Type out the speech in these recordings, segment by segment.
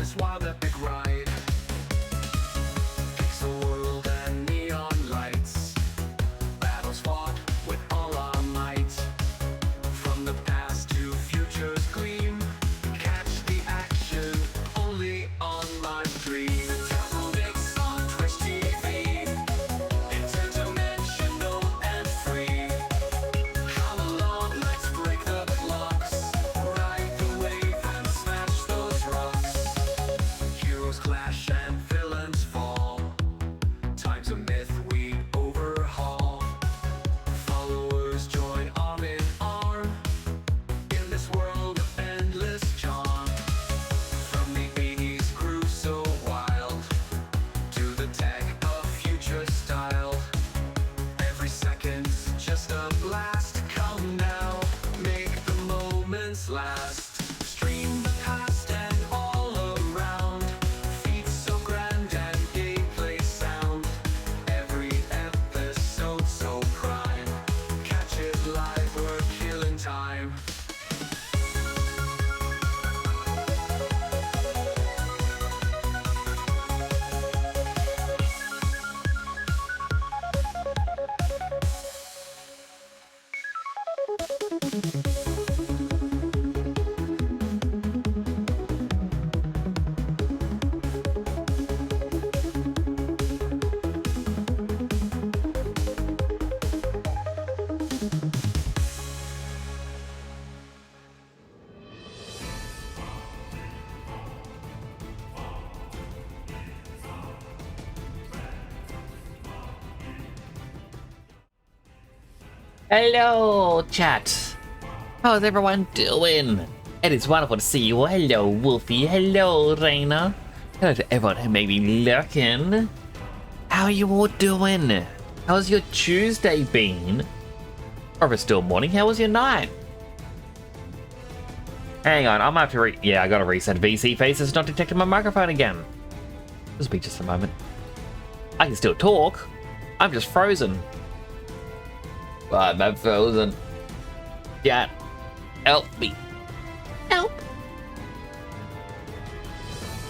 this wild epic ride. Pixel world and neon lights. Battles fought with all our might. From the past to future's gleam. Catch the action only on live stream. Mix on Twitch TV. Interdimensional and free. Come along, let's break the blocks. Ride the wave and smash those rocks. Heroes clash and villains fall. Time's a myth we overhaul. Followers join arm in arm. In this world of endless charm. From the 80s grew so wild. To the tech of future style. Every second's just a blast. Come now, make the moments last. Stream the past and all around. Feats so grand and gameplay sound. Every episode so prime. Catch it live, we're killing time. Hello, chat. How's everyone doing? It is wonderful to see you. Hello, Wolfie. Hello, Raina. Hello to everyone who may be lurking. How are you all doing? How's your Tuesday been? Or if it's still morning, how was your night? Hang on, I'm gonna have to yeah, I gotta reset VC faces not detecting my microphone again. This will be just a moment. I can still talk. I'm just frozen. I'm frozen. Chat, help me. Help.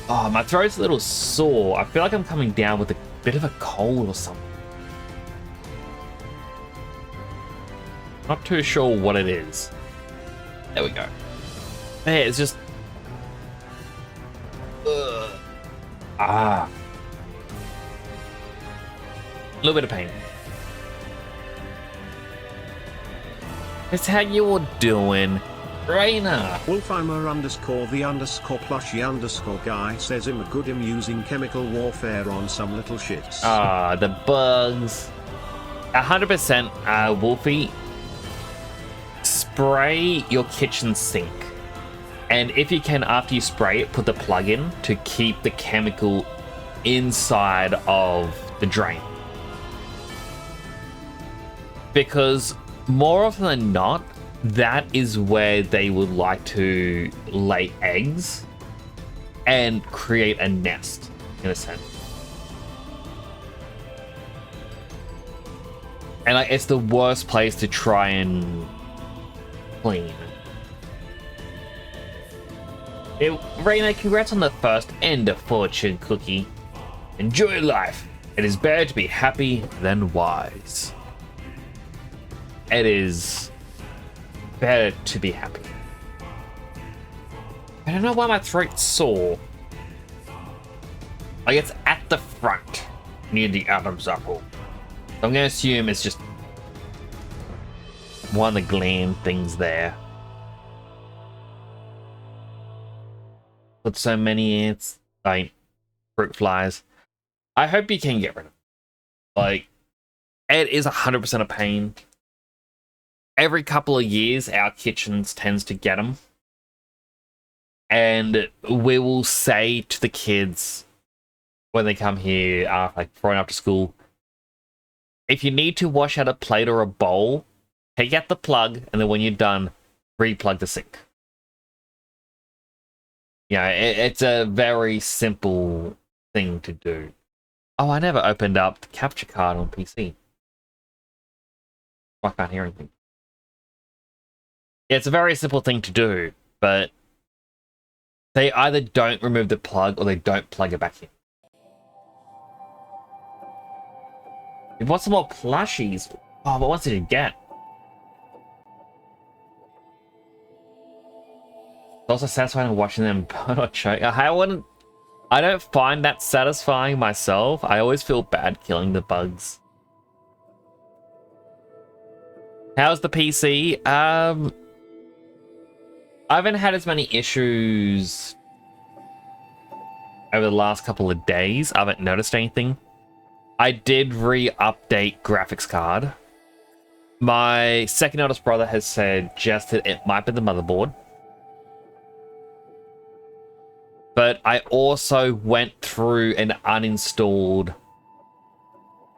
Oh, my throat's a little sore. I feel like I'm coming down with a bit of a cold or something. Not too sure what it is. There we go. Yeah, it's just... A little bit of pain. It's how you all doing, Raina. Wolfheimer underscore the underscore plushy underscore guy says I'm good him using chemical warfare on some little shits. Ah, the bugs. 100%, Wolfie. Spray your kitchen sink. And if you can, after you spray it, put the plug in to keep the chemical inside of the drain. Because more often than not, that is where they would like to lay eggs and create a nest, in a sense. And like, it's the worst place to try and clean. Raina, congrats on the first End of Fortune cookie. Enjoy life. It is better to be happy than wise. It is better to be happy. I don't know why my throat's sore. Like, it's at the front, near the Adam's apple. I'm gonna assume it's just one of the gland things there. With so many ants, like fruit flies. I hope you can get rid of it. Like, it is 100% a pain. Every couple of years, our kitchens tends to get them. And we will say to the kids when they come here, like before and after school, if you need to wash out a plate or a bowl, take out the plug, and then when you're done, re-plug the sink. Yeah, it's a very simple thing to do. Oh, I never opened up the capture card on PC. I can't hear anything. Yeah, it's a very simple thing to do, but They either don't remove the plug or they don't plug it back in. We want some more plushies. Oh, but what did you get? It's also satisfying watching them burn or choke. I don't find that satisfying myself. I always feel bad killing the bugs. How's the PC? I haven't had as many issues over the last couple of days. I haven't noticed anything. I did re-update graphics card. My second eldest brother has suggested it might be the motherboard. But I also went through and uninstalled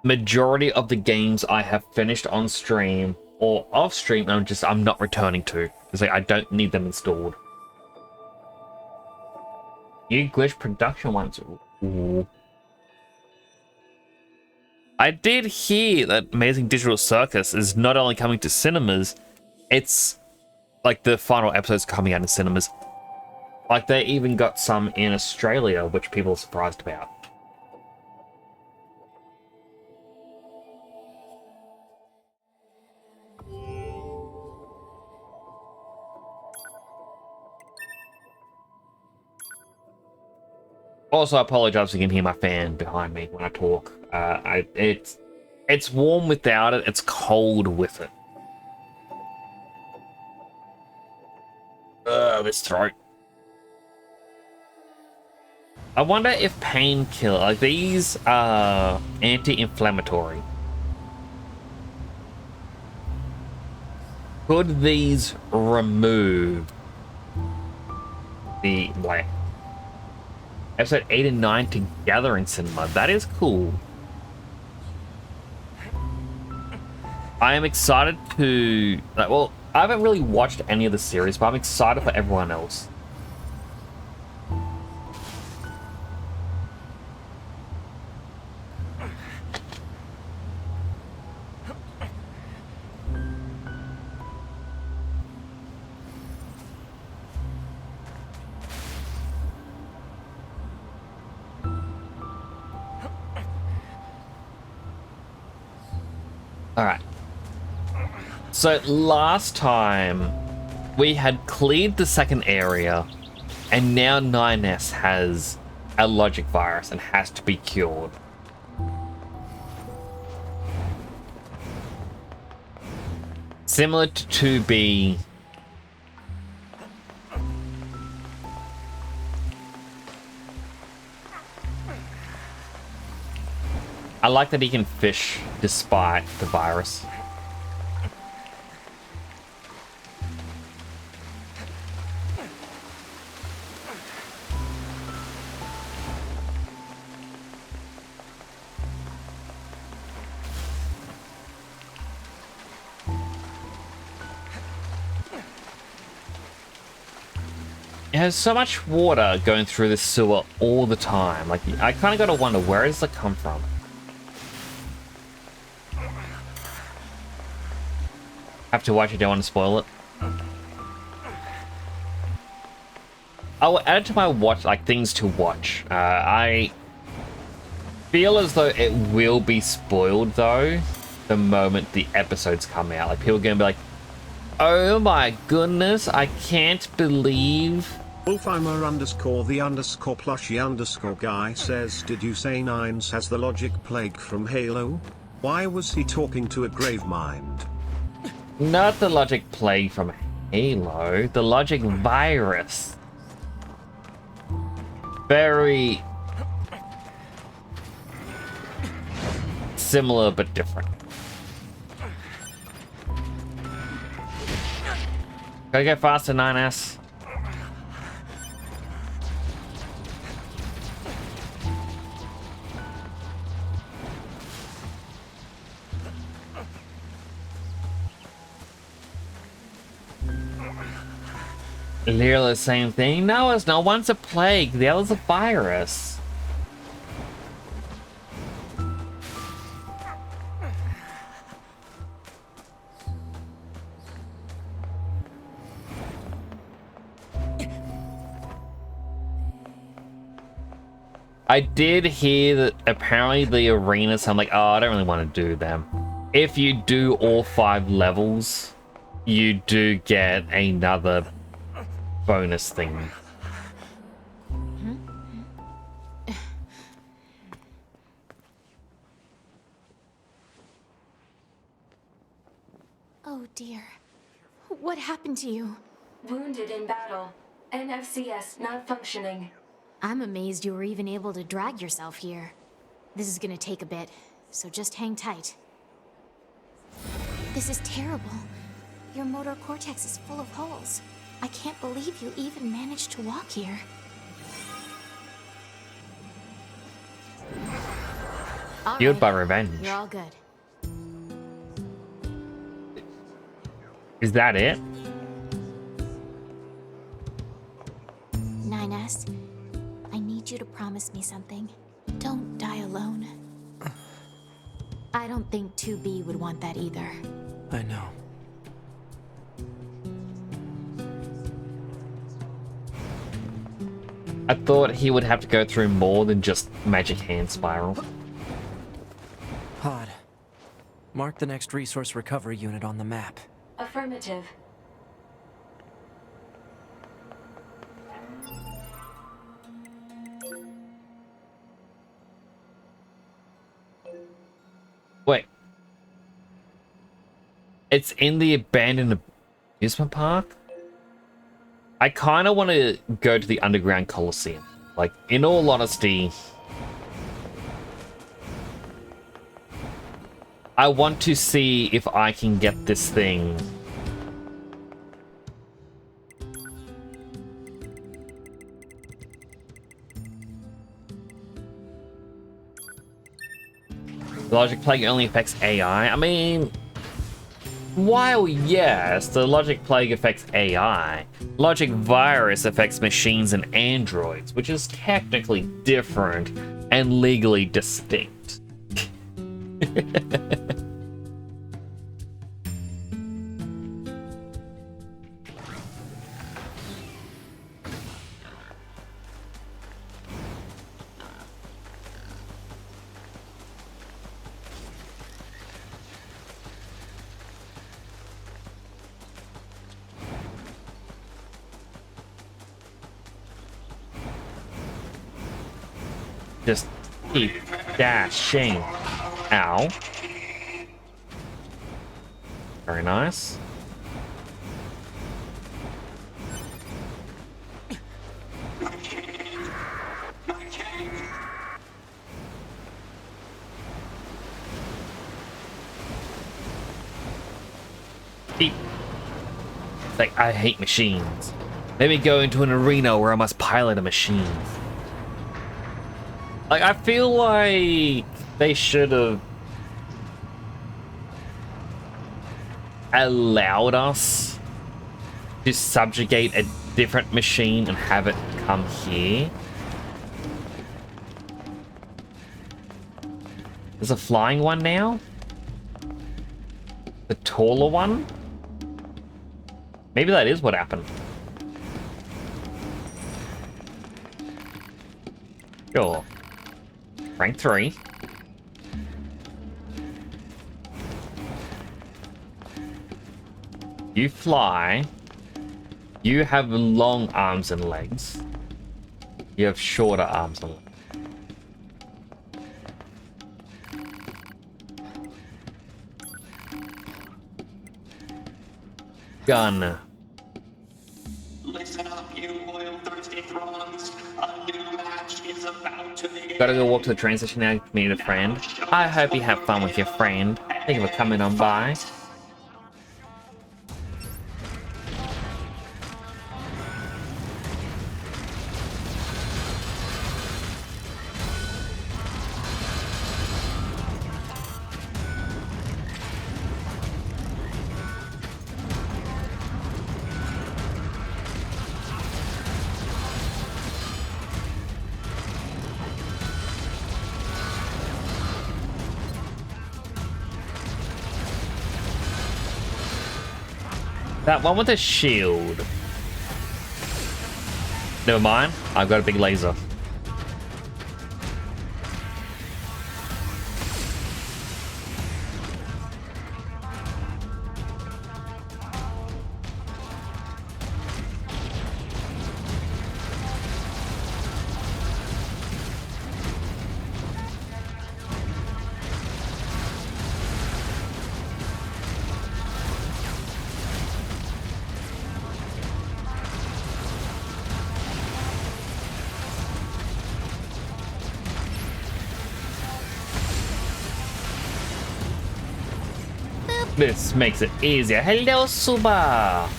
majority of the games I have finished on stream or off stream. I'm not returning to. It's like I don't need them installed. New glitch production ones. Ooh. I did hear that Amazing Digital Circus is not only coming to cinemas, it's like the final episode's coming out in cinemas. Like they even got some in Australia, which people are surprised about. Also, I apologize if you can hear my fan behind me when I talk. It's warm without it. It's cold with it. This throat. I wonder if painkiller, like these are anti-inflammatory. Could these remove the like episode 8 and 9 together in cinema? That is cool. I am excited to well, I haven't really watched any of the series, but I'm excited for everyone else. All right. So last time we had cleared the second area and now 9S has a logic virus and has to be cured. Similar to 2B, I like that he can fish despite the virus. There's so much water going through this sewer all the time. Like, I kind of got to wonder, where does it come from? Have to watch it, don't want to spoil it. I will add it to my watch, like things to watch. I feel as though it will be spoiled though, the moment the episodes come out. Like people are gonna be like, oh my goodness, I can't believe. Wolfheimer underscore the underscore plushy underscore guy says, did you say Nines has the logic plague from Halo? Why was he talking to a grave mind? Not the logic plague from Halo, the logic virus. Very similar but different. Gotta go faster, 9S. Literally the same thing. No, it's not. One's a plague, the other's a virus. I did hear that apparently the arenas, I'm like, oh, I don't really want to do them. If you do all 5 levels, you do get another bonus thing. Oh dear. What happened to you? Wounded in battle. NFCS not functioning. I'm amazed you were even able to drag yourself here. This is gonna take a bit, so just hang tight. This is terrible. Your motor cortex is full of holes. I can't believe you even managed to walk here. Fueled by Alright, revenge. you're all good. Is that it? 9S, I need you to promise me something. Don't die alone. I don't think 2B would want that either. I know. I thought he would have to go through more than just magic hand spiral. Pod. Mark the next resource recovery unit on the map. Affirmative. Wait. It's in the abandoned amusement park? I kind of want to go to the underground Coliseum. Like, in all honesty, I want to see if I can get this thing. The logic plague only affects AI. I mean, while yes, the logic plague affects AI, logic virus affects machines and androids, which is technically different and legally distinct. Just keep dashing. Ow. Very nice. Keep. Like, I hate machines. Let me go into an arena where I must pilot a machine. Like, I feel like they should have allowed us to subjugate a different machine and have it come here. There's a flying one now? The taller one? Maybe that is what happened. Sure. Rank 3. You fly. You have long arms and legs. You have shorter arms and legs. Gun. Listen up, you oil-thirsty throngs. A new match is about to begin. Gotta go walk to the train station now. Meet a friend. I hope you have fun with your friend. Thank you for coming on by. That one with a shield. Never mind. I've got a big laser. This makes it easier. Hello, Suba!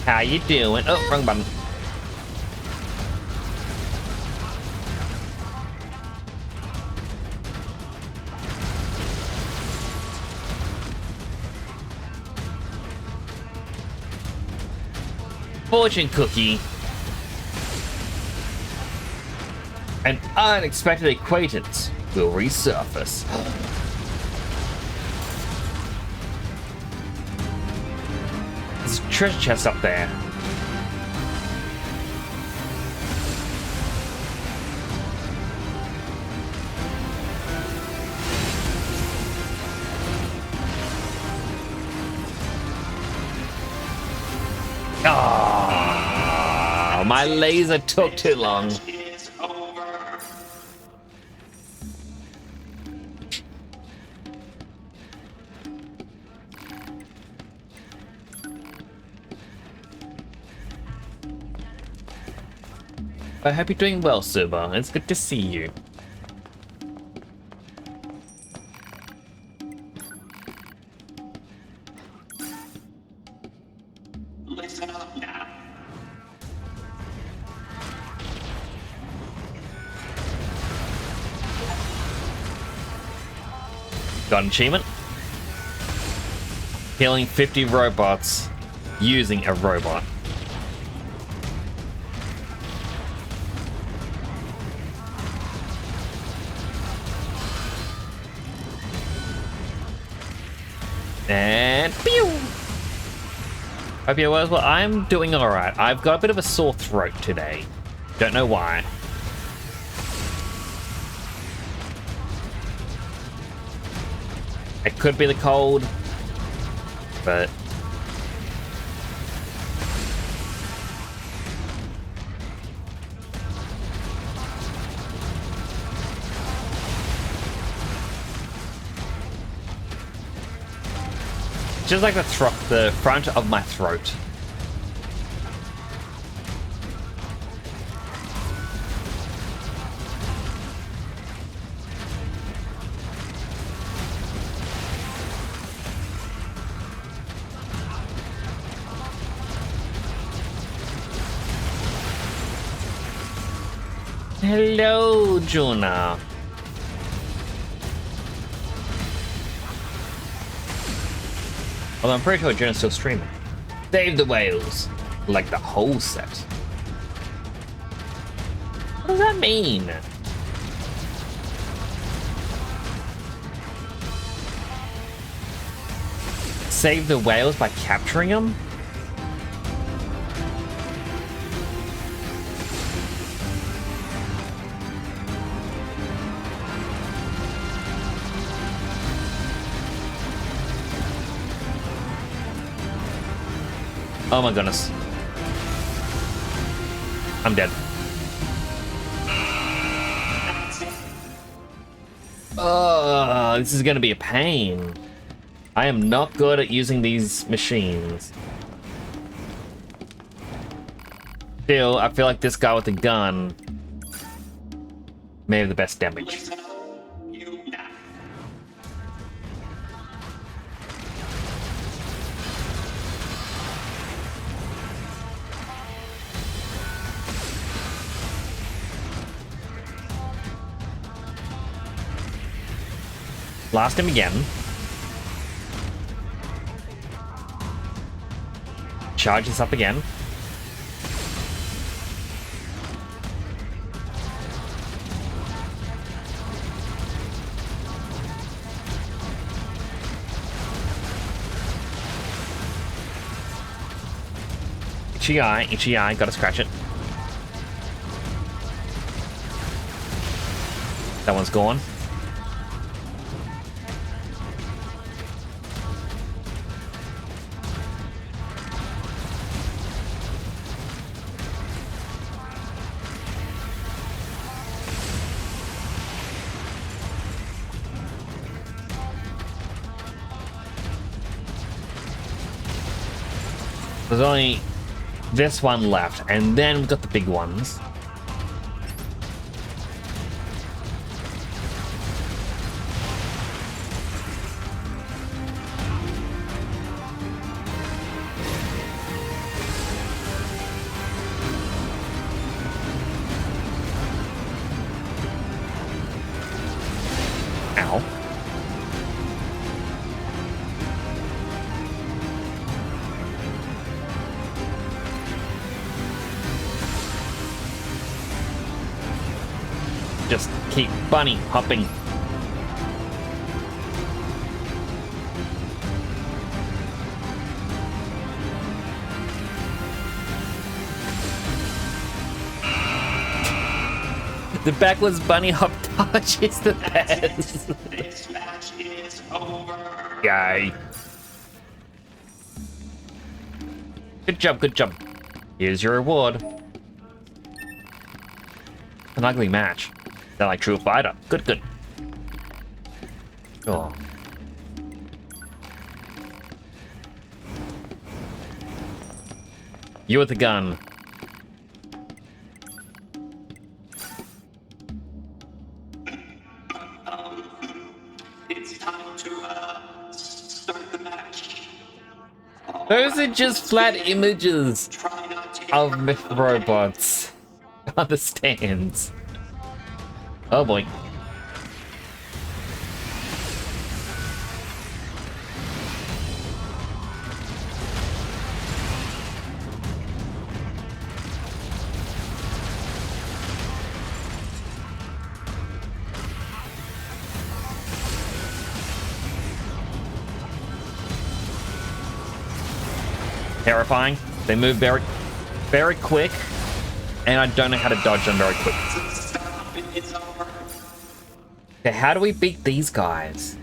How you doing? Oh, wrong button. Fortune cookie. An unexpected acquaintance will resurface. There's a treasure chest up there. Oh, my laser took too long. I hope you're doing well, Suba. It's good to see you. Listen up now. Got an achievement. Killing 50 robots using a robot. And pew! Hope you're well. I'm doing alright. I've got a bit of a sore throat today. Don't know why. It could be the cold, but just like the front of my throat. Hello, Juna. Although I'm pretty sure Juna's still streaming. Save the whales. Like the whole set. What does that mean? Save the whales by capturing them? Oh my goodness. I'm dead. Oh, this is gonna be a pain. I am not good at using these machines. Still, I feel like this guy with the gun may have the best damage. Blast him again. Charge this up again. Itchy eye, gotta scratch it. That one's gone. There's only this one left, and then we've got the big ones. Just keep bunny hopping. The backwards bunny hop dodge is the best. This match is over. Yay. Good job, good job. Here's your reward. An ugly match. They're like true fighter. Good, good. Oh. You with the gun. It's time to start the match. Those are just flat images Try not to get of myth robots on the stands. Oh boy. Terrifying. They move very, very quick, and I don't know how to dodge them very quick. stop. It's over. Okay, how do we beat these guys?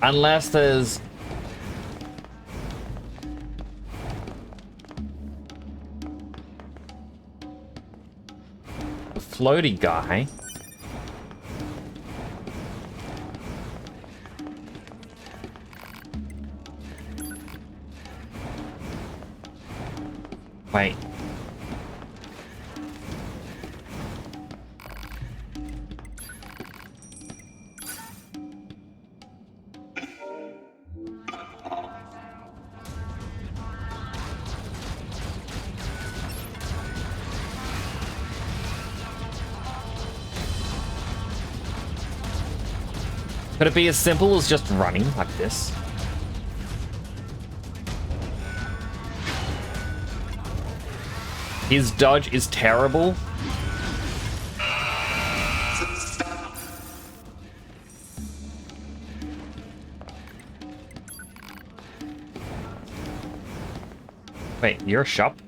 Unless there's... a floaty guy. Wait. Could it be as simple as just running like this? His dodge is terrible. Wait, you're a shop?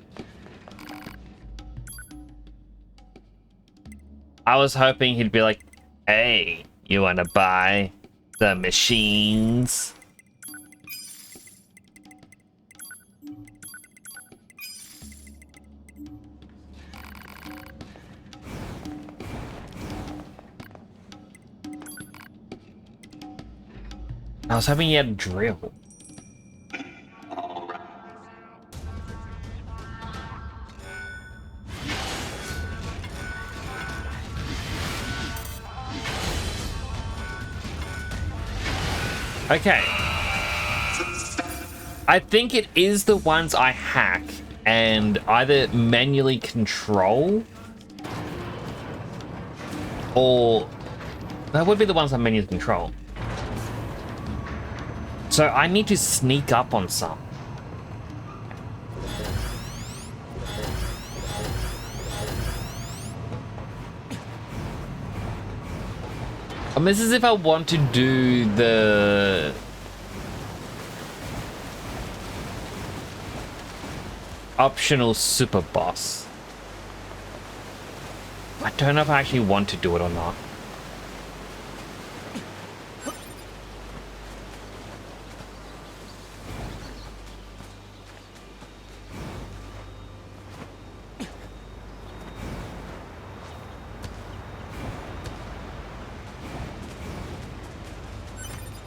I was hoping he'd be like, hey, you wanna buy the machines? I was hoping he had a drill. Okay. I think it is the ones I hack and either manually control or that would be the ones I manually control. So I need to sneak up on some. This is if I want to do the optional super boss. I don't know if I actually want to do it or not.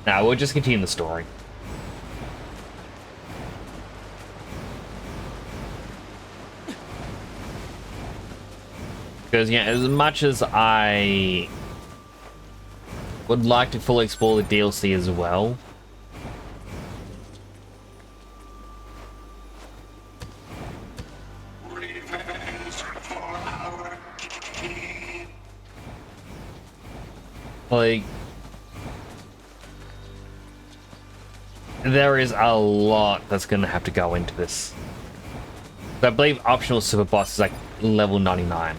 Nah, we'll just continue the story. Because, yeah, as much as I would like to fully explore the DLC as well, like, there is a lot that's gonna have to go into this. I believe optional super boss is like level 99.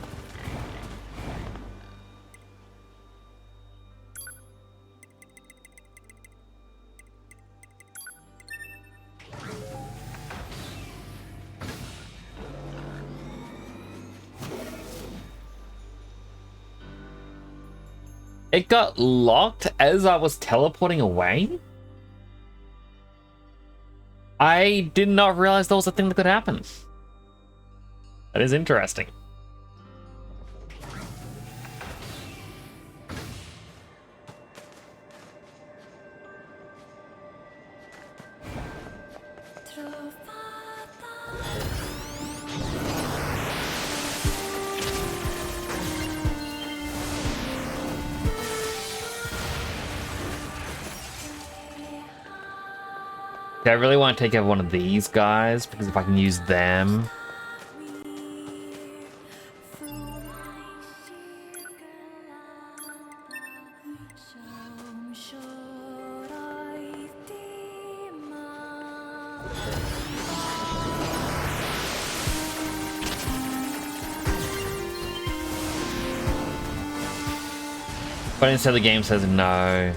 It got locked as I was teleporting away? I did not realize that was a thing that could happen. That is interesting. Okay, I really want to take out one of these guys because if I can use them. But instead the game says no.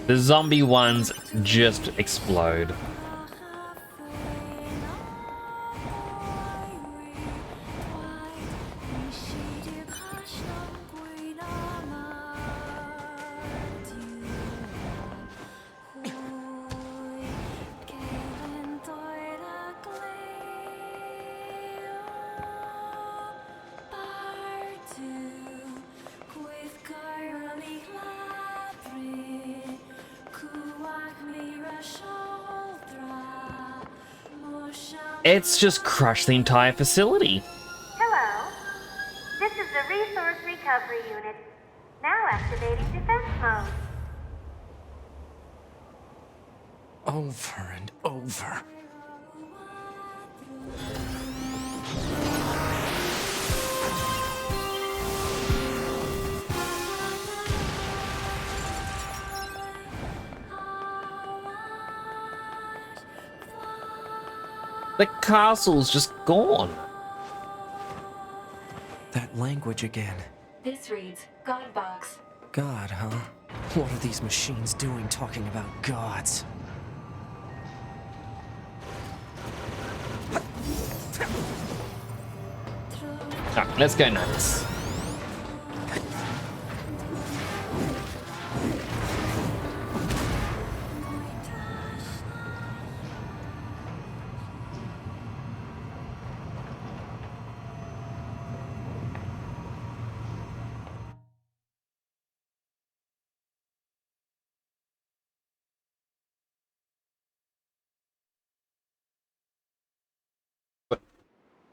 The zombie ones just explode. It's just crushed the entire facility. Hello. This is the Resource Recovery Unit. Now activating defense mode. Over and over. The castle's just gone. That language again. This reads God Box. God, huh? What are these machines doing talking about gods? Alright, let's go nuts.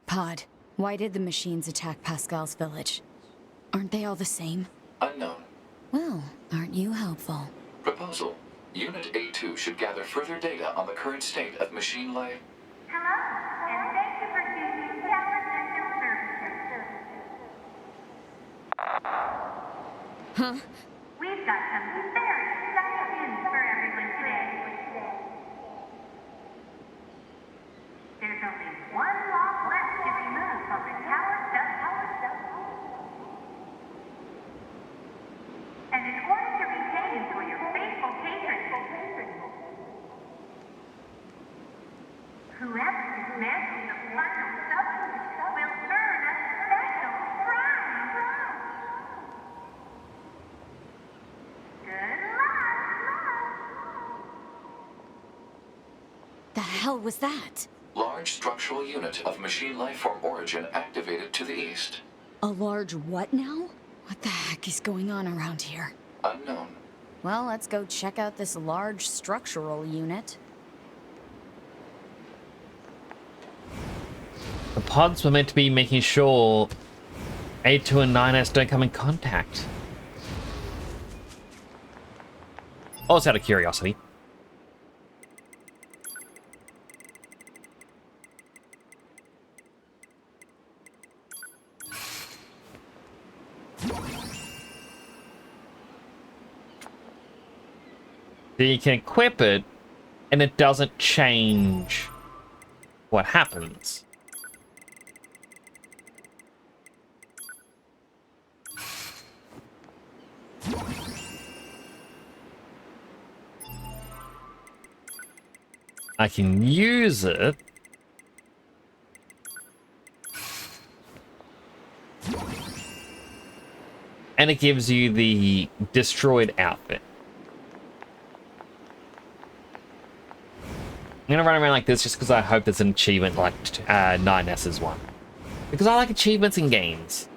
Pod, why did the machines attack Pascal's village? Aren't they all the same? Unknown. Well, aren't you helpful? Proposal. Unit A2 should gather further data on the current state of machine life. Hello, and thank you for choosing Tower System Services. Huh? We've got some very exciting news for everyone today. There's only one lock left to remove from the tower stuff. And in order to repay you for your faithful patronage, whoever dismantles the platinum substance will earn a special prize. Good luck! The hell was that? Large structural unit of machine life form origin activated to the east. A large what now? What the heck is going on around here? Unknown. Well, let's go check out this large structural unit. The pods were meant to be making sure A2 and 9S don't come in contact. Also out of curiosity. So you can equip it, and it doesn't change what happens. I can use it. And it gives you the destroyed outfit. I'm gonna run around like this just because I hope there's an achievement like 9S's one. Because I like achievements in games.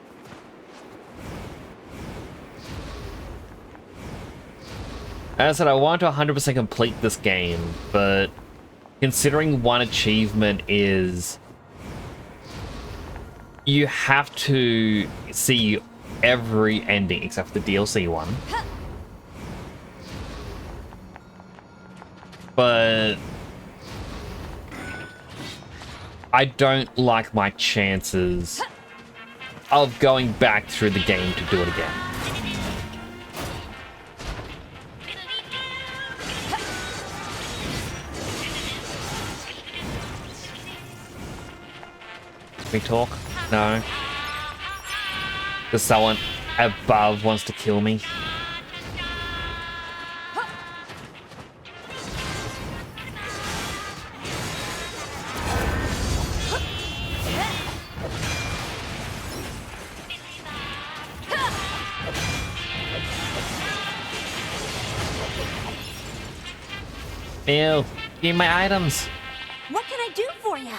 As I said, I want to 100% complete this game, but considering one achievement is you have to see every ending except for the DLC one. But I don't like my chances of going back through the game to do it again. Can we talk? No. Because someone above wants to kill me. Ew, give me my items. What can I do for you?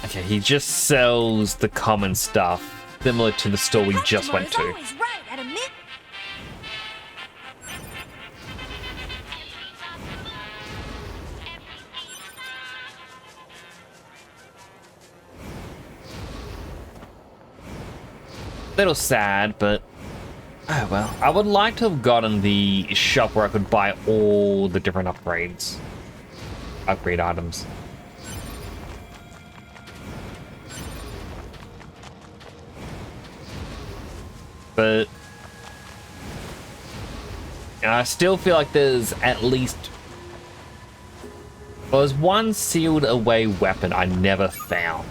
Okay, he just sells the common stuff, similar to the store we just went to. Always right at a minute. Little sad, but oh well. I would like to have gotten the shop where I could buy all the different upgrades. Upgrade items. But I still feel like there's at least... Well, there's one sealed away weapon I never found.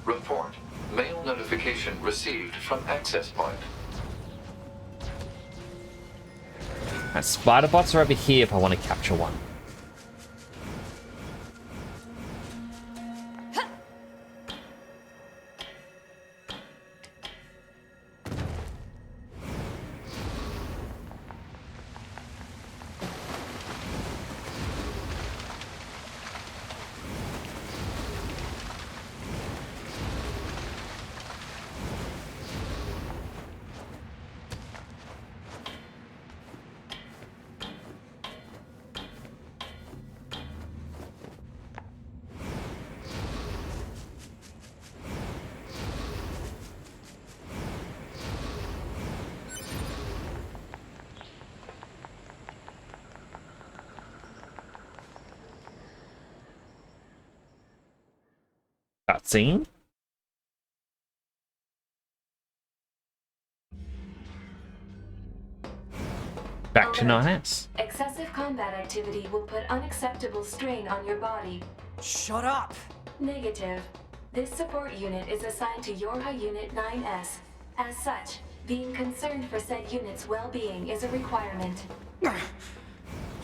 Report. Mail notification received from access point. Spider bots are over here if I want to capture one. Cutscene. Back to Alert. 9S. Excessive combat activity will put unacceptable strain on your body. Shut up! Negative. This support unit is assigned to Yorha Unit 9S. As such, being concerned for said unit's well-being is a requirement.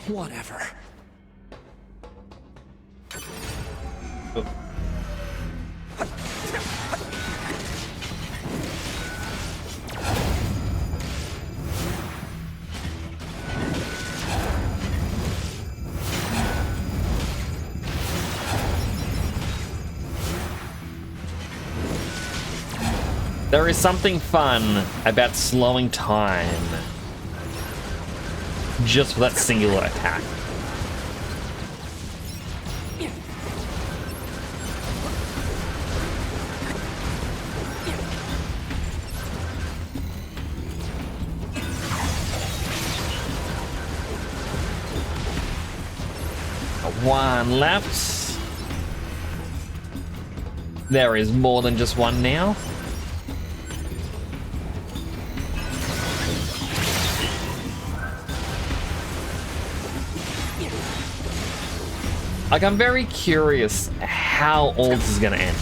Whatever. There is something fun about slowing time just for that singular attack. One left. There is more than just one now. Like, I'm very curious how all this is gonna end.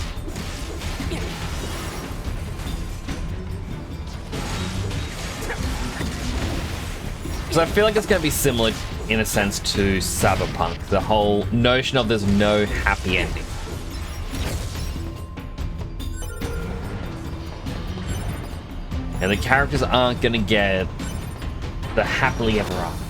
Because I feel like it's gonna be similar in a sense, to Cyberpunk. The whole notion of there's no happy ending. And the characters aren't gonna get the happily ever after.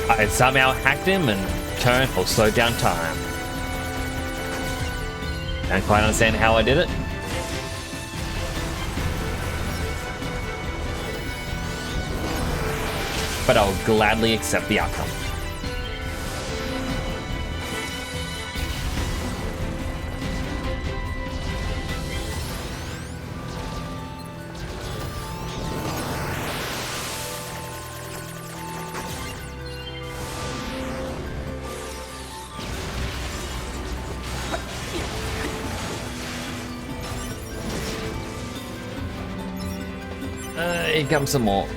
I somehow hacked him and turned or slowed down time. Don't quite understand how I did it. But I'll gladly accept the outcome. Here comes some more.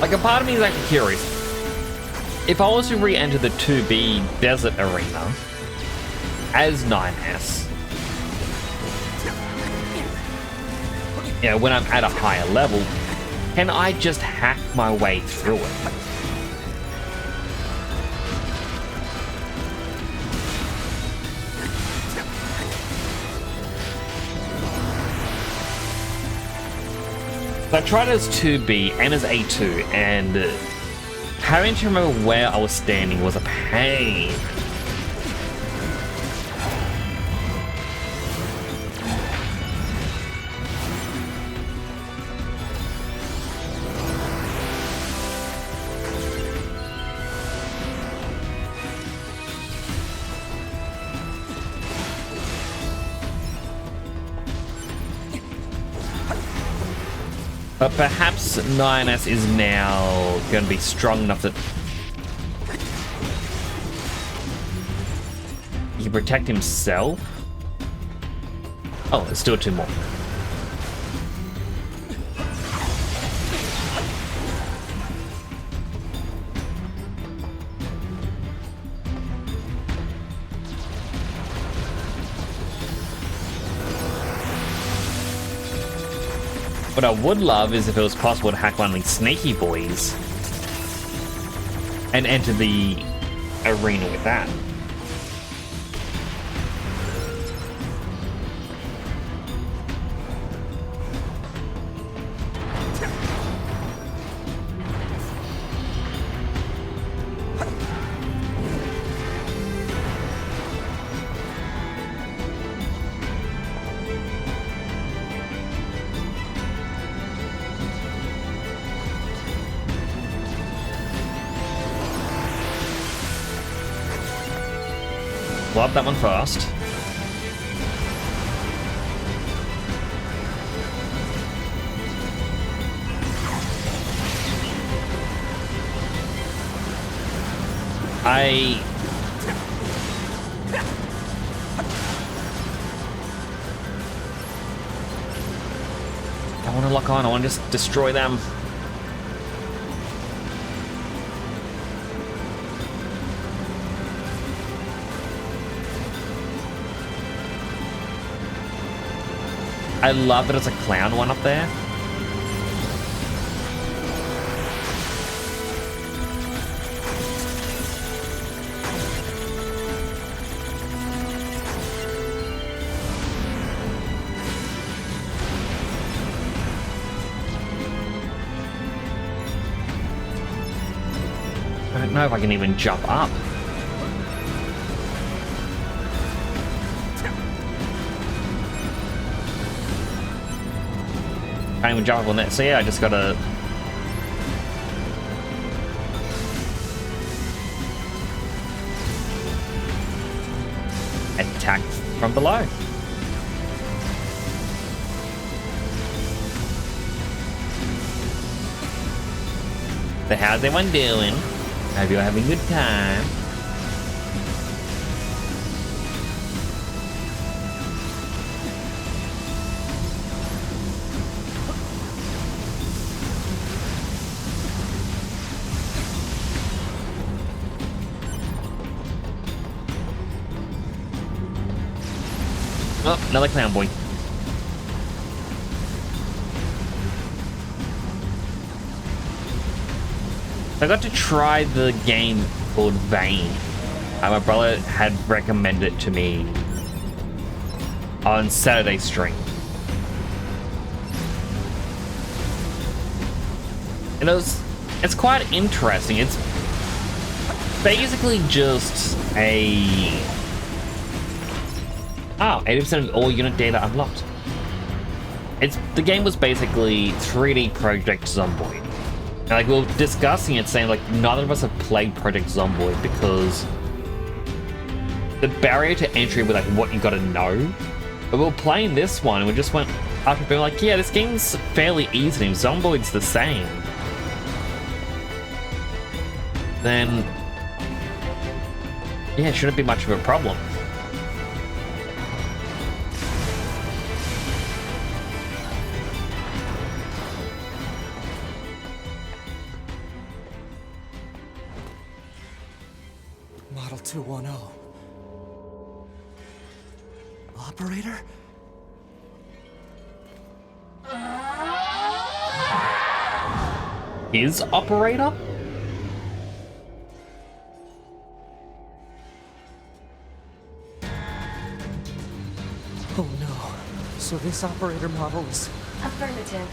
Like, a part of me is actually curious. If I was to re-enter the 2B desert arena as 9S, you know, when I'm at a higher level, can I just hack my way through it? I tried as 2B and as A2, and having to remember where I was standing was a pain. But perhaps 9S is now going to be strong enough that he can protect himself. Oh, let's do it 2 more. What I would love is if it was possible to hack one of these sneaky boys and enter the arena with that. Blow up that one first. I want to lock on. I want to just destroy them. I love that it's a clown one up there. I don't know if I can even jump up. Can't even jump up on that, so yeah, I just gotta... attacked from below. So how's everyone doing? Hope you're having a good time. Oh, another clown boy. I got to try the game called Vane. My brother had recommended it to me on Saturday stream. And it's quite interesting. It's basically just a... Oh, 80% of all unit data unlocked. The game was basically 3D Project Zomboid. And like we were discussing it, saying like neither of us have played Project Zomboid because the barrier to entry with like what you gotta know. But we were playing this one and we just went after being like, yeah, this game's fairly easy and Zomboid's the same. Then yeah, it shouldn't be much of a problem. Model 210. Operator? Is operator? Oh no. So this operator model is... Affirmative.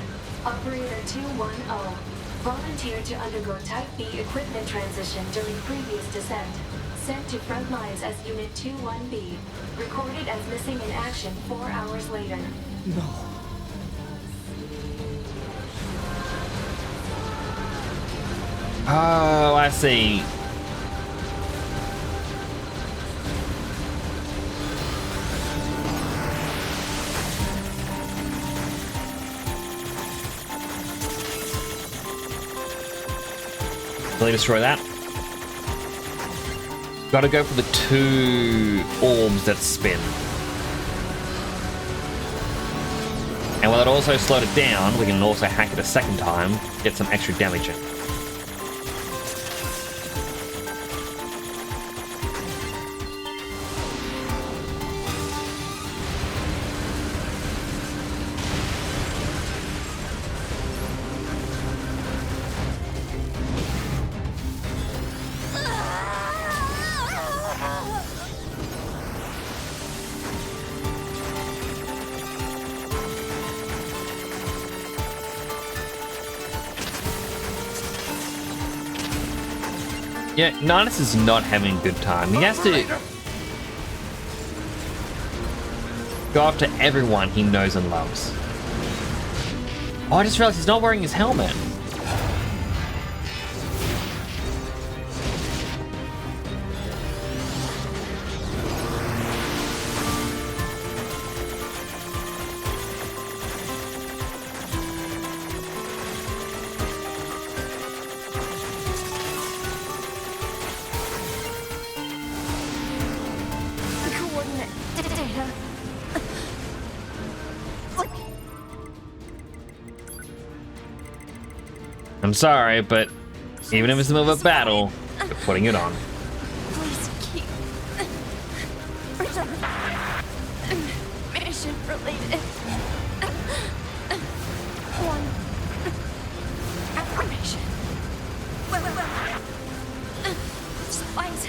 Operator 210. Volunteered to undergo Type B equipment transition during previous descent. Sent to front lines as Unit 21B. Recorded as missing in action 4 hours later. No. Oh, I see. Will he destroy that? Gotta go for the 2 orbs that spin. And while it also slowed it down, we can also hack it a second time, get some extra damage in. Yeah, Nardis is not having a good time. He has to go after everyone he knows and loves. Oh, I just realized he's not wearing his helmet. I'm sorry, but even if it's the middle of a battle, you're putting it on. Please keep. Mission related. One. Affirmation. Supplies.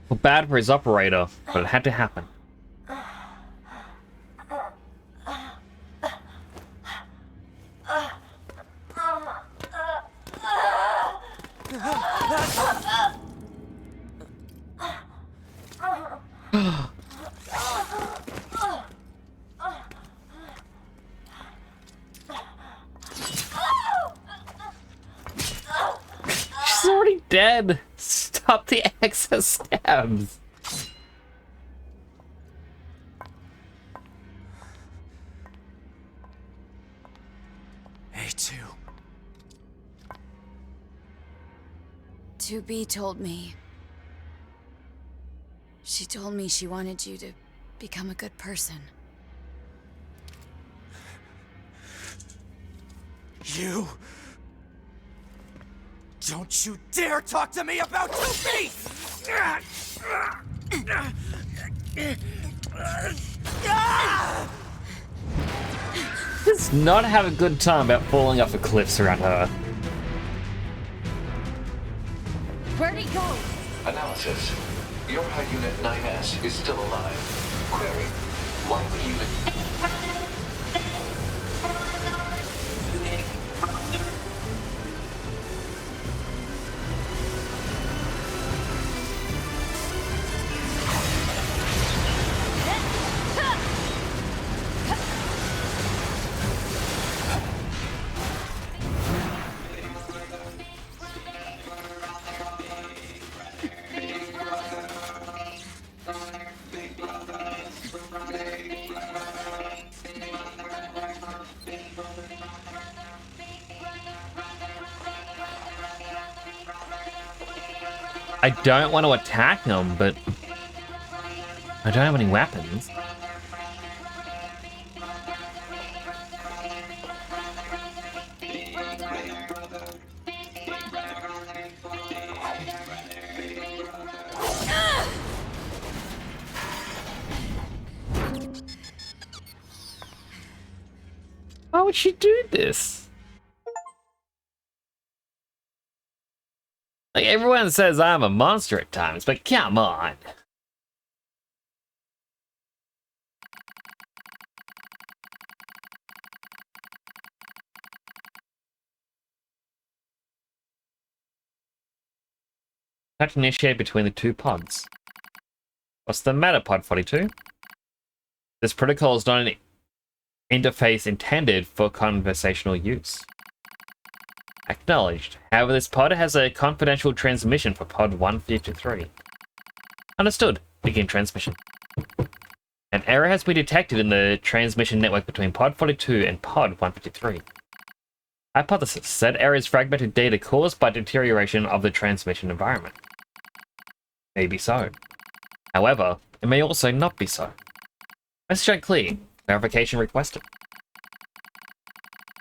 Well, bad for his operator, but it had to happen. dead! Stop the excess stabs! A2. 2B told me. She told me she wanted you to become a good person. You... Don't you dare talk to me about 2B! Does not have a good time about falling off the cliffs around her. Where'd he go? Analysis. Your high unit 9S is still alive. Query. Why would unit... I don't want to attack him, but I don't have any weapons. Why would she do this? Like, everyone says I'm a monster at times, but come on. Touch initiate between the two pods. What's the matter, Pod 42? This protocol is not an interface intended for conversational use. Acknowledged. However, this pod has a confidential transmission for pod 153. Understood. Begin transmission. An error has been detected in the transmission network between pod 42 and pod 153. Hypothesis. Said error is fragmented data caused by deterioration of the transmission environment. Maybe so. However, it may also not be so. Message unclear. Verification requested.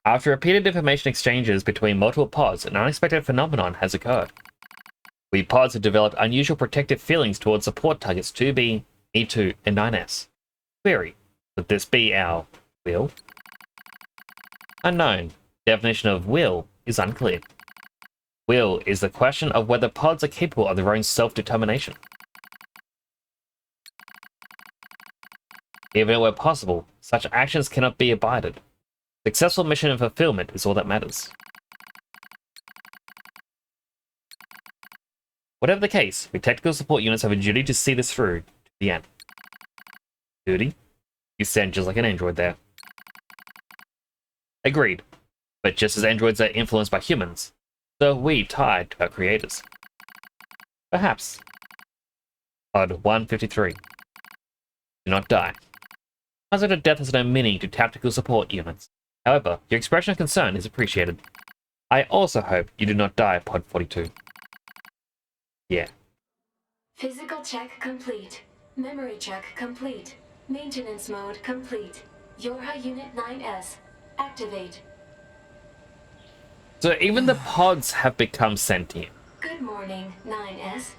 After repeated information exchanges between multiple pods, an unexpected phenomenon has occurred. We pods have developed unusual protective feelings towards support targets 2B, E2, and 9S. Query. Would this be our will? Unknown. Definition of will is unclear. Will is the question of whether pods are capable of their own self-determination. Even where possible, such actions cannot be abided. Successful mission and fulfillment is all that matters. Whatever the case, we technical support units have a duty to see this through to the end. Duty? You sound just like an android there. Agreed. But just as androids are influenced by humans, so are we tied to our creators. Perhaps. Pod 153. Do not die. Positive death has no meaning to tactical support units. However, your expression of concern is appreciated. I also hope you do not die, Pod 42. Yeah. Physical check complete. Memory check complete. Maintenance mode complete. Yorha Unit 9S. Activate. So even the pods have become sentient. Good morning, 9S.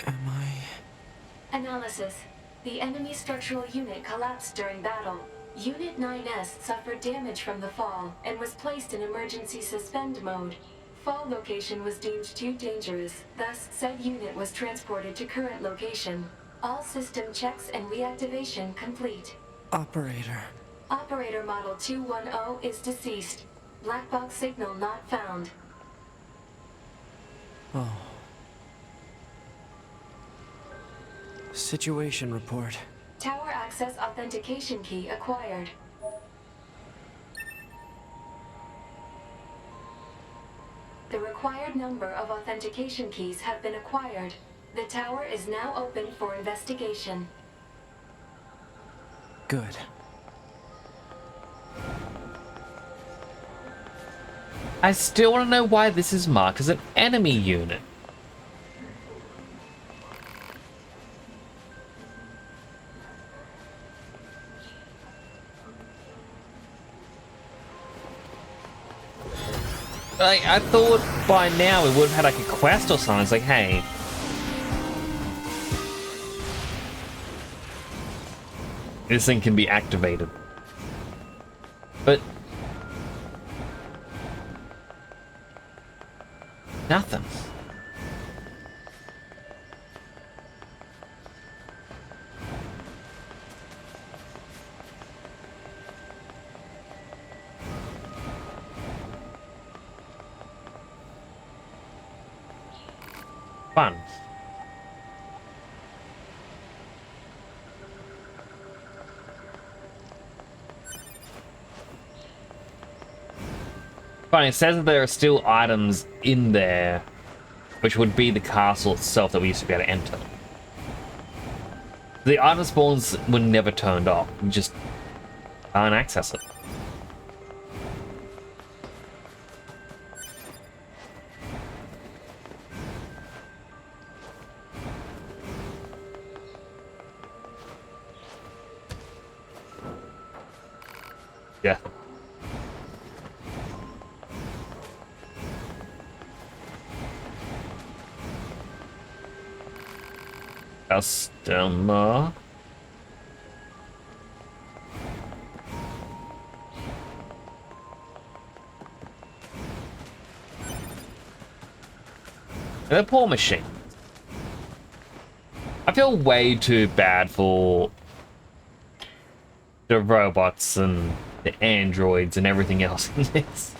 Am I... Analysis. The enemy structural unit collapsed during battle. Unit 9S suffered damage from the fall and was placed in emergency suspend mode. Fall location was deemed too dangerous, thus said unit was transported to current location. All system checks and reactivation complete. Operator. Operator Model 210 is deceased. Black box signal not found. Oh. Situation report. Tower access authentication key acquired. required number of authentication keys have been acquired. The tower is now open for investigation. Good. I still want to know why this is marked as an enemy unit. Like, I thought by now we would have had like a quest or something. It's like, hey, this thing can be activated. But nothing. Fun. Funny, it says that there are still items in there, which would be the castle itself that we used to be able to enter. The item spawns were never turned off. You just can't access it. Yeah. Customer. The poor machine. I feel way too bad for the robots and the androids and everything else in this.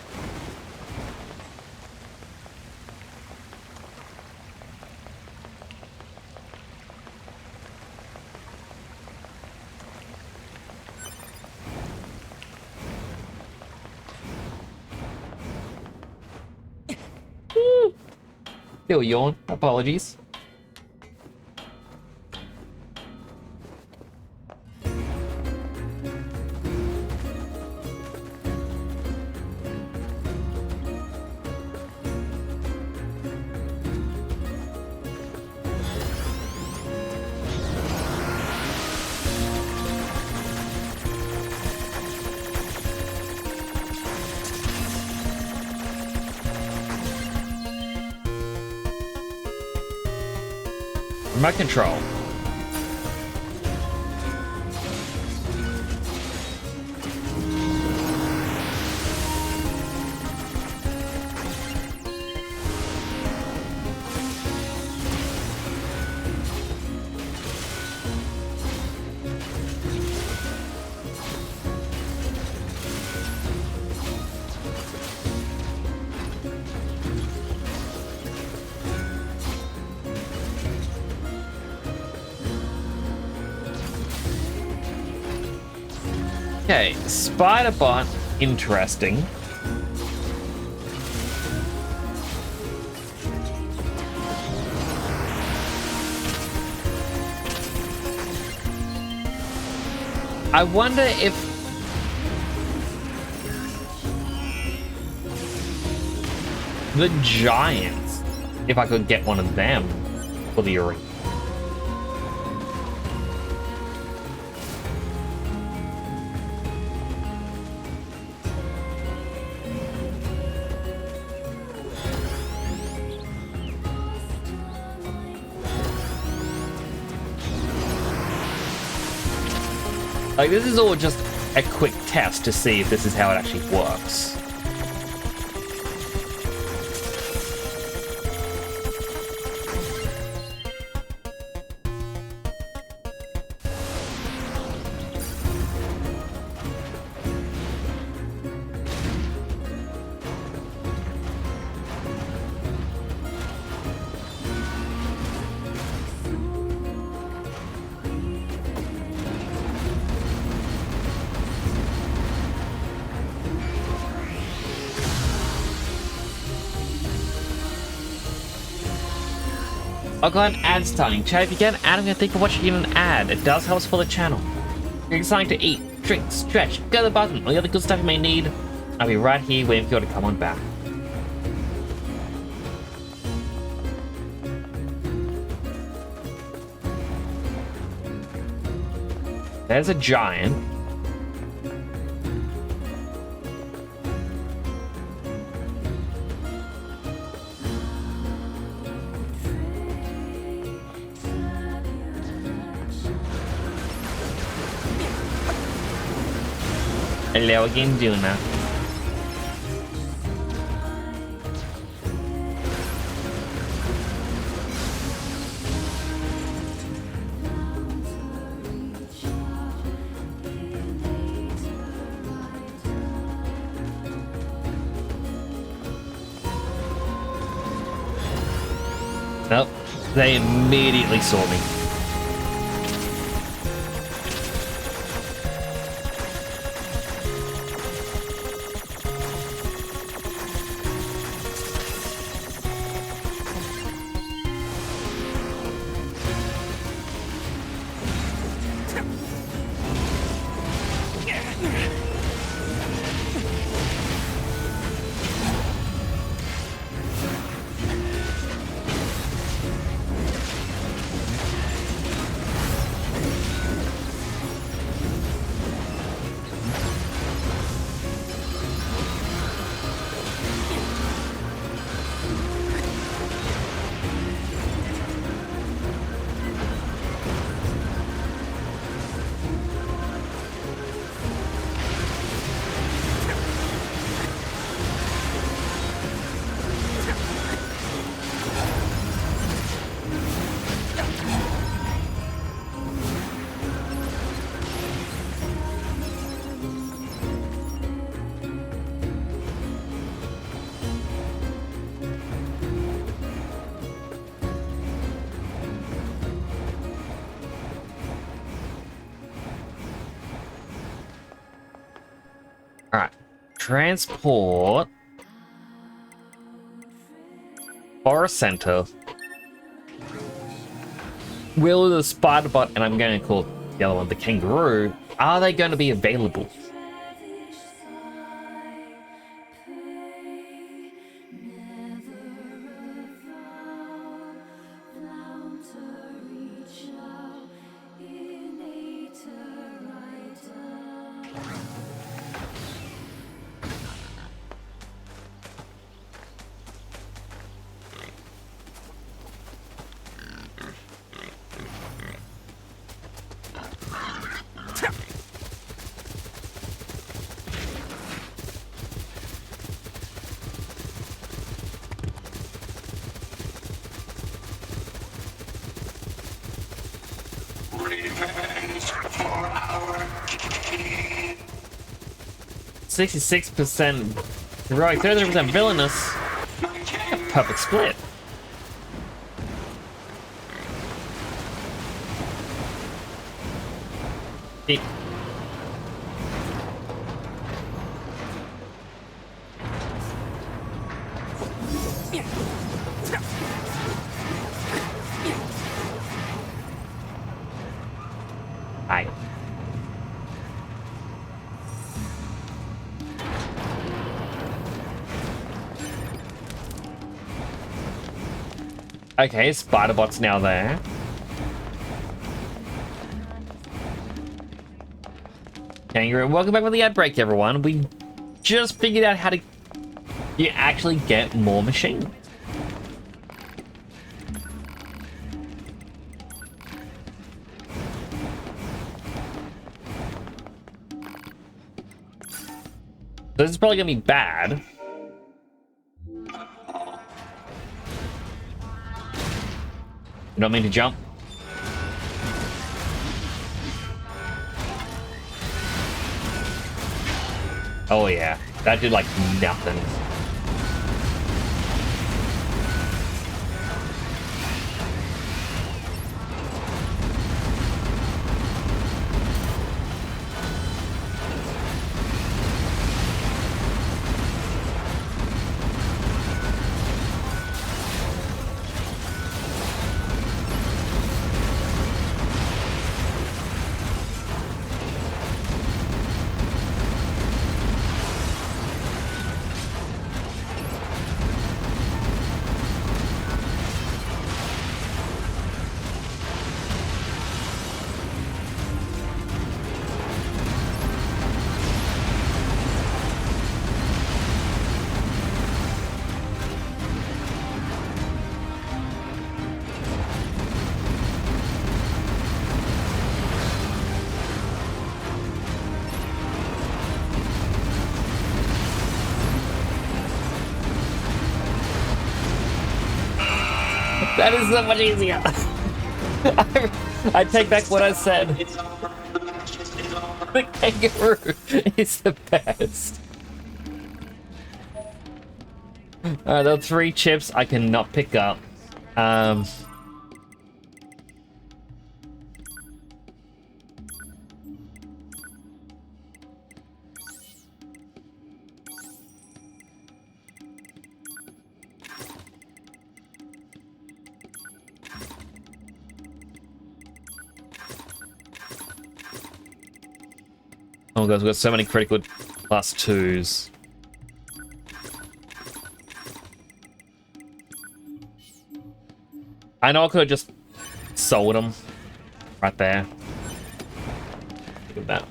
Still yawn. Apologies. Remote control. Okay, spider bot, interesting. I wonder if the giants, if I could get one of them for the arena. Like, this is all just a quick test to see if this is how it actually works. I've got an ad starting. Chat, if you get an ad, I'm gonna thank you for watching an ad. It does help us for the channel. You're excited to eat, drink, stretch, go to the bathroom, all the other good stuff you may need. I'll be right here waiting for you to come on back. There's a giant. Hello again, Duna. Nope, they immediately saw me. Alright. Transport. Forest Center. Will the spider bot, and I'm going to call the other one the kangaroo, are they going to be available? Revenge for our king. 66% heroic, 33% villainous. A perfect split. It Hi. Okay, Spiderbot's now there. Kangaroo, welcome back from the ad break, everyone. We just figured out how to you actually get more machines. So this is probably gonna be bad. You don't mean to jump? Oh yeah, that did like nothing. That is so much easier. I take back what I said. The kangaroo is the best. Alright, there are 3 chips I cannot pick up. Oh my god, we've got so many critical +2s. I know I could have just sold them right there. Look at that.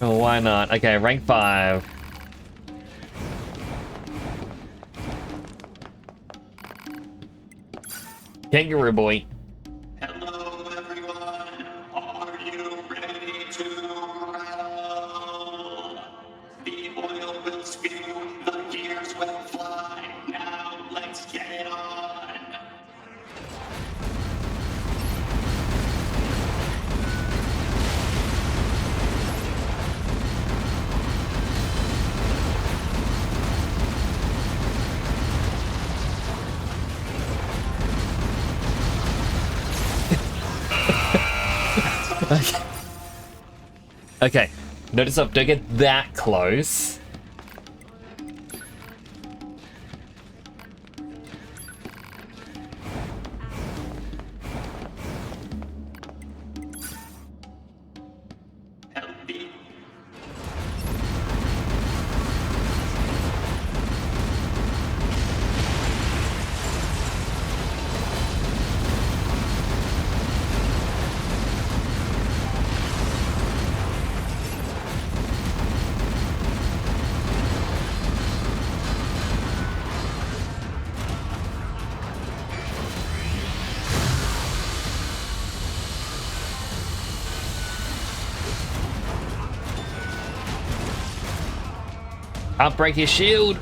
Oh, why not? Okay, rank 5. Kangaroo boy. Hello, everyone. Are you ready to rattle? The oil will spew, the gears will fly. Now let's get it on. Okay, notice up, don't get that close. I'll break his shield.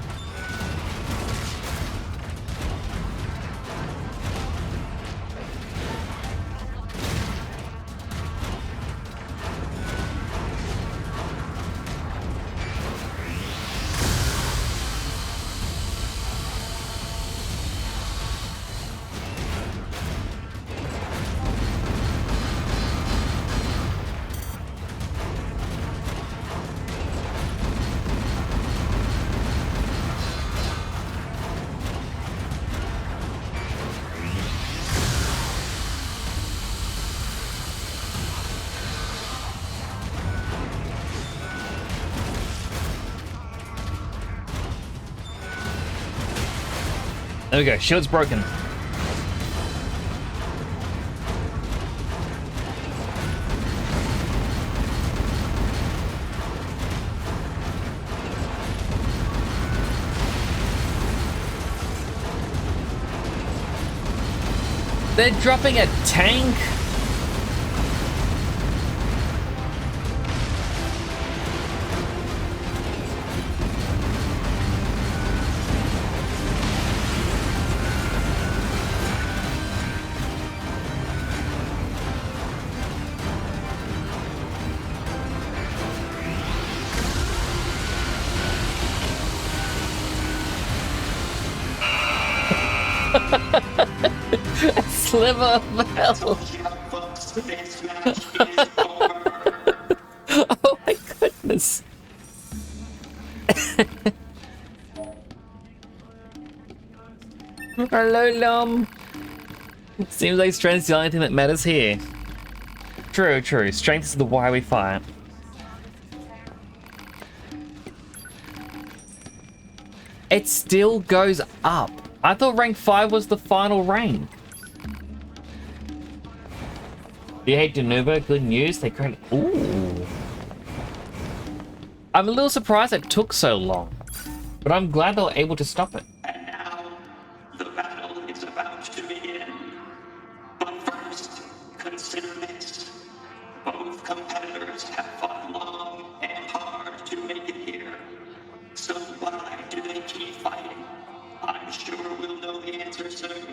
There we go, shield's broken. They're dropping a tank? A sliver of hell. Oh my goodness. Hello, Lum. Seems like strength's the only thing that matters here. True, true. Strength is the why we fight. It still goes up. I thought rank 5 was the final rank. Do you hate Denuvo? Good news. They created. Ooh. I'm a little surprised it took so long, but I'm glad they were able to stop it. And now, the battle is about to begin. But first, consider this. Both competitors have fought long and hard to make it here. So why do they keep fighting? I'm sure we'll know the answer soon.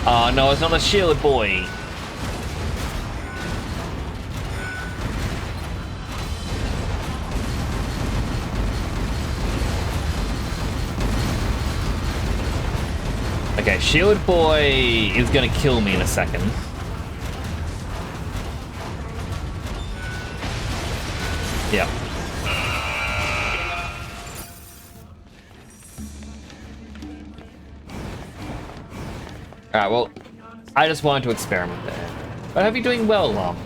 Oh no, it's not a shield boy. Okay, shield boy is gonna kill me in a second. Yep. Alright, well, I just wanted to experiment there. But I hope you're doing well,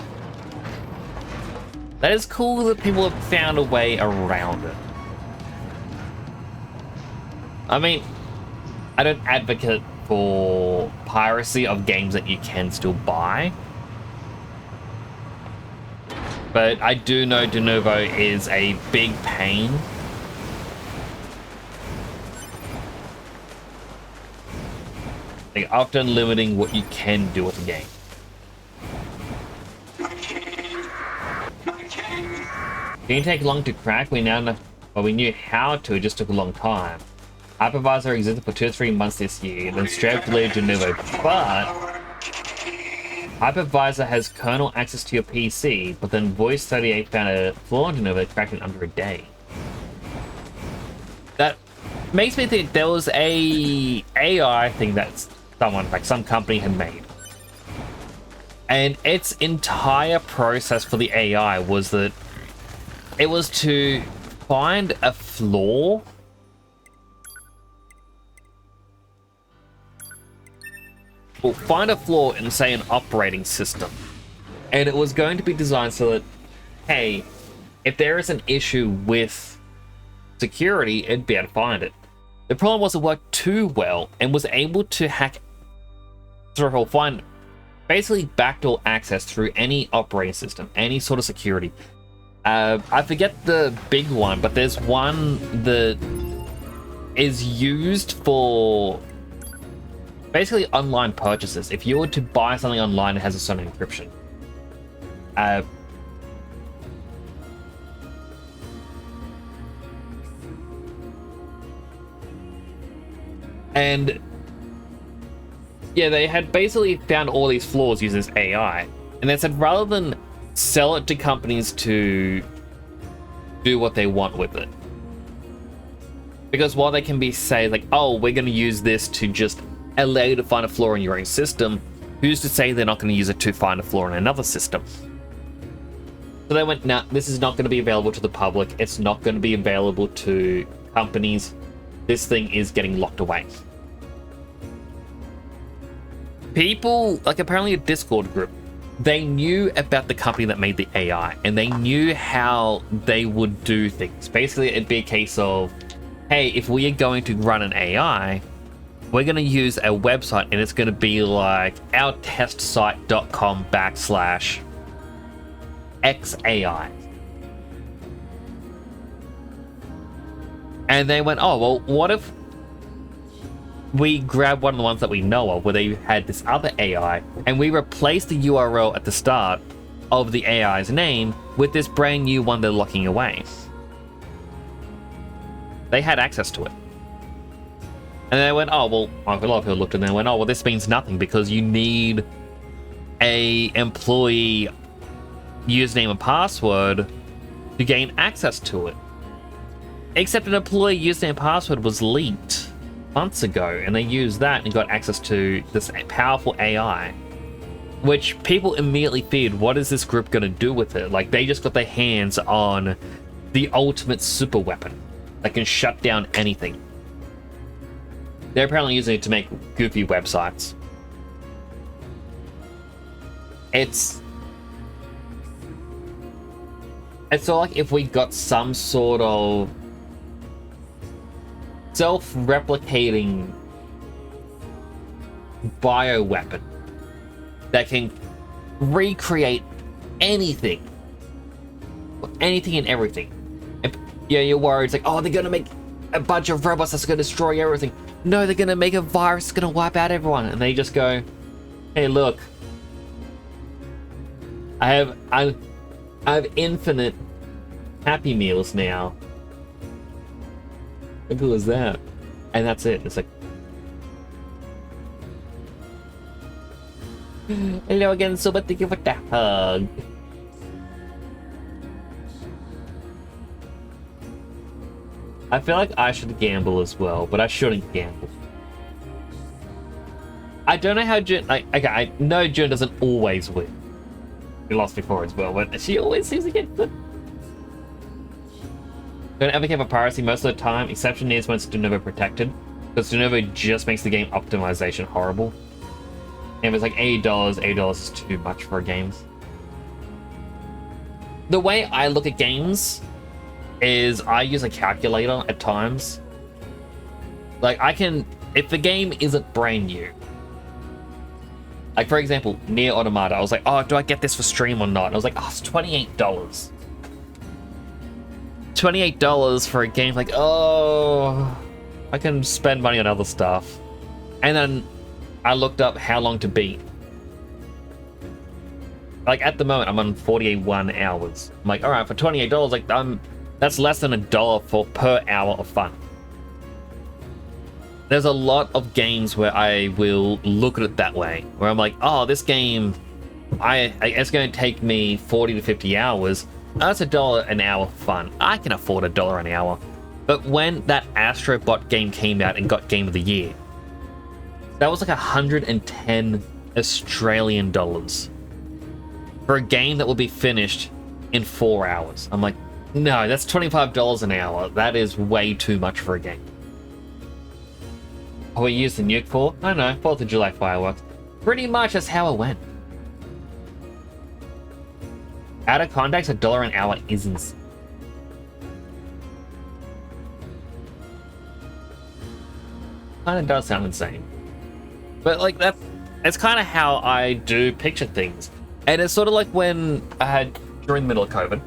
That is cool that people have found a way around it. I mean, I don't advocate for piracy of games that you can still buy. But I do know De Novo is a big pain. Like, often limiting what you can do with a game. Didn't take long to crack. We now know, well, we knew how to. It just took a long time. Hypervisor existed for 2 or 3 months this year, then straight up deleted De Novo. But Hypervisor has kernel access to your PC, but then Voice 38 found a flaw in De Novo that cracked it under a day. That makes me think there was a AI thing that someone, like some company, had made. And its entire process for the AI was that it was to find a flaw or find a flaw in, say, an operating system. And it was going to be designed so that, hey, if there is an issue with security, it'd be able to find it. The problem was it worked too well and was able to hack through, find basically backdoor access through any operating system, any sort of security. I forget the big one, but there's one that is used for basically online purchases. If you were to buy something online, it has a certain encryption. And yeah, they had basically found all these flaws using this AI. And they said rather than sell it to companies to do what they want with it. Because while they can be say like, oh, we're going to use this to just allow you to find a flaw in your own system, who's to say they're not going to use it to find a flaw in another system? So they went, nah, this is not going to be available to the public. It's not going to be available to companies. This thing is getting locked away. People, like apparently a Discord group, they knew about the company that made the AI, and they knew how they would do things. Basically, it'd be a case of, hey, if we are going to run an AI, we're going to use a website, and it's going to be like outtestsite.com/XAI. And they went, oh, well, what if we grab one of the ones that we know of where they had this other AI and we replace the URL at the start of the AI's name with this brand new one they're locking away. They had access to it. And they went, oh, well, a lot of people looked and they went, oh, well, this means nothing because you need a employee username and password to gain access to it. Except an employee username and password was leaked months ago, and they used that and got access to this powerful AI, which people immediately feared, what is this group going to do with it? Like, they just got their hands on the ultimate super weapon that can shut down anything. They're apparently using it to make goofy websites. It's sort of like if we got some sort of self-replicating bioweapon that can recreate anything and everything. And, yeah, you're worried, it's like, oh, they're gonna make a bunch of robots that's gonna destroy everything. No, they're gonna make a virus that's gonna wipe out everyone. And they just go, hey, look, I have infinite Happy Meals now. How cool is that? And that's it. It's like, Hello again, Super. Thank you for the hug. I feel like I should gamble as well, but I shouldn't gamble. I don't know how June... okay, I know June doesn't always win. She lost before as well, but she always seems to get good. Don't advocate for piracy most of the time. Exception is when it's de novo protected, because de novo just makes the game optimization horrible. And if it's like $80 is too much for games. The way I look at games is I use a calculator at times. Like, I can... if the game isn't brand new... like, for example, Nier Automata, I was like, oh, do I get this for stream or not? And I was like, oh, it's $28. $28 for a game, like, oh... I can spend money on other stuff. And then I looked up how long to beat. Like, at the moment, I'm on 41 hours. I'm like, alright, for $28, like, that's less than $1 per hour of fun. There's a lot of games where I will look at it that way, where I'm like, oh, this game, it's going to take me 40 to 50 hours. That's $1 an hour for fun. I can afford $1 an hour. But when that Astro Bot game came out and got Game of the Year, that was like 110 Australian dollars for a game that will be finished in 4 hours. I'm like, no, that's $25 an hour. That is way too much for a game. Oh, we used the nuke for? I don't know, 4th of July fireworks. Pretty much that's how it went. Out of context, $1 an hour is insane. Kinda does sound insane. But like that's kind of how I do picture things. And it's sort of like when I had, during the middle of COVID,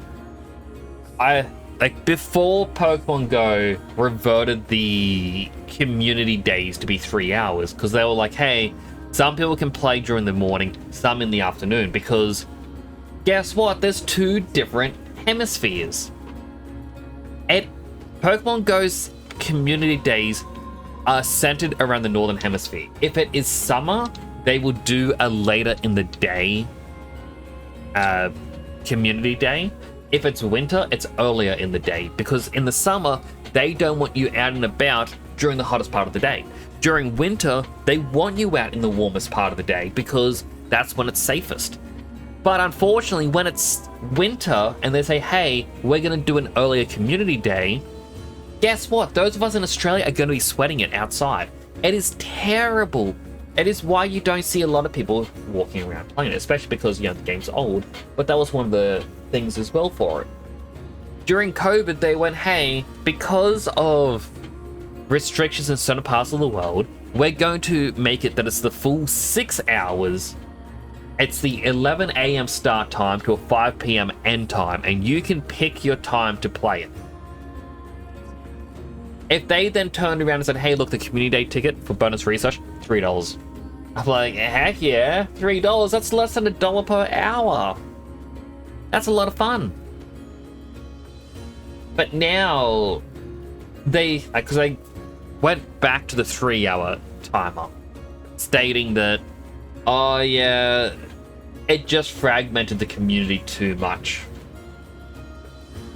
like before Pokemon Go reverted the community days to be 3 hours, because they were like, hey, some people can play during the morning, some in the afternoon, because guess what? There's 2 different hemispheres. And Pokemon Go's community days are centered around the northern hemisphere. If it is summer, they will do a later in the day community day. If it's winter, it's earlier in the day, because in the summer, they don't want you out and about during the hottest part of the day. During winter, they want you out in the warmest part of the day, because that's when it's safest. But unfortunately, when it's winter and they say, hey, we're going to do an earlier community day, guess what? Those of us in Australia are going to be sweating it outside. It is terrible. It is why you don't see a lot of people walking around playing it, especially because, you know, the game's old. But that was one of the things as well for it. During COVID, they went, hey, because of restrictions in certain parts of the world, we're going to make it that it's the full 6 hours. It's the 11 a.m. start time to a 5 p.m. end time, and you can pick your time to play it. If they then turned around and said, hey, look, the community day ticket for bonus research, $3. I'm like, heck yeah, $3, that's less than $1 per hour. That's a lot of fun. But now, because they went back to the 3-hour timer, stating that, oh yeah, it just fragmented the community too much,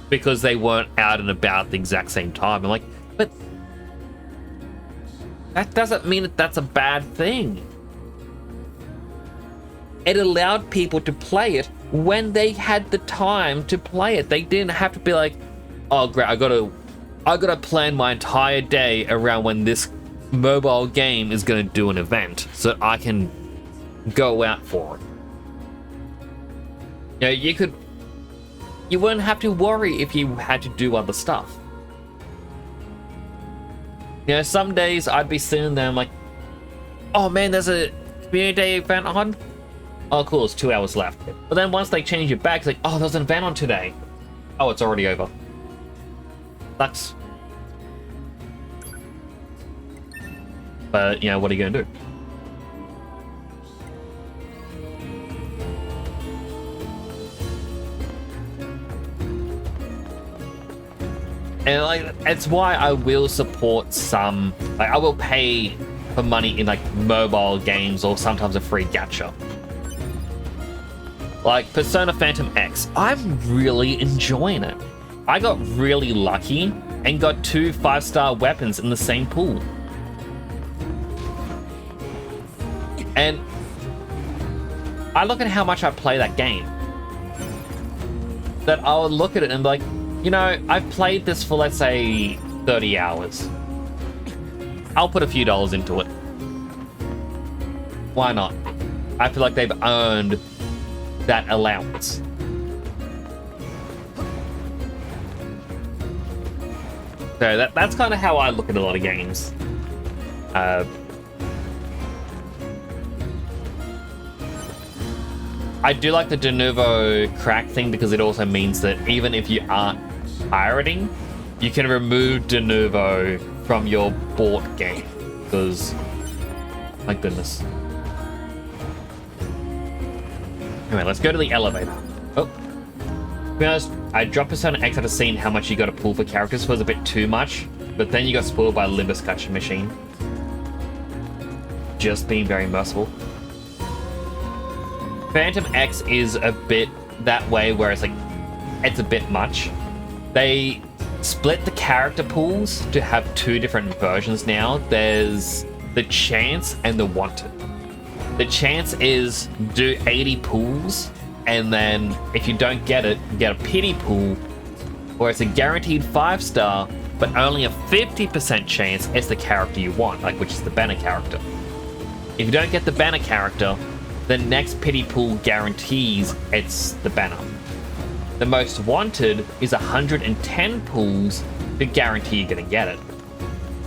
because they weren't out and about at the exact same time. I'm like, but that doesn't mean that that's a bad thing. It allowed people to play it when they had the time to play it. They didn't have to be like, oh great, I gotta plan my entire day around when this mobile game is gonna do an event so that I can go out for it. You know, you wouldn't have to worry if you had to do other stuff. You know, some days I'd be sitting there, I'm like, oh man, there's a community day event on. Oh cool, it's 2 hours left. But then once they change it back, it's like, oh, there's an event on today. Oh, it's already over. Sucks. But, you know, what are you gonna do? And like, it's why I will support some, like I will pay for money in like mobile games or sometimes a free gacha. Like Persona Phantom X, I'm really enjoying it. I got really lucky and got 2 5-star weapons in the same pool. And I look at how much I play that game. That I would look at it and be like, you know, I've played this for, let's say, 30 hours. I'll put a few dollars into it. Why not? I feel like they've earned that allowance. So that's kind of how I look at a lot of games. I do like the de novo crack thing because it also means that even if you aren't pirating, you can remove de novo from your bought game. Because, my goodness. Anyway, let's go to the elevator. Oh. To be honest, I dropped Persona X after seeing how much you got to pull for characters was a bit too much, but then you got spoiled by Limbus Catcher Machine. Just being very merciful. Phantom X is a bit that way where it's like, it's a bit much. They split the character pools to have 2 different versions now. There's the Chance and the Wanted. The Chance is do 80 pools, and then if you don't get it, you get a pity pool, where it's a guaranteed 5-star, but only a 50% chance it's the character you want, like which is the banner character. If you don't get the banner character, the next pity pool guarantees it's the banner. The most wanted is 110 pools to guarantee you're gonna get it.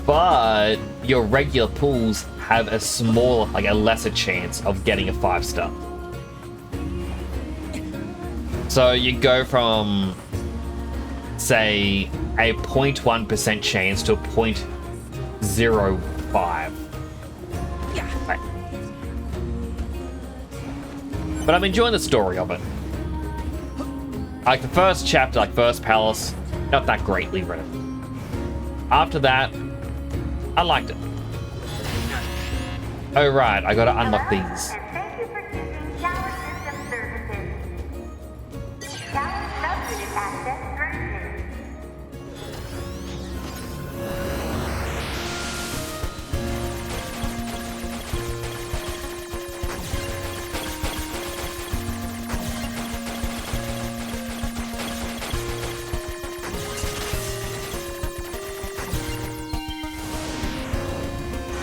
But your regular pools have a small, like a lesser chance of getting a 5-star. So you go from, say, a 0.1% chance to a 0.05. Right. But I'm enjoying the story of it. Like the first chapter, like first palace, not that greatly written. After that, I liked it. Oh right, I gotta unlock these. And thank you for choosing Tower System Services. Tower Subunit Access granted.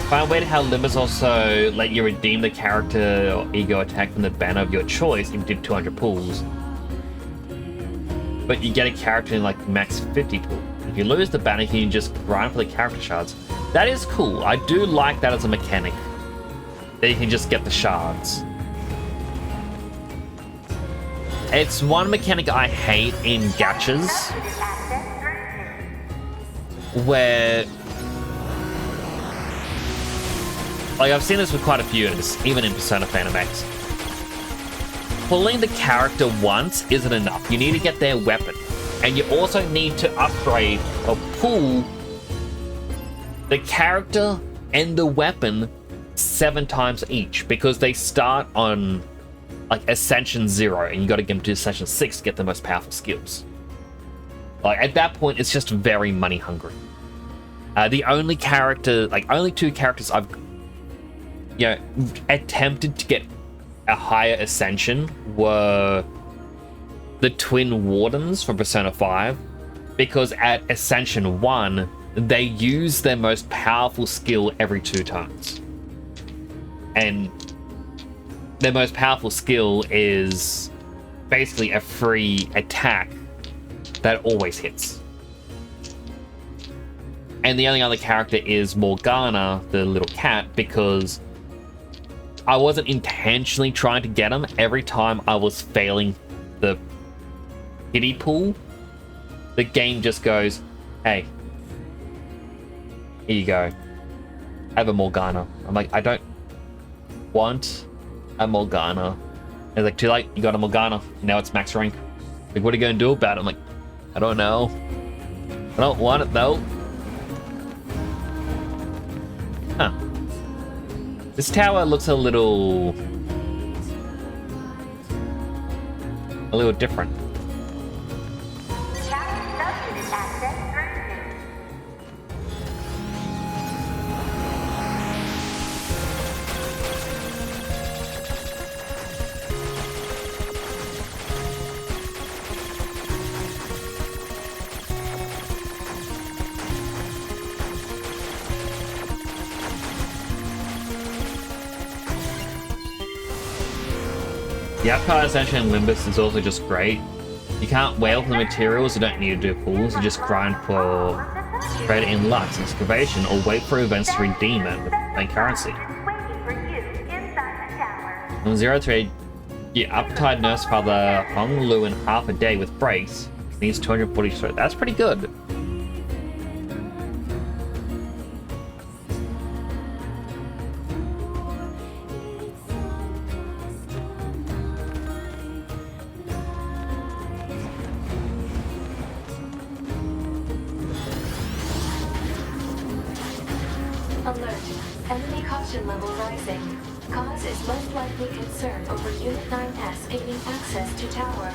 Find weird how Limbus also let you redeem the character or ego attack from the banner of your choice if you did 200 pulls. But you get a character in like max 50 pull. If you lose the banner, you can just grind for the character shards. That is cool. I do like that as a mechanic. That you can just get the shards. It's one mechanic I hate in gachas. Where... like, I've seen this with quite a few, even in Persona Phantom X. Pulling the character once isn't enough. You need to get their weapon. And you also need to upgrade or pull the character and the weapon 7 times each. Because they start on, like, Ascension 0, and you gotta get them to Ascension 6 to get the most powerful skills. Like, at that point, it's just very money hungry. The only character, like, only 2 characters I've attempted to get a higher ascension were the Twin Wardens from Persona 5, because at Ascension 1, they use their most powerful skill every 2 turns. And their most powerful skill is basically a free attack that always hits. And the only other character is Morgana, the little cat, because I wasn't intentionally trying to get him. Every time I was failing the pity pool, the game just goes, hey, here you go. I have a Morgana. I'm like, I don't want a Morgana. It's like, too late, you got a Morgana. Now it's max rank. Like, what are you going to do about it? I'm like, I don't know. I don't want it though. Huh. This tower looks a little a little different. Challenge subunit access granted. The upcard ascension in Limbus is also just great. You can't whale for the materials, you don't need to do pulls, you just grind for credit in Lux, excavation, or wait for events to redeem it with main currency. Waiting for you inside the tower. From 0 to 8, your uptide nurse father Hong Lu in half a day with breaks needs 240 strength. That's pretty good. Alert. Enemy caution level rising. Cause is most likely concern over Unit 9S gaining access to tower.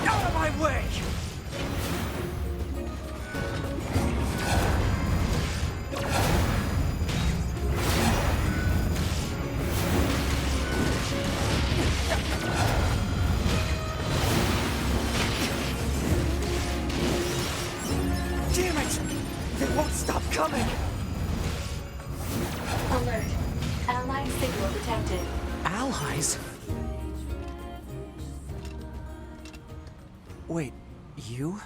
Out of my way! Damn it! They won't stop coming! Alert. Allied signal detected. Allies? Wait, you?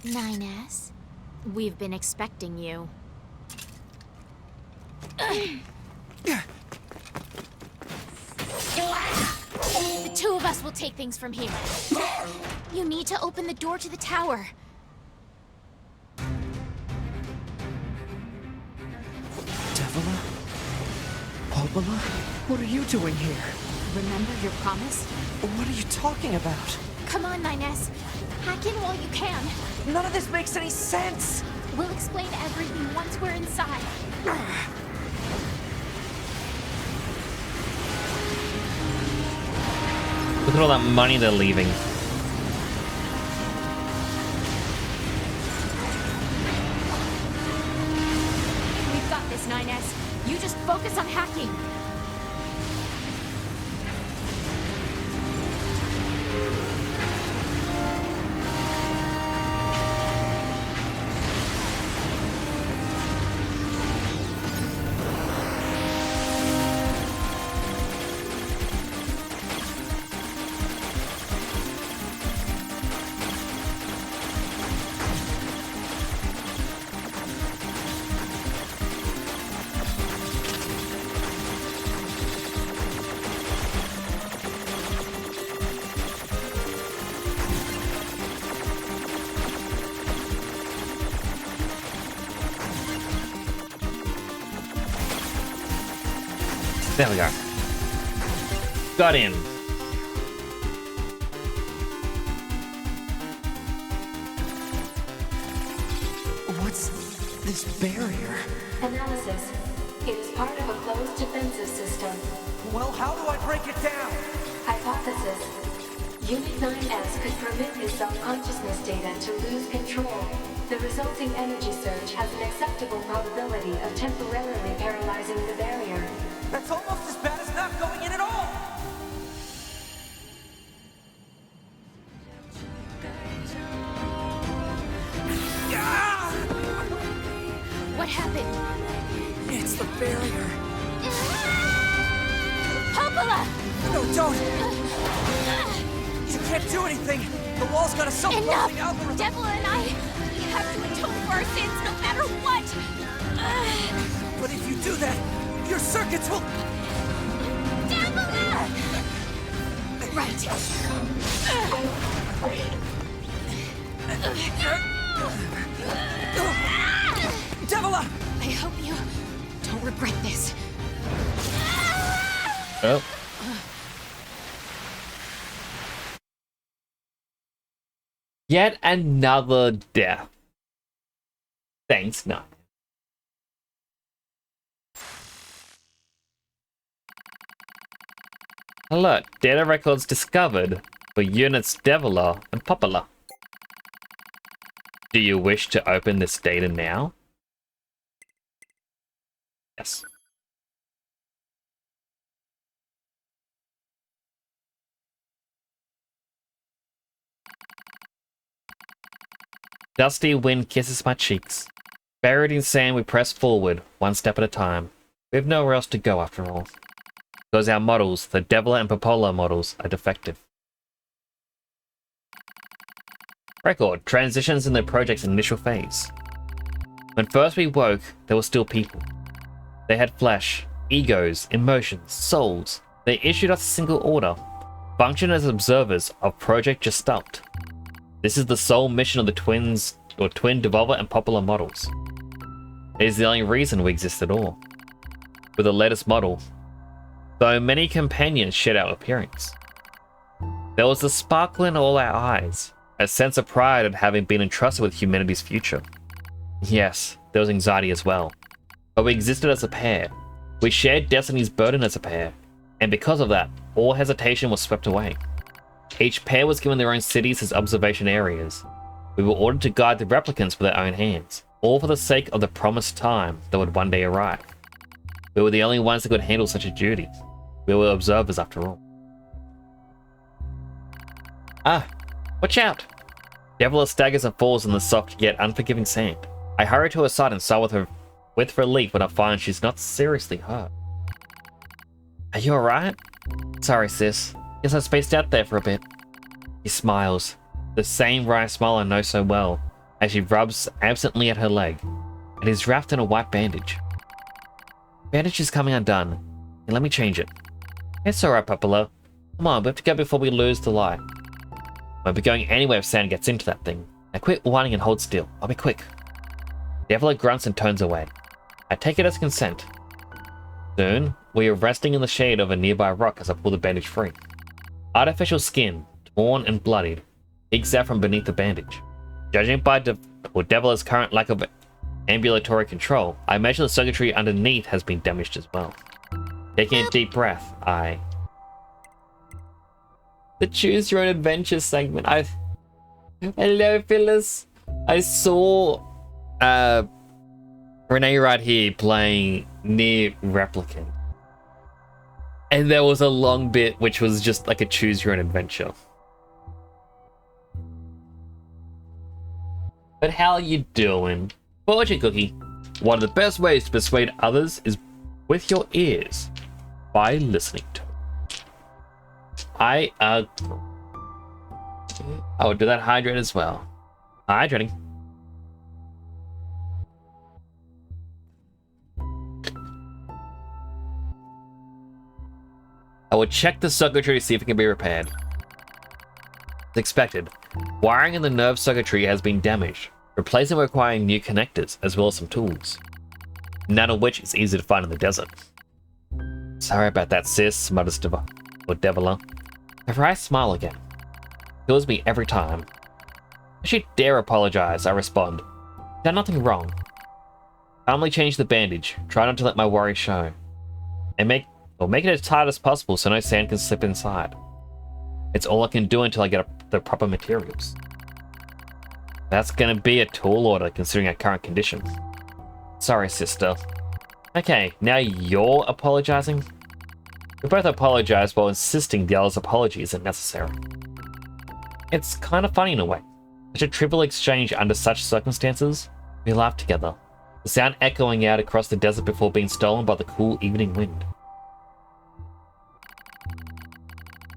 9S, we've been expecting you. The two of us will take things from here. You need to open the door to the tower. Devila? Popola? What are you doing here? Remember your promise? What are you talking about? Come on, 9S. Hack in while you can. None of this makes any sense! We'll explain everything once we're inside. Look at all that money they're leaving. We've got this, 9S. You just focus on hacking. There we go. Got him. What's this barrier? Analysis. It is part of a closed defensive system. Well, how do I break it down? Hypothesis. Unit 9S could permit this self-consciousness data to lose control. The resulting energy surge has an acceptable probability of temporarily paralyzing the barrier. That's almost as bad as not going in at all! What happened? It's the barrier. Popola! No, don't! You can't do anything! The wall's got a self-closing Enough! algorithm! Devil and I, we have to atone for our sins no matter what! But if you do that, your circuits will... Devil! Right. Devila! I hope you don't regret this. Oh. Yet another death. Thanks, not. Alert, data records discovered for units Deviler and Popular. Do you wish to open this data now? Yes. Dusty wind kisses my cheeks. Buried in sand, we press forward, one step at a time. We have nowhere else to go after all. Because our models, the Deviler and Popola models, are defective. Record, transitions in the project's initial phase. When first we woke, there were still people. They had flesh, egos, emotions, souls. They issued us a single order. Function as observers of Project Gestalt. This is the sole mission of the twins, or twin Devolver and Popular models. It is the only reason we exist at all. With the latest model, though many companions shed our appearance, there was a sparkle in all our eyes, a sense of pride at having been entrusted with humanity's future. Yes, there was anxiety as well, but we existed as a pair. We shared destiny's burden as a pair, and because of that, all hesitation was swept away. Each pair was given their own cities as observation areas. We were ordered to guide the replicants with our own hands, all for the sake of the promised time that would one day arrive. We were the only ones that could handle such a duty. We were observers after all. Ah, watch out! Deviler staggers and falls in the soft yet unforgiving sand. I hurry to her side and sigh with relief when I find she's not seriously hurt. Are you alright? Sorry, sis. Guess I spaced out there for a bit. He smiles, the same wry smile I know so well, as she rubs absently at her leg. It is wrapped in a white bandage. Bandage is coming undone, and let me change it. It's alright, Popular. Come on, we have to go before we lose the light. Won't be going anywhere if sand gets into that thing. Now quit whining and hold still. I'll be quick. Deviler grunts and turns away. I take it as consent. Soon, we are resting in the shade of a nearby rock as I pull the bandage free. Artificial skin, torn and bloodied, peeks out from beneath the bandage. Judging by Deviler's current lack of ambulatory control, I imagine the circuitry underneath has been damaged as well. Taking a deep breath, the Choose Your Own Adventure segment. Hello, Phyllis. I saw Renee right here playing Nier Replicant. And there was a long bit which was just like a Choose Your Own Adventure. But how are you doing? Fortune Cookie. One of the best ways to persuade others is with your ears, by listening to it. I agree. I would do that hydrate as well. Hydrating. I would check the circuitry to see if it can be repaired. As expected, wiring in the nerve circuitry has been damaged, replacing requiring new connectors as well as some tools. None of which is easy to find in the desert. Sorry about that, sis, mutters Deviler. Her eyes smile again. Kills me every time. If she dare apologize, I respond. Done nothing wrong. Calmly change the bandage, try not to let my worry show. And make it as tight as possible so no sand can slip inside. It's all I can do until I get the proper materials. That's gonna be a tall order considering our current condition. Sorry, sister. Okay, now you're apologizing? We both apologize while insisting the other's apology isn't necessary. It's kind of funny in a way. Such a trivial exchange under such circumstances. We laugh together, the sound echoing out across the desert before being stolen by the cool evening wind.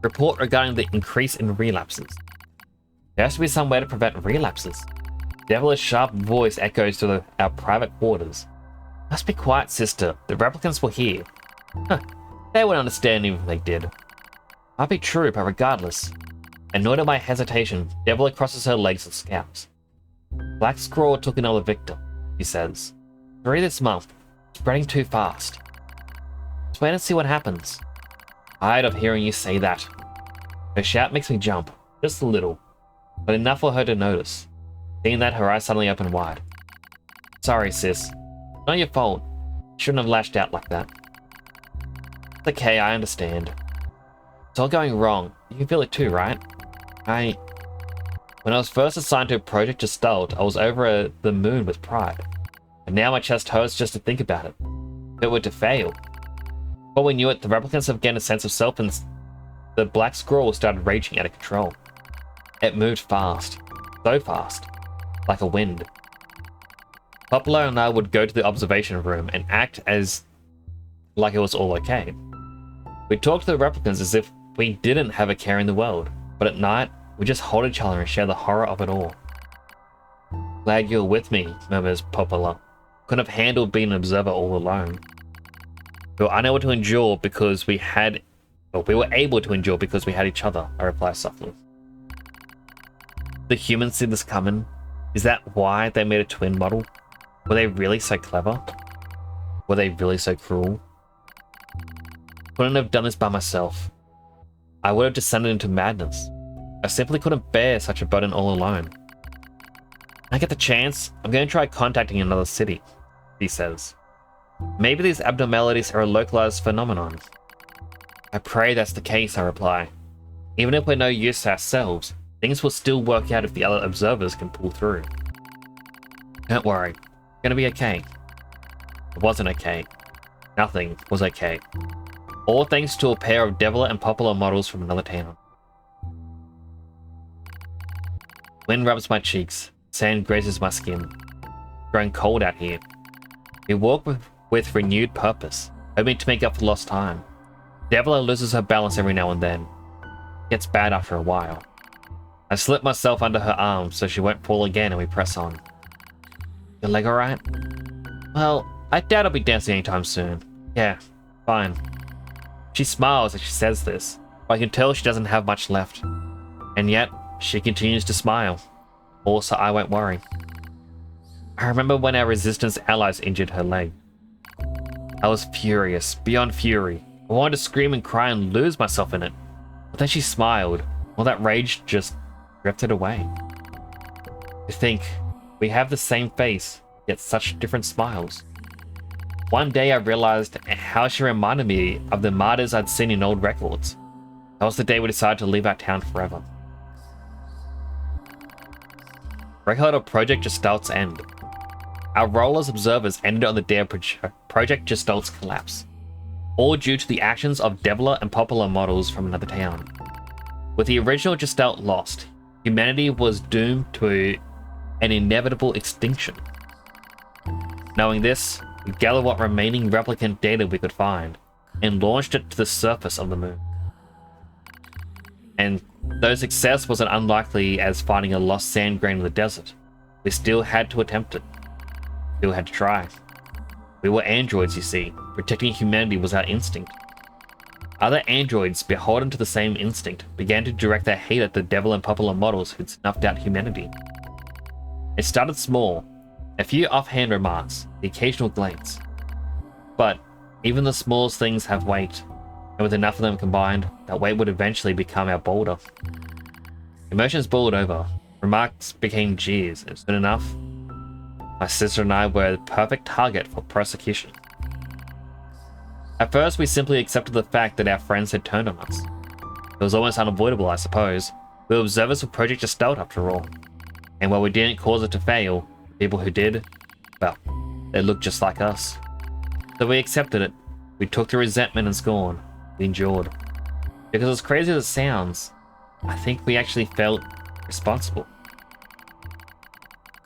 Report regarding the increase in relapses. There has to be some way to prevent relapses. Deviler's sharp voice echoes to our private quarters. Must be quiet, sister. The replicants were here. Huh. They wouldn't understand even if they did. Might be true, but regardless. Annoyed at my hesitation, Deviler crosses her legs and scowls. Black Scrawl took another victim, he says. 3 this month. Spreading too fast. Let's wait and see what happens. Tired of hearing you say that. Her shout makes me jump, just a little, but enough for her to notice. Seeing that, her eyes suddenly open wide. Sorry, sis. Not your fault. Shouldn't have lashed out like that. It's okay, I understand. It's all going wrong. You can feel it too, right? When I was first assigned to Project Gestalt, I was over the moon with pride. And now my chest hurts just to think about it. If it were to fail. Before we knew it, the replicants have gained a sense of self and the black scroll started raging out of control. It moved fast. So fast. Like a wind. Poplar and I would go to the observation room and act as like it was all okay. We'd talk to the replicants as if we didn't have a care in the world, but at night, we just hold each other and share the horror of it all. Glad you're with me, murmurs Poplar. Couldn't have handled being an observer all alone. We were unable to endure because we had... Well, we were able to endure because we had each other, I reply softly. The humans see this coming? Is that why they made a twin model? Were they really so clever? Were they really so cruel? Couldn't have done this by myself. I would have descended into madness. I simply couldn't bear such a burden all alone. When I get the chance, I'm going to try contacting another city, he says. Maybe these abnormalities are a localized phenomenon. I pray that's the case, I reply. Even if we're no use to ourselves, things will still work out if the other observers can pull through. Don't worry, it's gonna be okay. It wasn't okay. Nothing was okay. All thanks to a pair of Deviler and Poplar models from another town. Wind rubs my cheeks. Sand grazes my skin. It's growing cold out here. We walk with renewed purpose, hoping to make up for lost time. Deviler loses her balance every now and then. It gets bad after a while. I slip myself under her arm so she won't fall again and we press on. Your leg alright? Well, I doubt I'll be dancing anytime soon. Yeah, fine. She smiles as she says this, but I can tell she doesn't have much left. And yet, she continues to smile. Also, I won't worry. I remember when our resistance allies injured her leg. I was furious, beyond fury. I wanted to scream and cry and lose myself in it. But then she smiled. All that rage just drifted away. To think, we have the same face, yet such different smiles. One day I realized how she reminded me of the martyrs I'd seen in old records. That was the day we decided to leave our town forever. Record of Project Gestalt's end. Our role as observers ended on the day of Project Gestalt's collapse. All due to the actions of Deviler and Poplar models from another town. With the original Gestalt lost, humanity was doomed to an inevitable extinction. Knowing this, we gathered what remaining replicant data we could find, and launched it to the surface of the moon. And though success wasn't unlikely as finding a lost sand grain in the desert, we still had to attempt it. Still had to try. We were androids, you see. Protecting humanity was our instinct. Other androids, beholden to the same instinct, began to direct their hate at the Deviler and Poplar models who'd snuffed out humanity. It started small. A few offhand remarks, the occasional glance. But even the smallest things have weight, and with enough of them combined, that weight would eventually become our boulder. Emotions boiled over. Remarks became jeers, and soon enough, my sister and I were the perfect target for persecution. At first, we simply accepted the fact that our friends had turned on us. It was almost unavoidable, I suppose. We were observers of Project Gestalt, after all. And while we didn't cause it to fail, people who did, well, they looked just like us. So we accepted it. We took the resentment and scorn. We endured. Because as crazy as it sounds, I think we actually felt responsible.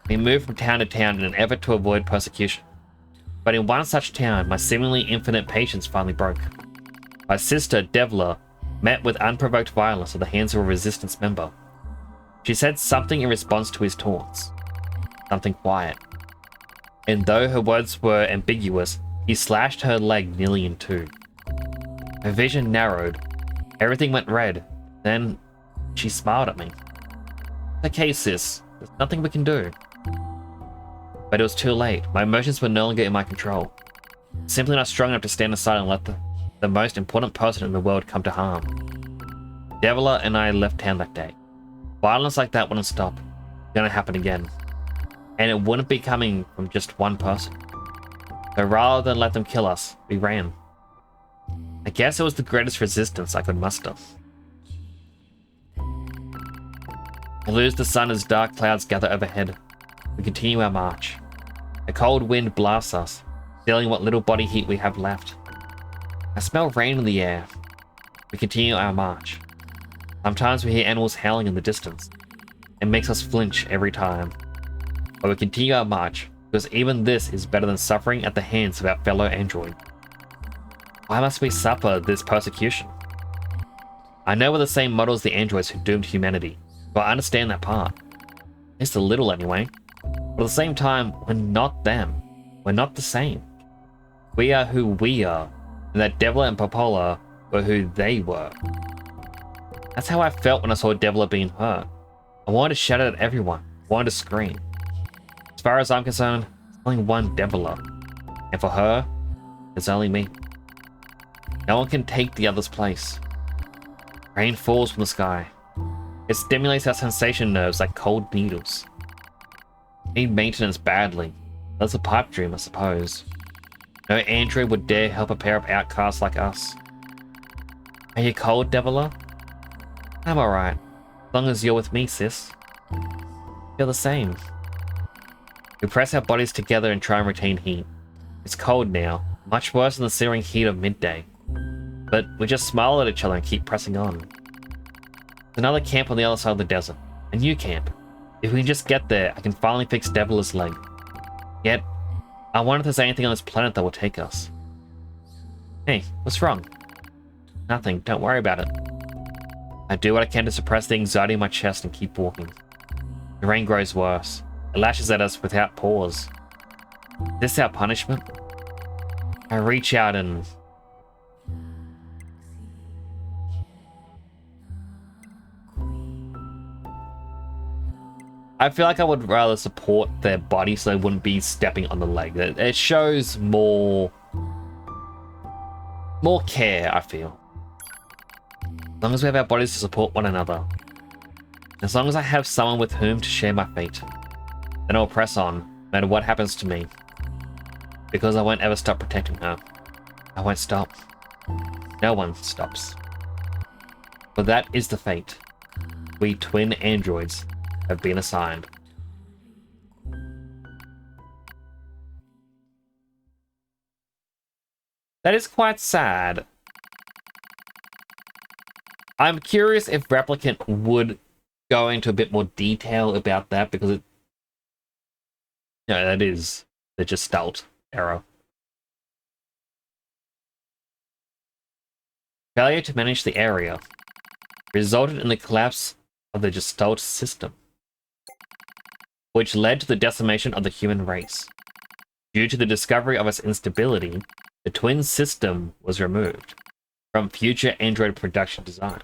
We moved from town to town in an effort to avoid persecution. But in one such town, my seemingly infinite patience finally broke. My sister, Deviler, met with unprovoked violence at the hands of a resistance member. She said something in response to his taunts. Something quiet. And though her words were ambiguous, he slashed her leg nearly in two. Her vision narrowed. Everything went red. Then, she smiled at me. Okay, sis. There's nothing we can do. But it was too late. My emotions were no longer in my control. Simply not strong enough to stand aside and let the most important person in the world come to harm. Deviler and I left town that day. Violence like that wouldn't stop. It's gonna happen again. And it wouldn't be coming from just one person. So rather than let them kill us, we ran. I guess it was the greatest resistance I could muster. We lose the sun as dark clouds gather overhead. We continue our march. A cold wind blasts us, stealing what little body heat we have left. I smell rain in the air. We continue our march. Sometimes we hear animals howling in the distance. It makes us flinch every time. But we continue our march, because even this is better than suffering at the hands of our fellow android. Why must we suffer this persecution? I know we're the same model as the androids who doomed humanity, so I understand that part. At least a little anyway. But at the same time, we're not them. We're not the same. We are who we are, and that Devla and Popola were who they were. That's how I felt when I saw Devla being hurt. I wanted to shout it at everyone. I wanted to scream. As far as I'm concerned, there's only one Devla. And for her, there's only me. No one can take the other's place. Rain falls from the sky. It stimulates our sensation nerves like cold needles. Need maintenance badly. That's a pipe dream, I suppose. No android would dare help a pair of outcasts like us. Are you cold, Devila? I'm alright. As long as you're with me, sis. You're the same. We press our bodies together and try and retain heat. It's cold now, much worse than the searing heat of midday. But we just smile at each other and keep pressing on. There's another camp on the other side of the desert. A new camp. If we can just get there, I can finally fix Devila's leg. Yet, I wonder if there's anything on this planet that will take us. Hey, what's wrong? Nothing, don't worry about it. I do what I can to suppress the anxiety in my chest and keep walking. The rain grows worse. It lashes at us without pause. Is this our punishment? I reach out and... I feel like I would rather support their body so they wouldn't be stepping on the leg. It shows more care, I feel. As long as we have our bodies to support one another. As long as I have someone with whom to share my fate. Then I'll press on, no matter what happens to me. Because I won't ever stop protecting her. I won't stop. No one stops. But that is the fate. We twin androids have been assigned. That is quite sad. I'm curious if Replicant would go into a bit more detail about that, because it... No, that is the Gestalt error. Failure to manage the area resulted in the collapse of the Gestalt system, which led to the decimation of the human race. Due to the discovery of its instability, the twin system was removed from future android production designs.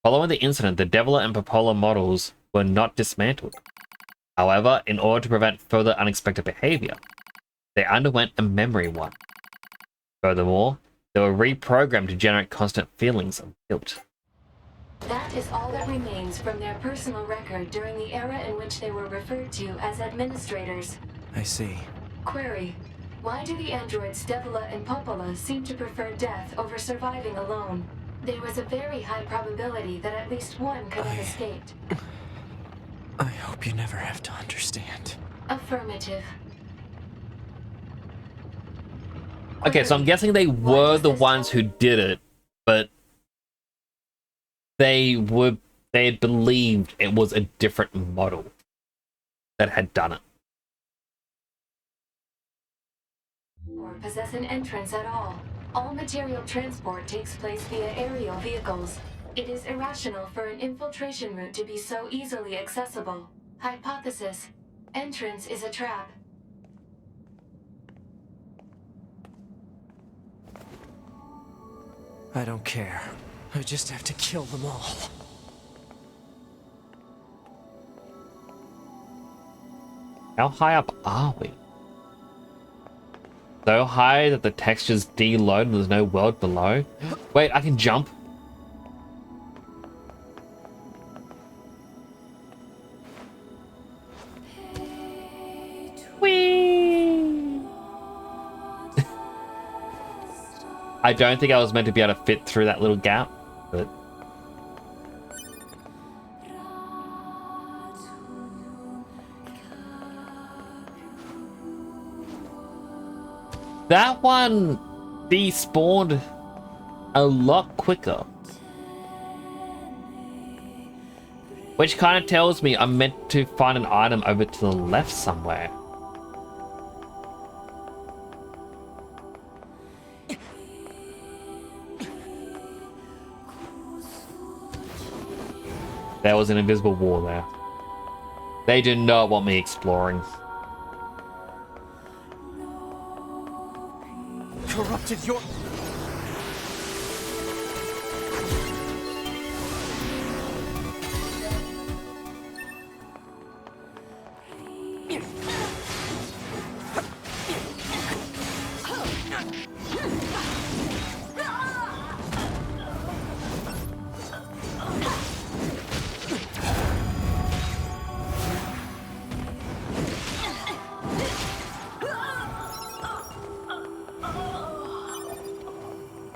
Following the incident, the Devila and Popola models were not dismantled. However, in order to prevent further unexpected behavior, they underwent a memory wipe. Furthermore, they were reprogrammed to generate constant feelings of guilt. That is all that remains from their personal record during the era in which they were referred to as administrators. I see. Query: why do the androids Devila and Popola seem to prefer death over surviving alone? There was a very high probability that at least one could have escaped. I hope you never have to understand. Affirmative. Okay, so I'm guessing they were the ones who did it, but they had believed it was a different model that had done it. Or possess an entrance at all. All material transport takes place via aerial vehicles. It is irrational for an infiltration route to be so easily accessible. Hypothesis: entrance is a trap. I don't care. I just have to kill them all. How high up are we? So high that the textures deload and there's no world below? Wait, I can jump? Whee! I don't think I was meant to be able to fit through that little gap, but... That one despawned a lot quicker. Which kind of tells me I'm meant to find an item over to the left somewhere. There was an invisible wall there. They do not want me exploring. Corrupted your...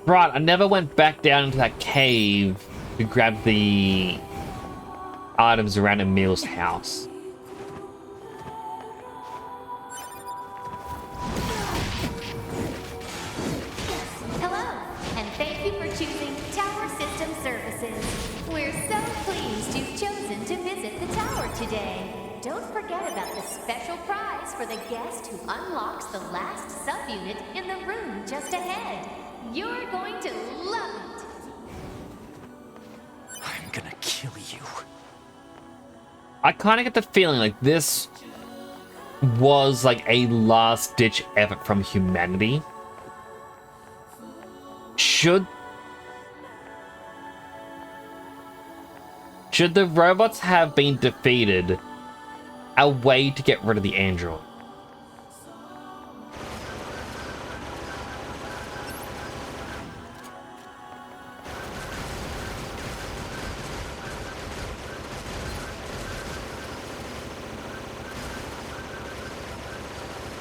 Right, I never went back down into that cave to grab the items around Emil's house. Hello, and thank you for choosing Tower System Services. We're so pleased you've chosen to visit the tower today. Don't forget about the special prize for the guest who unlocks the last subunit in the room just ahead. You're going to love it. I'm gonna kill you. I kind of get the feeling like this was like a last-ditch effort from humanity. Should the robots have been defeated, a way to get rid of the android?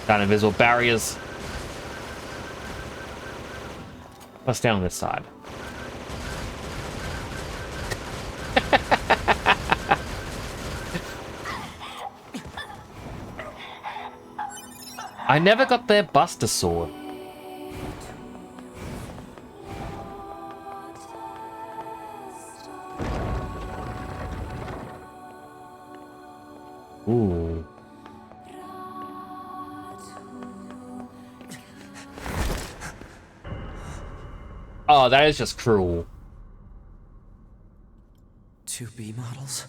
Got invisible barriers. What's down on this side? I never got their Buster Sword. Ooh. Oh, that is just cruel. 2B models?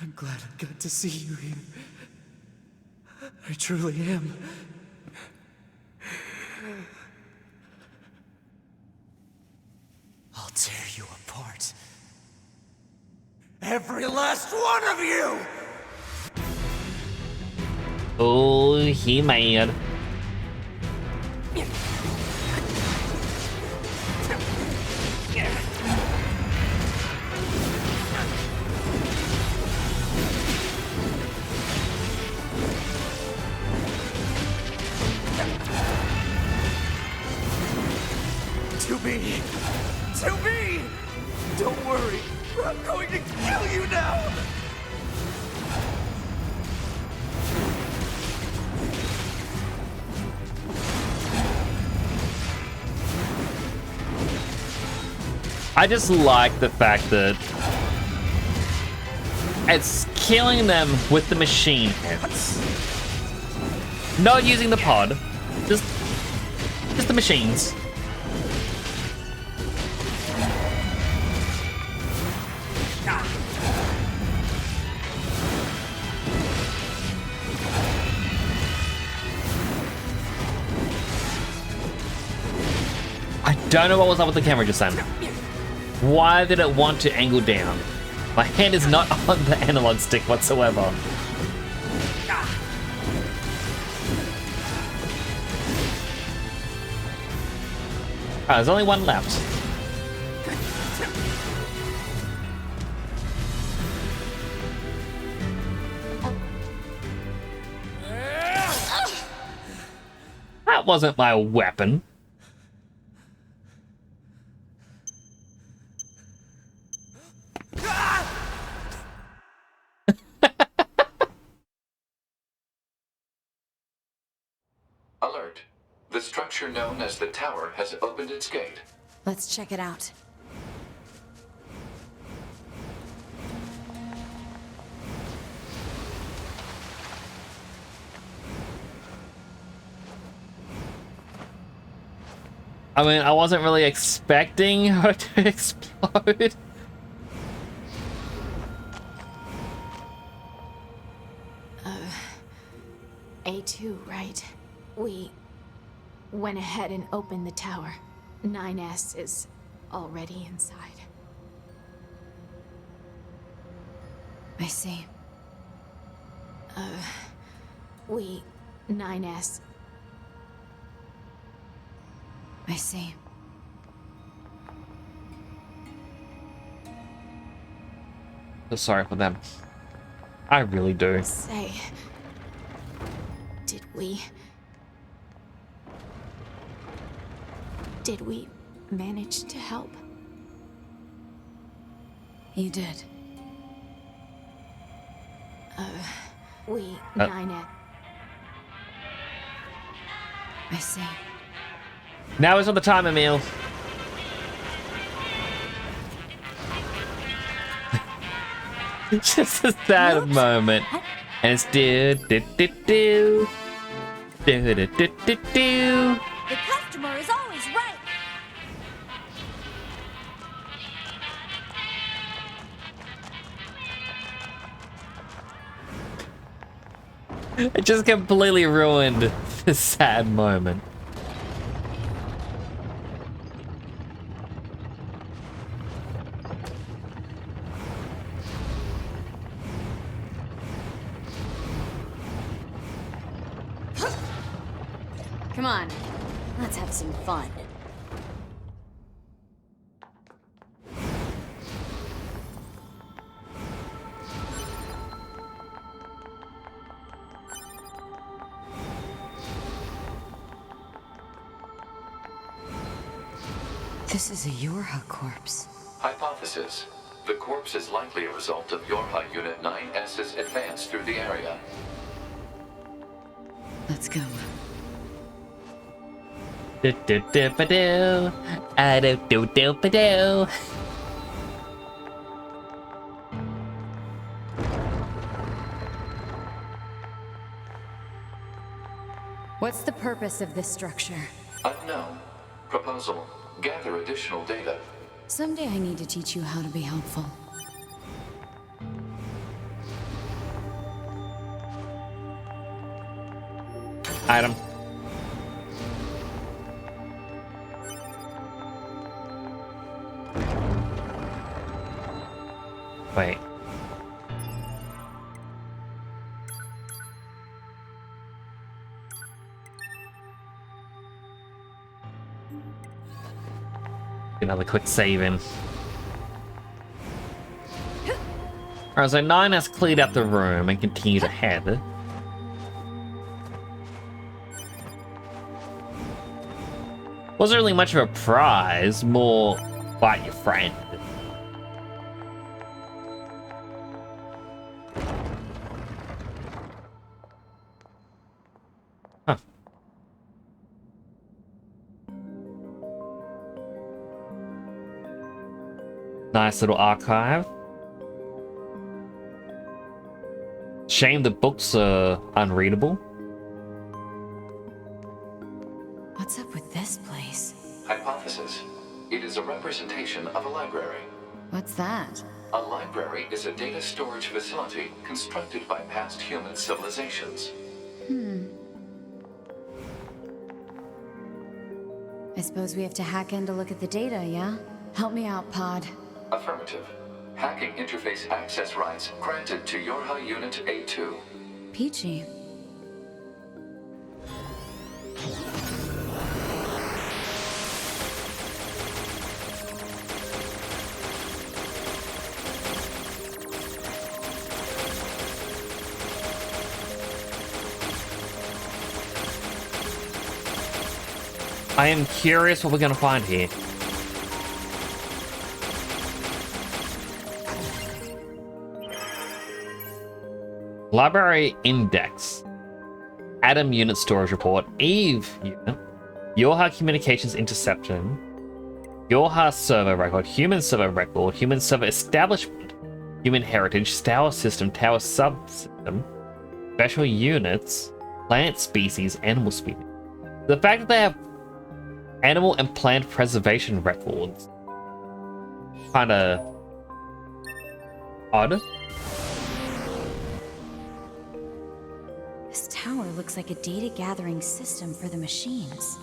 I'm glad I got to see you here. I truly am. I'll tear you apart. Every last one of you! Oh, he mad. To be! Don't worry, I'm going to kill you now! I just like the fact that it's killing them with the machine heads. Not using the pod, just the machines. I don't know what was up with the camera just then. Why did it want to angle down? My hand is not on the analog stick whatsoever. Ah, there's only one left. That wasn't my weapon. Alert. The structure known as the tower has opened its gate. Let's check it out. I mean, I wasn't really expecting her to explode. A2, right? We went ahead and opened the tower. 9S is already inside. I see. 9S. I see. So sorry for them. I really do. Say, did we manage to help? You did. 9S. I see. Now is not the time, Emil. Just a sad moment. And it's do. Do. The customer is always right. It just completely ruined the sad moment. Come on, let's have some fun. This is a Yorha corpse. Hypothesis. The corpse is likely a result of Yorha Unit 9S's advance through the area. Let's go. Do-do-do-ba-do. Do-do-do-ba-do. What's the purpose of this structure? Unknown. Proposal. Gather additional data. Someday I need to teach you how to be helpful. Item. Wait. Another quick save in. Alright, so 9 has cleared out the room and continued ahead. Wasn't really much of a prize, more fight your friend. Huh. Nice little archive. Shame the books are unreadable. What's up with this place? Hypothesis. It is a representation of a library. What's that? A library is a data storage facility constructed by past human civilizations. I suppose we have to hack in to look at the data, yeah? Help me out, Pod. Affirmative. Hacking interface access rights granted to Yorha Unit A2. Peachy. I am curious what we're gonna find here. Library index. Adam unit storage report. Eve unit. Yorha communications interception. Yorha server record. Human server record. Human server establishment. Human heritage. Tower system. Tower subsystem. Special units. Plant species. Animal species. The fact that they have animal and plant preservation records. Kinda odd. This tower looks like a data gathering system for the machines.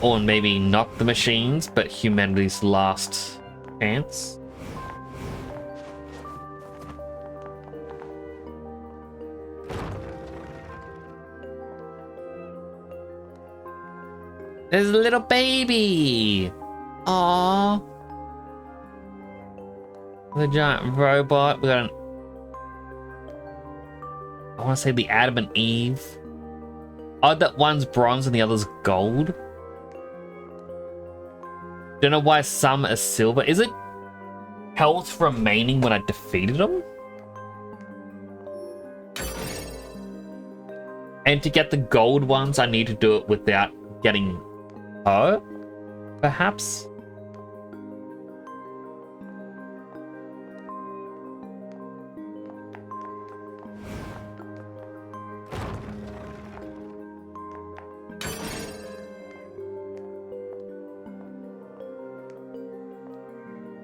Or maybe not the machines, but humanity's last chance. There's a little baby! Aww. The giant robot. We got an... I want to say the Adam and Eve. Odd that one's bronze and the other's gold. Don't know why some are silver. Is it health remaining when I defeated them? And to get the gold ones, I need to do it without getting hurt, perhaps?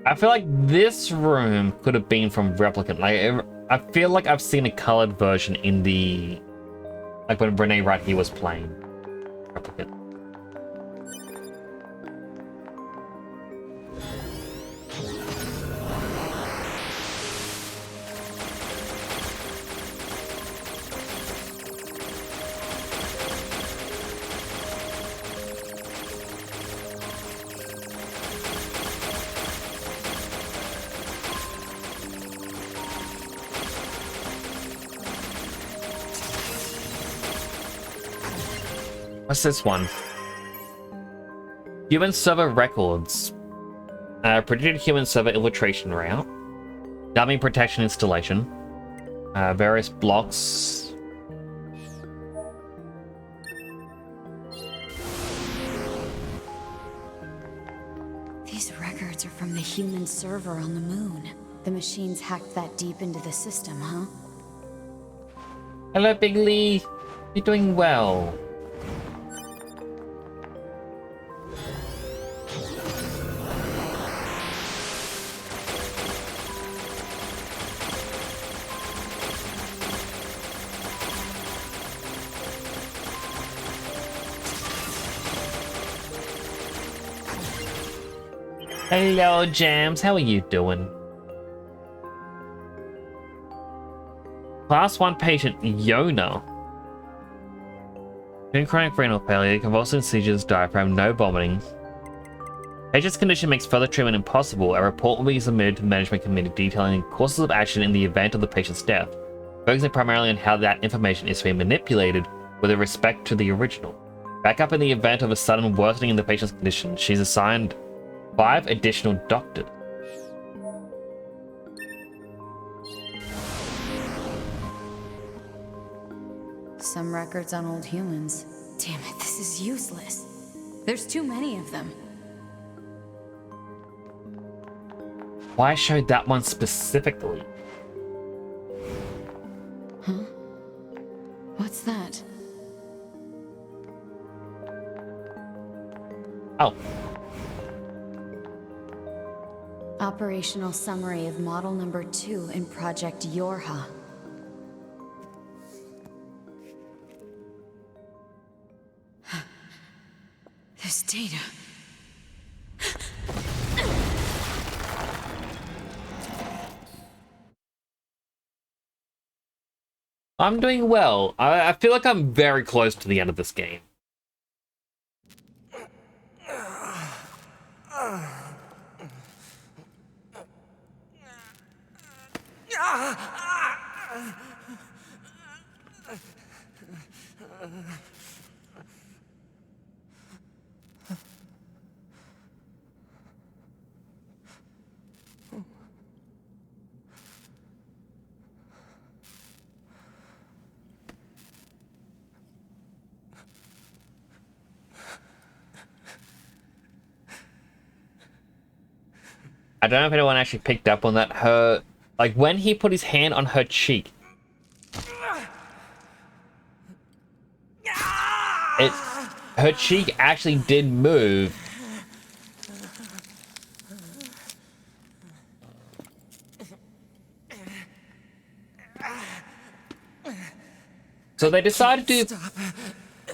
I feel like this room could have been from Replicant. Like, I feel like I've seen a colored version in the... Like when Renee right here was playing Replicant. What's this one? Human server records. Predicted human server infiltration route. Dummy protection installation. Various blocks. These records are from the human server on the moon. The machines hacked that deep into the system, huh? Hello, Big Lee. You're doing well. Hello, Jams. How are you doing? Class 1 patient, Yona. Chronic renal failure, convulsive seizures, diaphragm, no vomiting. Patient's condition makes further treatment impossible. A report will be submitted to the management committee detailing courses of action in the event of the patient's death, focusing primarily on how that information is to be manipulated with respect to the original. Backup in the event of a sudden worsening in the patient's condition. She's assigned 5 additional doctors. Some records on old humans. Damn it, this is useless. There's too many of them. Why show that one specifically? Huh? What's that? Oh. Operational summary of model number 2 in Project Yorha. This data. I'm doing well. I feel like I'm very close to the end of this game. I don't know if anyone actually picked up on that. Her, like, when he put his hand on her cheek, her cheek actually did move. So they decided to do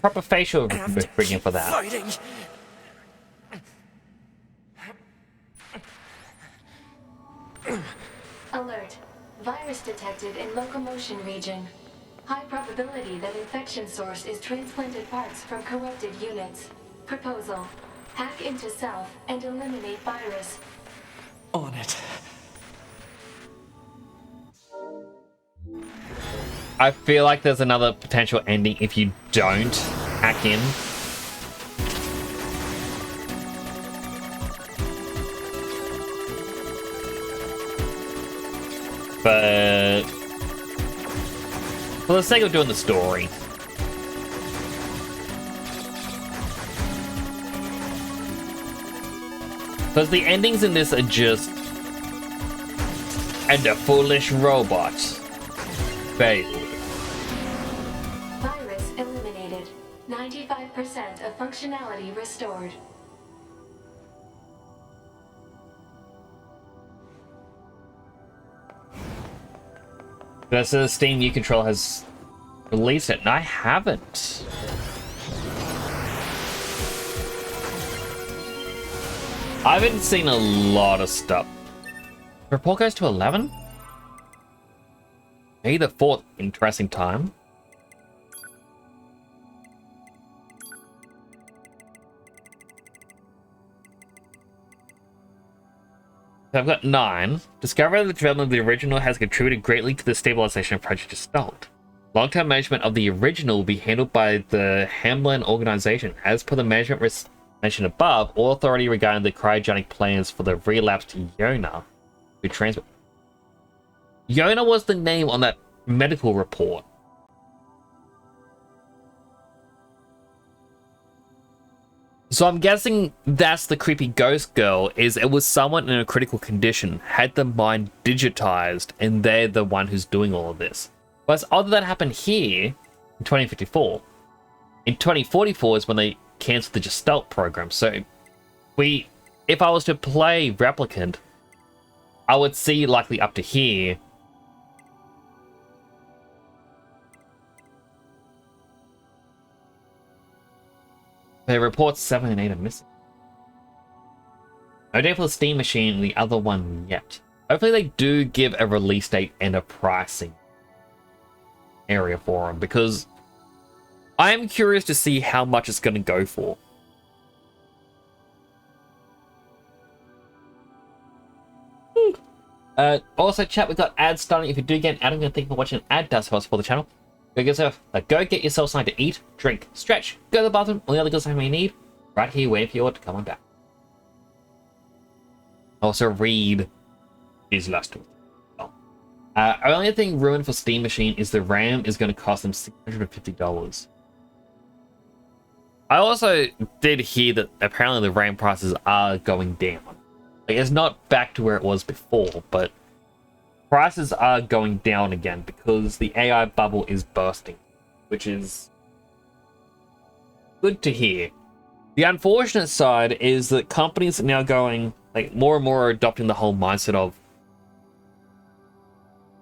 proper facial rigging for that. Fighting. Alert. Virus detected in locomotion region. High probability that infection source is transplanted parts from corrupted units. Proposal. Hack into self and eliminate virus. On it. I feel like there's another potential ending if you don't hack in. But for the sake of doing the story, because the endings in this are just and a foolish robot failed. Virus eliminated. 95% of functionality restored. That's a Steam U control has released it, and I haven't. I haven't seen a lot of stuff. Report goes to 11? Maybe the 4th interesting time. So I've got 9. Discovery of the development of the original has contributed greatly to the stabilization of Project Gestalt. Long-term management of the original will be handled by the Hamlin organization. As per the management mentioned above, all authority regarding the cryogenic plans for the relapsed Yona be transferred. Yona was the name on that medical report. So I'm guessing that's the creepy ghost girl, is it was someone in a critical condition, had the mind digitized, and they're the one who's doing all of this. But it's odd that happened here in 2054. In 2044 is when they cancelled the Gestalt program. So if I was to play Replicant, I would see likely up to here. They report 7 and 8 are missing. No date for the Steam Machine and the other one yet. Hopefully they do give a release date and a pricing area for them, because I am curious to see how much it's going to go for. Also, chat, we've got ads starting. If you do get an ad, I'm going to thank you for watching an ad. Does help support the channel. Go get yourself something to eat, drink, stretch, go to the bathroom, all the other good stuff you need. Right here, waiting for you all to come on back. Also, read these last two. Only thing ruined for Steam Machine is the RAM is going to cost them $650. I also did hear that apparently the RAM prices are going down. Like, it's not back to where it was before, but prices are going down again because the AI bubble is bursting, which is good to hear. The unfortunate side is that companies are now going, like, more and more are adopting the whole mindset of,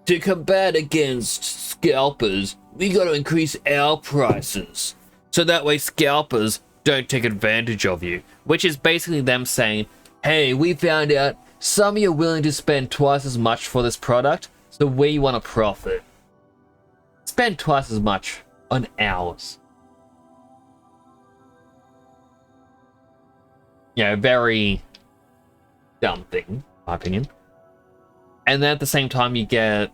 to combat against scalpers, we gotta increase our prices. So that way scalpers don't take advantage of you. Which is basically them saying, hey, we found out some of you are willing to spend twice as much for this product, so we want to profit. Spend twice as much on ours. Yeah, very dumb thing, in my opinion. And then at the same time, you get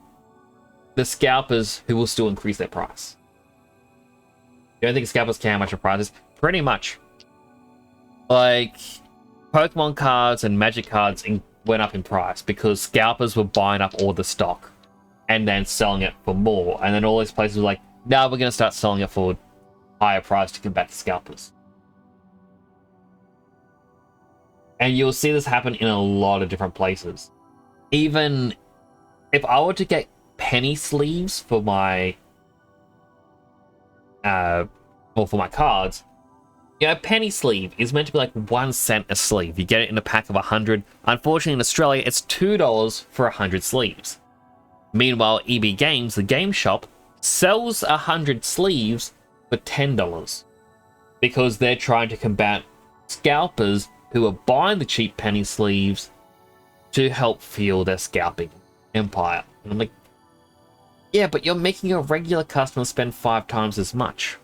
the scalpers who will still increase their price. You don't think scalpers care how much a price is? Pretty much. Like, Pokemon cards and Magic cards went up in price because scalpers were buying up all the stock and then selling it for more. And then all these places were like, now we're going to start selling it for higher price to combat the scalpers. And you'll see this happen in a lot of different places. Even if I were to get penny sleeves for my for my cards, a penny sleeve is meant to be like 1 cent a sleeve. You get it in a pack of 100. Unfortunately, in Australia, it's $2 for 100 sleeves. Meanwhile, EB Games, the game shop, sells 100 sleeves for $10 because they're trying to combat scalpers who are buying the cheap penny sleeves to help fuel their scalping empire. And I'm like, yeah, but you're making a regular customer spend 5 times as much.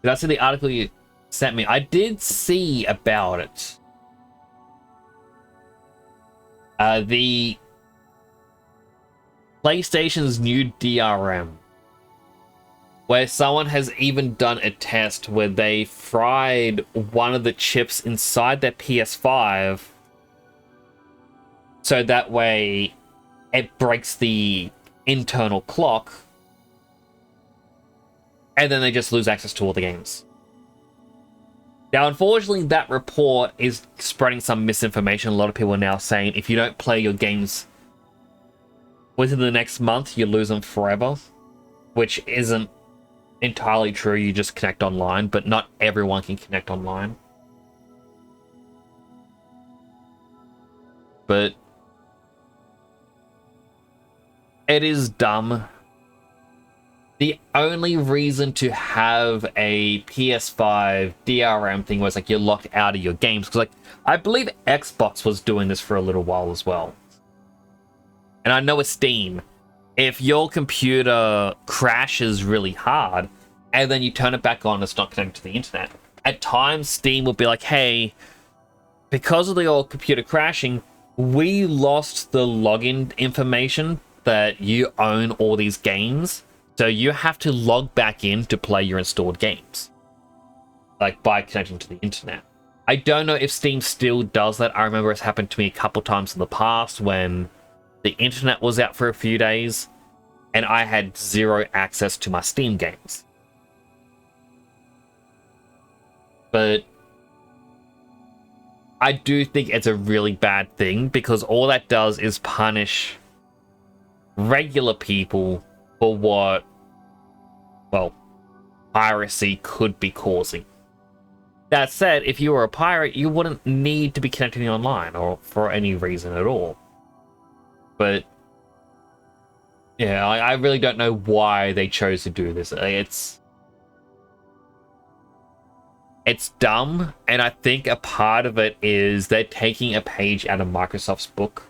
Did I see the article you sent me? I did see about it. The PlayStation's new DRM, where someone has even done a test where they fried one of the chips inside their PS5 so that way it breaks the internal clock, and then they just lose access to all the games. Now, unfortunately, that report is spreading some misinformation. A lot of people are now saying if you don't play your games within the next month, you lose them forever, which isn't entirely true. You just connect online, but not everyone can connect online. But it is dumb. The only reason to have a PS5 DRM thing was like you're locked out of your games, because like I believe Xbox was doing this for a little while as well. And I know with Steam, if your computer crashes really hard and then you turn it back on, it's not connected to the internet. At times, Steam will be like, hey, because of the old computer crashing, we lost the login information that you own all these games. So you have to log back in to play your installed games, like by connecting to the internet. I don't know if Steam still does that. I remember it's happened to me a couple times in the past when the internet was out for a few days and I had zero access to my Steam games. But I do think it's a really bad thing because all that does is punish regular people for what, well, piracy could be causing. That said, if you were a pirate, you wouldn't need to be connecting online or for any reason at all. But yeah, I really don't know why they chose to do this. It's dumb, and I think a part of it is they're taking a page out of Microsoft's book.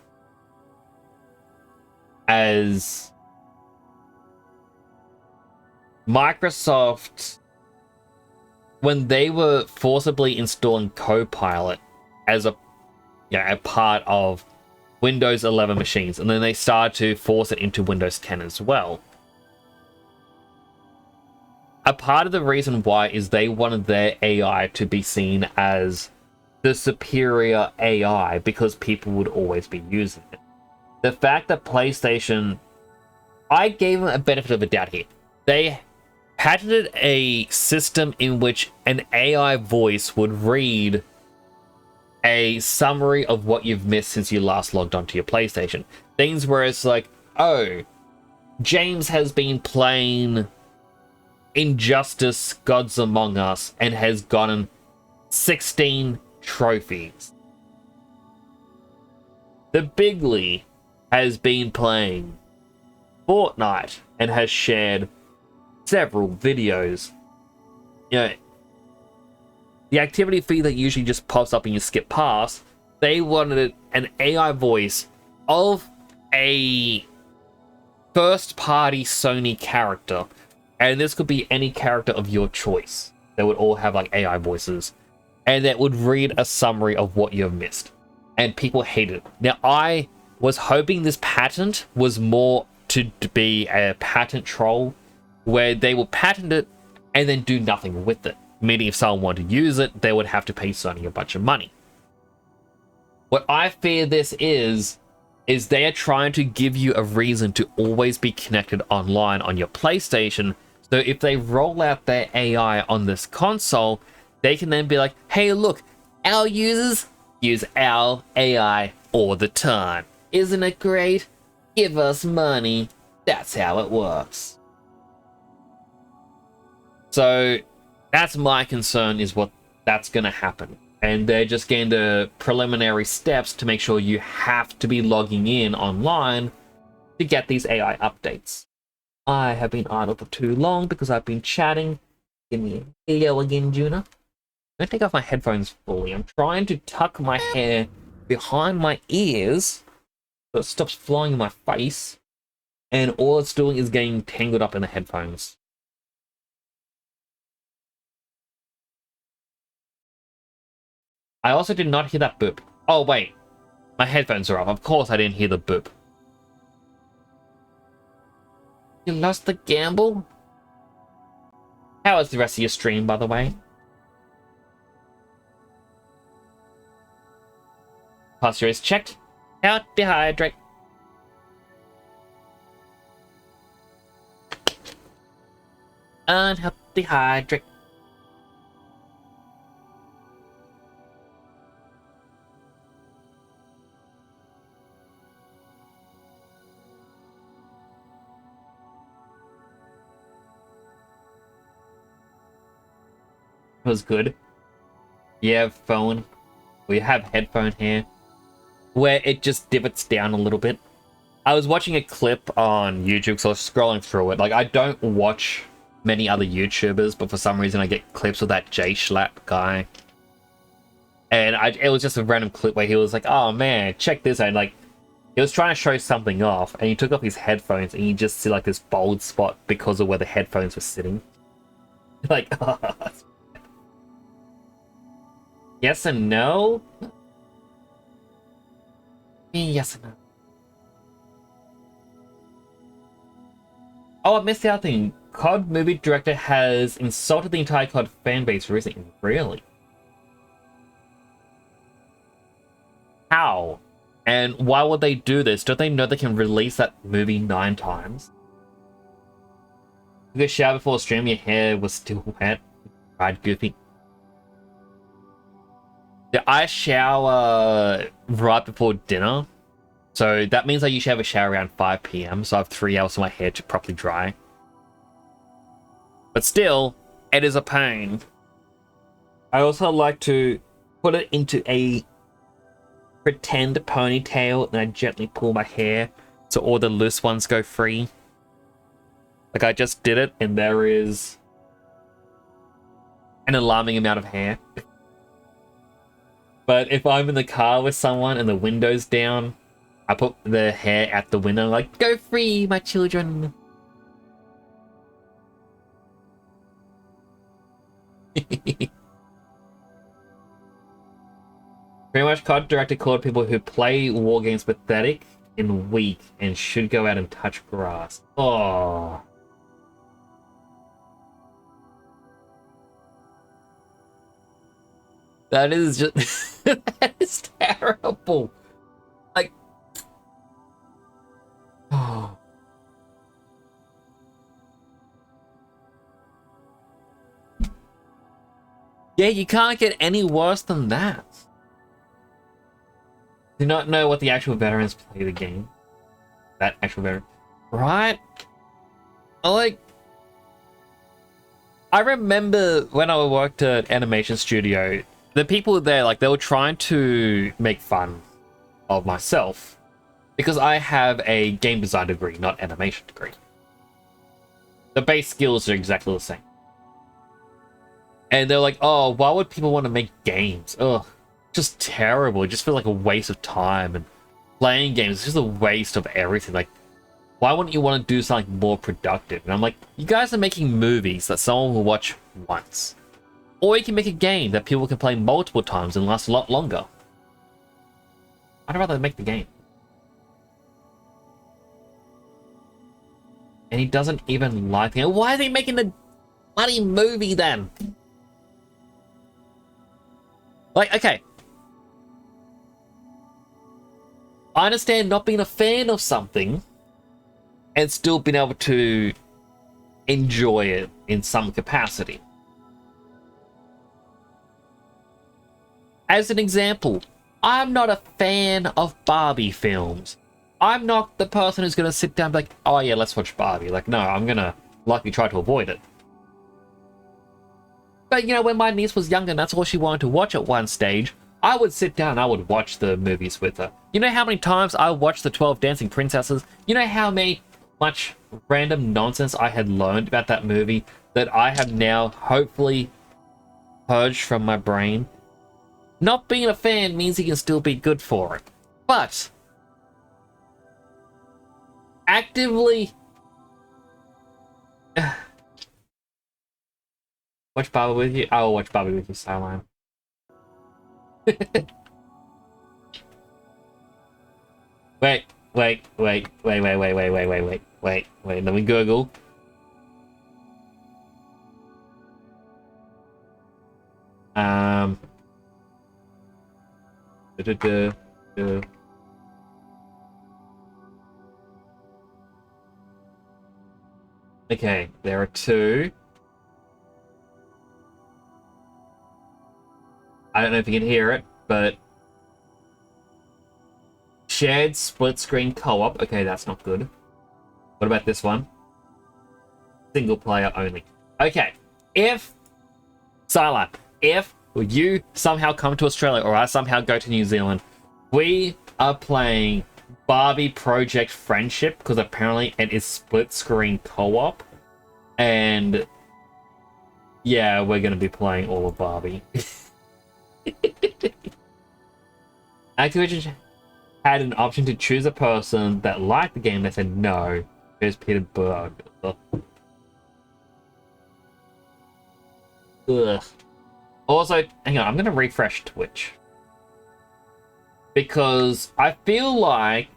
As Microsoft, when they were forcibly installing Copilot as a part of Windows 11 machines, and then they started to force it into Windows 10 as well. A part of the reason why is they wanted their AI to be seen as the superior AI because people would always be using it. The fact that PlayStation, I gave them a benefit of the doubt here. They patented a system in which an AI voice would read a summary of what you've missed since you last logged onto your PlayStation. Things where it's like, oh, James has been playing Injustice Gods Among Us and has gotten 16 trophies. The Bigley has been playing Fortnite and has shared several videos. You know, the activity feed that usually just pops up and you skip past, they wanted an AI voice of a first-party Sony character. And this could be any character of your choice. They would all have like AI voices. And that would read a summary of what you've missed. And people hated it. Now, I was hoping this patent was more to be a patent troll, where they will patent it and then do nothing with it. Meaning if someone wanted to use it, they would have to pay Sony a bunch of money. What I fear this is they are trying to give you a reason to always be connected online on your PlayStation. So if they roll out their AI on this console, they can then be like, hey, look, our users use our AI all the time. Isn't it great? Give us money. That's how it works. So that's my concern, is what that's going to happen. And they're just getting the preliminary steps to make sure you have to be logging in online to get these AI updates. I have been idle for too long because I've been chatting. Give me a hello again, Juna. I'm going to take off my headphones fully. I'm trying to tuck my hair behind my ears so it stops flying in my face. And all it's doing is getting tangled up in the headphones. I also did not hear that boop. Oh, wait. My headphones are off. Of course I didn't hear the boop. You lost the gamble? How was the rest of your stream, by the way? Posture is checked. Out, dehydrate. Unhealthy hydrate. Was good. You have phone. We have headphone here, where it just divots down a little bit. I was watching a clip on YouTube, so I was scrolling through it. Like, I don't watch many other YouTubers, but for some reason I get clips of that J Schlapp guy. And it was just a random clip where he was like, oh man, check this out. Like, he was trying to show something off, and he took off his headphones, and you just see like this bald spot because of where the headphones were sitting. Like, oh, yes and no? Yes and no. Oh, I missed the other thing. COD movie director has insulted the entire COD fanbase recently. Really? How? And why would they do this? Don't they know they can release that movie 9 times? You get a shower before stream, your hair was still wet. Right, Goofy. Yeah, I shower right before dinner. So that means I usually have a shower around 5 PM. So I have 3 hours for my hair to properly dry. But still, it is a pain. I also like to put it into a pretend ponytail, and I gently pull my hair so all the loose ones go free. Like, I just did it, and there is an alarming amount of hair. But if I'm in the car with someone and the window's down, I put the hair out the window, like, go free, my children. Pretty much, COD director called people who play war games pathetic and weak and should go out and touch grass. Oh. That is just... that is terrible. Like... Oh. Yeah, you can't get any worse than that. Do not know what the actual veterans play the game. That actual veteran. Right? I remember when I worked at animation studio, the people there, like, they were trying to make fun of myself because I have a game design degree, not animation degree. The base skills are exactly the same. And they're like, oh, why would people want to make games? Ugh, just terrible. It just feels like a waste of time. And playing games is just a waste of everything. Like, why wouldn't you want to do something more productive? And I'm like, you guys are making movies that someone will watch once. Or you can make a game that people can play multiple times and last a lot longer. I'd rather make the game. And he doesn't even like it. Why are they making the bloody movie then? Like, okay. I understand not being a fan of something and still being able to enjoy it in some capacity. as an example, I'm not a fan of Barbie films. I'm not the person who's going to sit down and be like, oh yeah, let's watch Barbie. Like, no, I'm going to likely try to avoid it. But, you know, when my niece was younger and that's all she wanted to watch at one stage, I would sit down and I would watch the movies with her. You know how many times I watched the 12 Dancing Princesses? You know how much random nonsense I had learned about that movie that I have now hopefully purged from my brain? Not being a fan means he can still be good for it. But actively watch Barbie with you? I will watch Barbie with you, Starline. Wait, let me Google. Okay, there are two. I don't know if you can hear it, but shared split screen co-op. Okay, that's not good. What about this one? Single player only. Okay, if Sila, if you somehow come to Australia or I somehow go to New Zealand, we are playing Barbie Project Friendship because apparently it is split screen co-op, and yeah, we're gonna be playing all of Barbie. Activision had an option to choose a person that liked the game. They said no. Here's Peter Berg. Ugh. Also, hang on, I'm gonna refresh Twitch because I feel like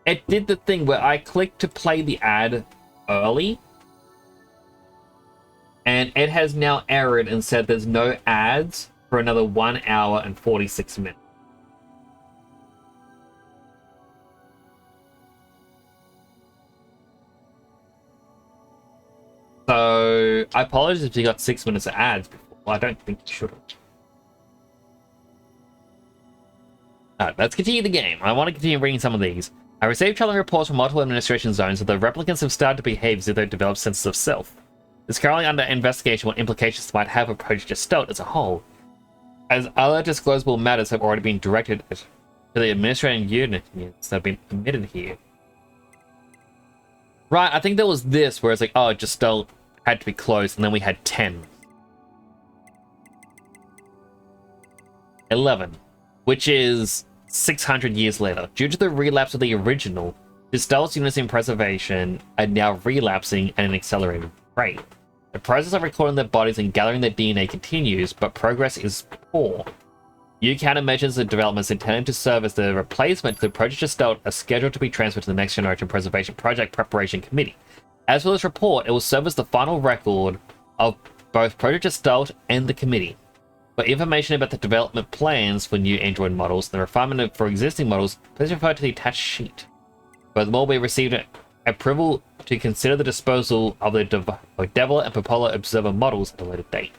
it did the thing where I clicked to play the ad early, and it has now errored and said there's no ads for another 1 hour and 46 minutes. So, I apologize if you got 6 minutes of ads before. Well, I don't think you should have. Alright, let's continue the game. I want to continue reading some of these. I received troubling reports from multiple administration zones that the replicants have started to behave as if they've developed senses of self. It's currently under investigation what implications this might have for Project Gestalt as a whole, as other disclosable matters have already been directed to the administrating units that have been admitted here. Right, I think there was this where it's like, oh, Gestalt had to be closed, and then we had 10. 11, which is 600 years later. Due to the relapse of the original, Gestalt's units in preservation are now relapsing at an accelerated rate. The process of recording their bodies and gathering their DNA continues, but progress is poor. New countermeasures and developments intended to serve as the replacement to the Project Gestalt are scheduled to be transferred to the Next Generation Preservation Project Preparation Committee. As for this report, it will serve as the final record of both Project Gestalt and the committee. For information about the development plans for new Android models and the refinement for existing models, please refer to the attached sheet. Furthermore, we received approval to consider the disposal of the Devil and Popola Observer models at a later date.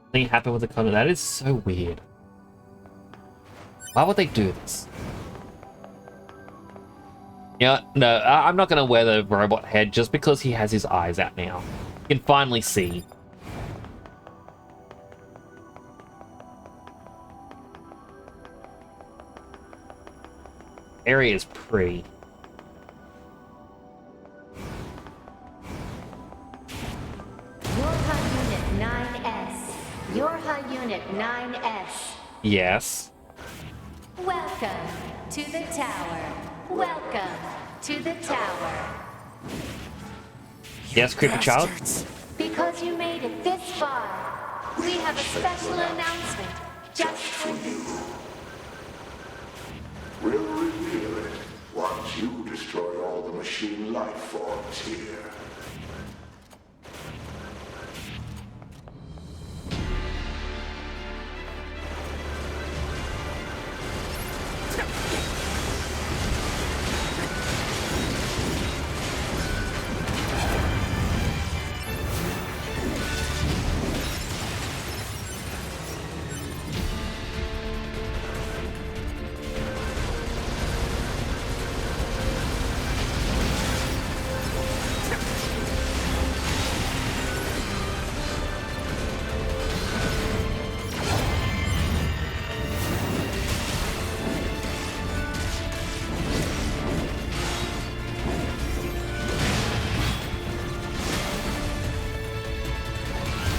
Something happened with the content. That is so weird. Why would they do this? Yeah, no, I'm not going to wear the robot head just because he has his eyes out now. You can finally see. Area is pretty. Yorha Unit 9S. Yorha Unit 9S. Yes. Welcome to the tower. Welcome to the tower. Yes, creepy child. Because you made it this far, we have a special announcement just for you. We'll reveal it once you destroy all the machine life forms here.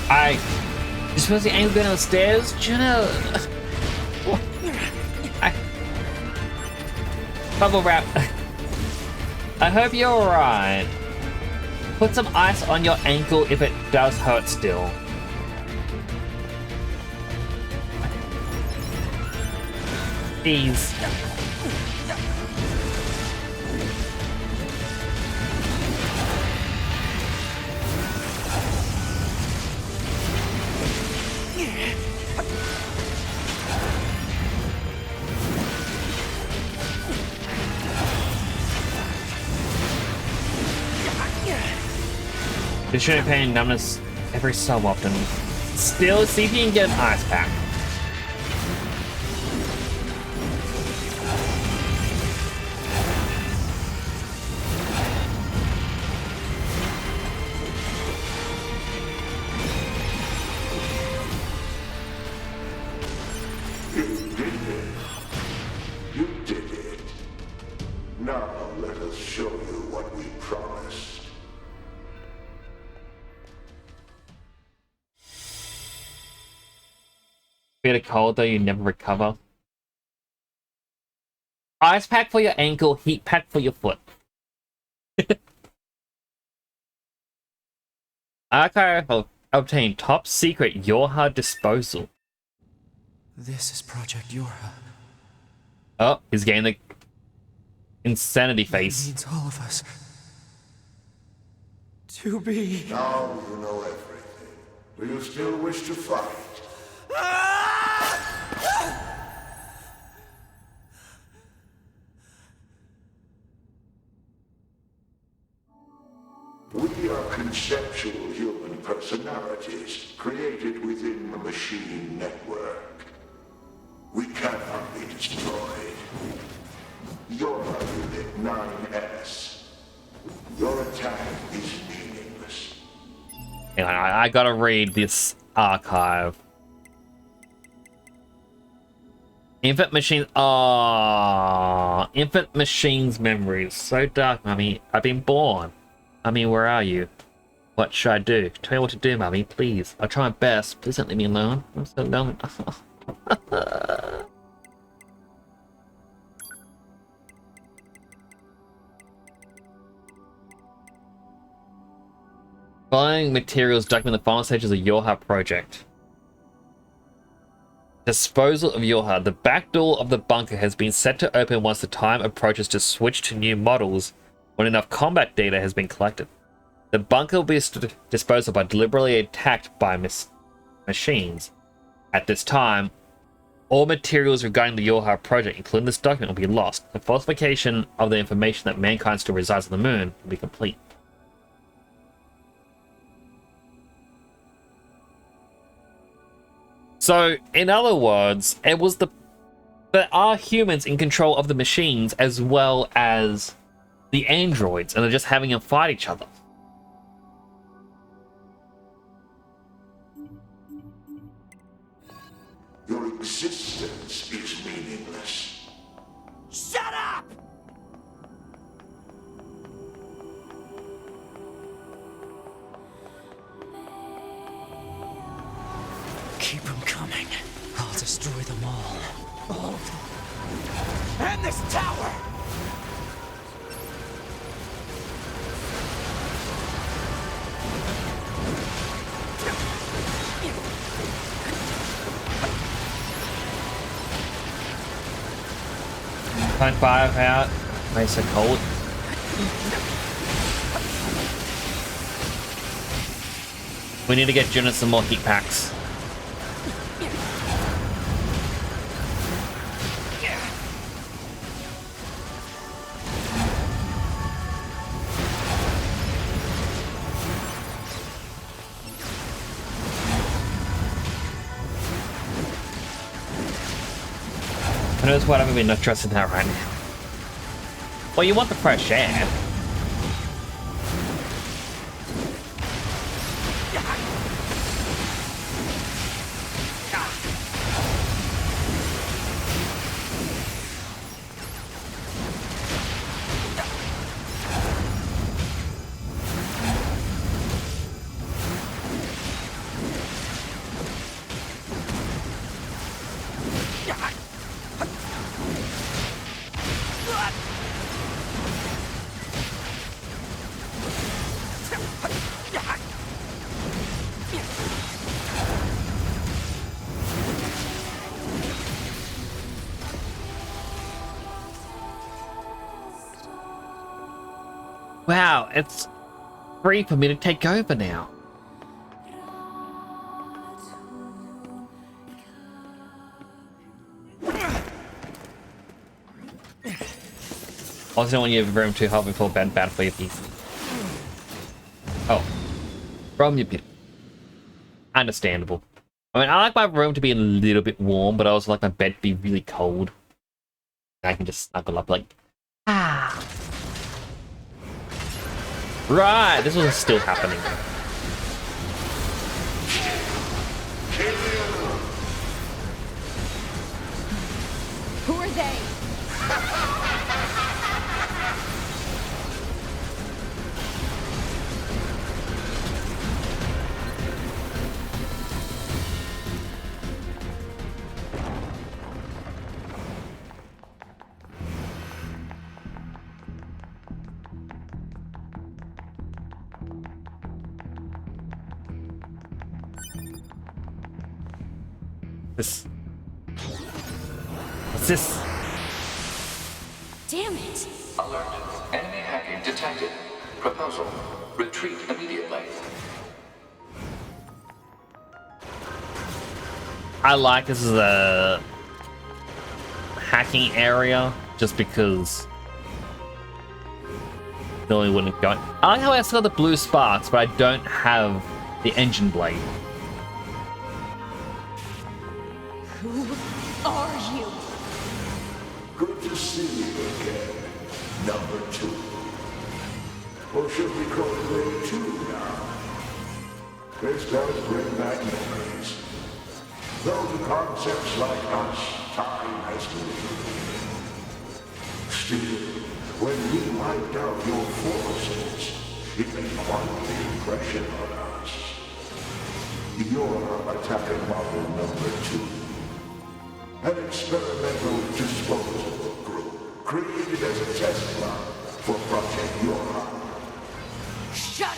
You suppose the ankle going down the stairs? Juno. Bubble wrap. I hope you're alright. Put some ice on your ankle if it does hurt still. Jeez. You're showing pain and numbness every so often. Still, see if you can get an ice pack. You did it. Now let us show you what we promised. Bit of cold though, you never recover. Ice pack for your ankle, heat pack for your foot. Archive of obtained top secret Yorha disposal. This is Project Yorha. Oh, he's getting the insanity face. It means all of us. To be. Now you know everything. Do you still wish to fight? We are conceptual human personalities created within the machine network. We cannot be destroyed. You're Unit 9S. Your attack is meaningless. Hang on, I gotta read this archive. Infant machine. Ah, infant machines memories. So dark, mummy. I've been born. Mummy, where are you? What should I do? Tell me what to do, mummy, please. I'll try my best. Please don't leave me alone. I'm so lonely. Following materials document the final stages of Yorha project. Disposal of Yorha. The back door of the bunker has been set to open once the time approaches to switch to new models when enough combat data has been collected. The bunker will be disposed of by deliberately attacked by machines. At this time, all materials regarding the Yorha project, including this document, will be lost. The falsification of the information that mankind still resides on the moon will be complete. So, in other words, it was there are humans in control of the machines as well as the androids, and they're just having them fight each other. Your existence is meaningless. Shut up! Keep them coming. I'll destroy them all. All of them. And this tower! Find fire out. Nice and cold. We need to get Juna some more heat packs. Who knows what, I'm gonna be not trusting that right now. Well, you want the fresh air. Wow, it's free for me to take over now. Also, don't want you to have room too hot before bad for your piece. Oh, from your pit. Understandable. I mean, I like my room to be a little bit warm, but I also like my bed to be really cold. I can just snuggle up like, ah. Right, this was still happening. Who are they? What's this? Damn it! Alert. Enemy hacking detected. Proposal. Retreat immediately. I like this is a hacking area just because normally wouldn't go. I like how I still have the blue sparks, but I don't have the engine blade. Who are you? Good to see you again, number 2. Or should we call it grade 2 now? This does bring back memories. Though to concepts like us, time has moved. Still, when you wiped out your forces, it made quite the impression on us. You're attacking model number 2. An experimental disposable group created as a test lab for Project Yorha. Shut up!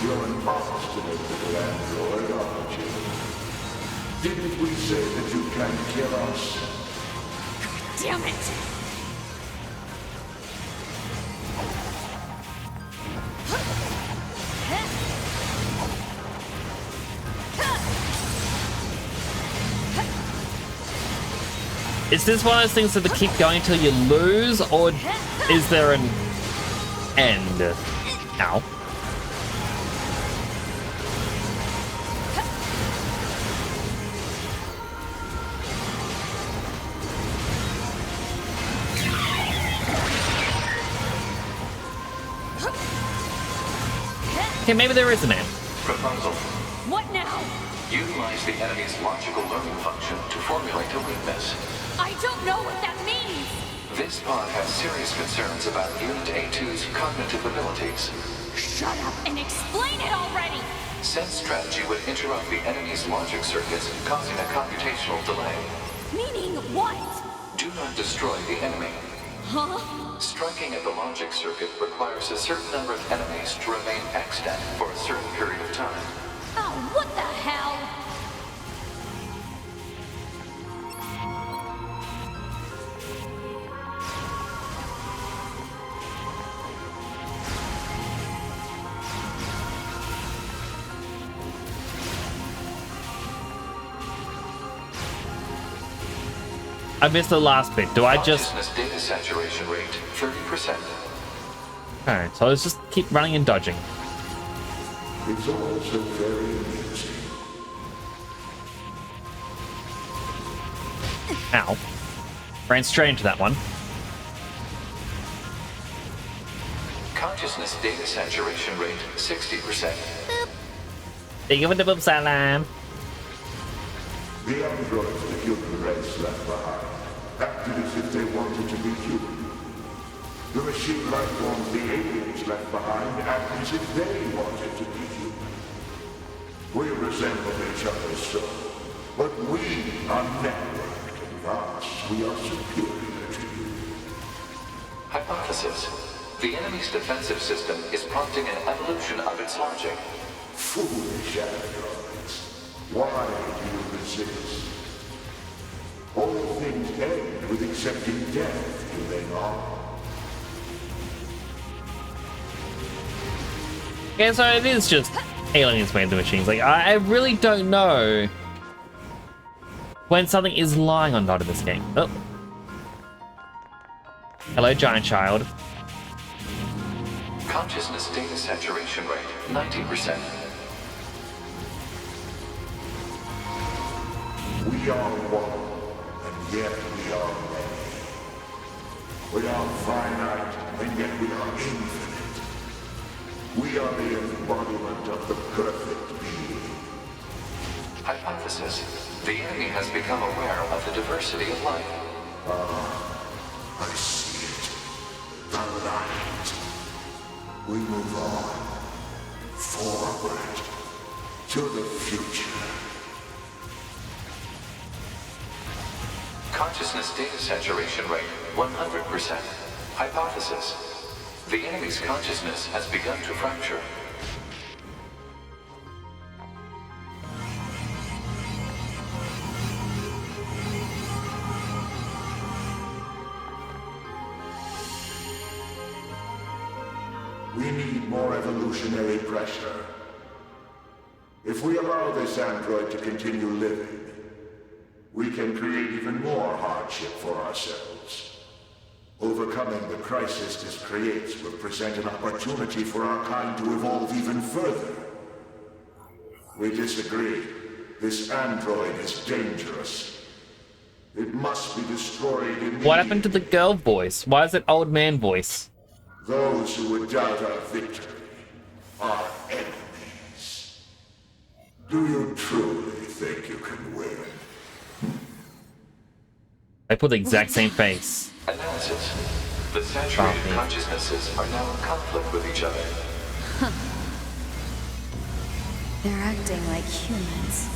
You're an obstinate little android, aren't you? Didn't we say that you can kill us? Damn it! Is this one of those things that they keep going until you lose, or is there an end? Ow. Okay, maybe there is an end. Proposal. What now? Utilize the enemy's logical learning function to formulate a weakness. I don't know what that means! This pod has serious concerns about Unit A2's cognitive abilities. Shut up and explain it already! Sense strategy would interrupt the enemy's logic circuits, causing a computational delay. Meaning what? Do not destroy the enemy. Huh? Striking at the logic circuit requires a certain number of enemies to remain extant for a certain period of time. Oh, what the hell? I missed the last bit. Do I just... Consciousness data saturation rate, 30%. Alright, so let's just keep running and dodging. It's also very amusing. Ow. Ran straight into that one. Consciousness data saturation rate, 60%. Thank you for the boom salam. The androids the human race left behind acted as if they wanted to be human. The machine life forms the aliens left behind act as if they wanted to be human. We resemble each other so, but we are networked, and thus we are superior to you. Hypothesis. The enemy's defensive system is prompting an evolution of its logic. Foolish androids. Why do you resist? All things end with accepting death, do they not? Yeah, so it is just aliens made the machines. Like, I really don't know when something is lying or not in this game. Oh. Hello, giant child. Consciousness data saturation rate, 90%. We are one, and yet we are many. We are finite, and yet we are infinite. We are the embodiment of the perfect being. Hypothesis. The enemy has become aware of the diversity of life. I see it. The light. We move on. Forward. To the future. Consciousness data saturation rate, 100%. Hypothesis. The enemy's consciousness has begun to fracture. We need more evolutionary pressure. If we allow this android to continue living, we can create even more hardship for ourselves. Overcoming the crisis this creates will present an opportunity for our kind to evolve even further. We disagree. This android is dangerous. It must be destroyed immediately. What happened to the girl voice? Why is it old man voice? Those who would doubt our victory are enemies. Do you truly think you can win? They put the exact same face. Analysis. The saturated Wow. consciousnesses are now in conflict with each other. They're acting like humans.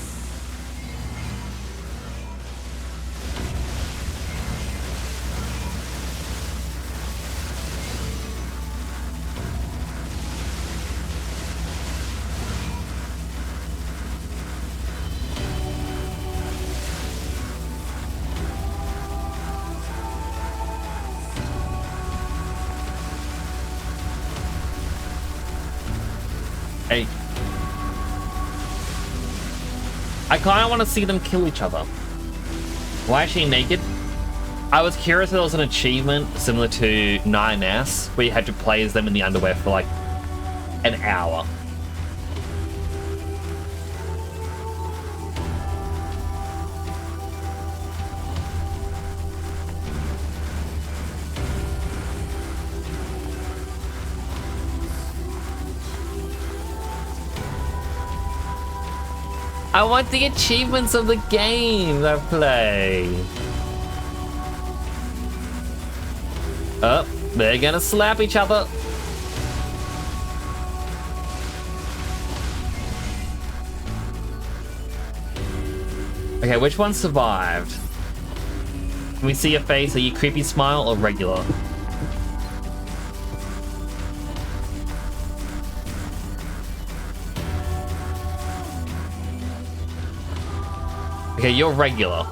Hey. I kind of want to see them kill each other. Why is she naked? I was curious if there was an achievement similar to Nier Automata, where you had to play as them in the underwear for like an hour. I want the achievements of the games I play. Oh, they're gonna slap each other. Okay, which one survived? Can we see your face? Are you creepy smile or regular? Okay, you're regular.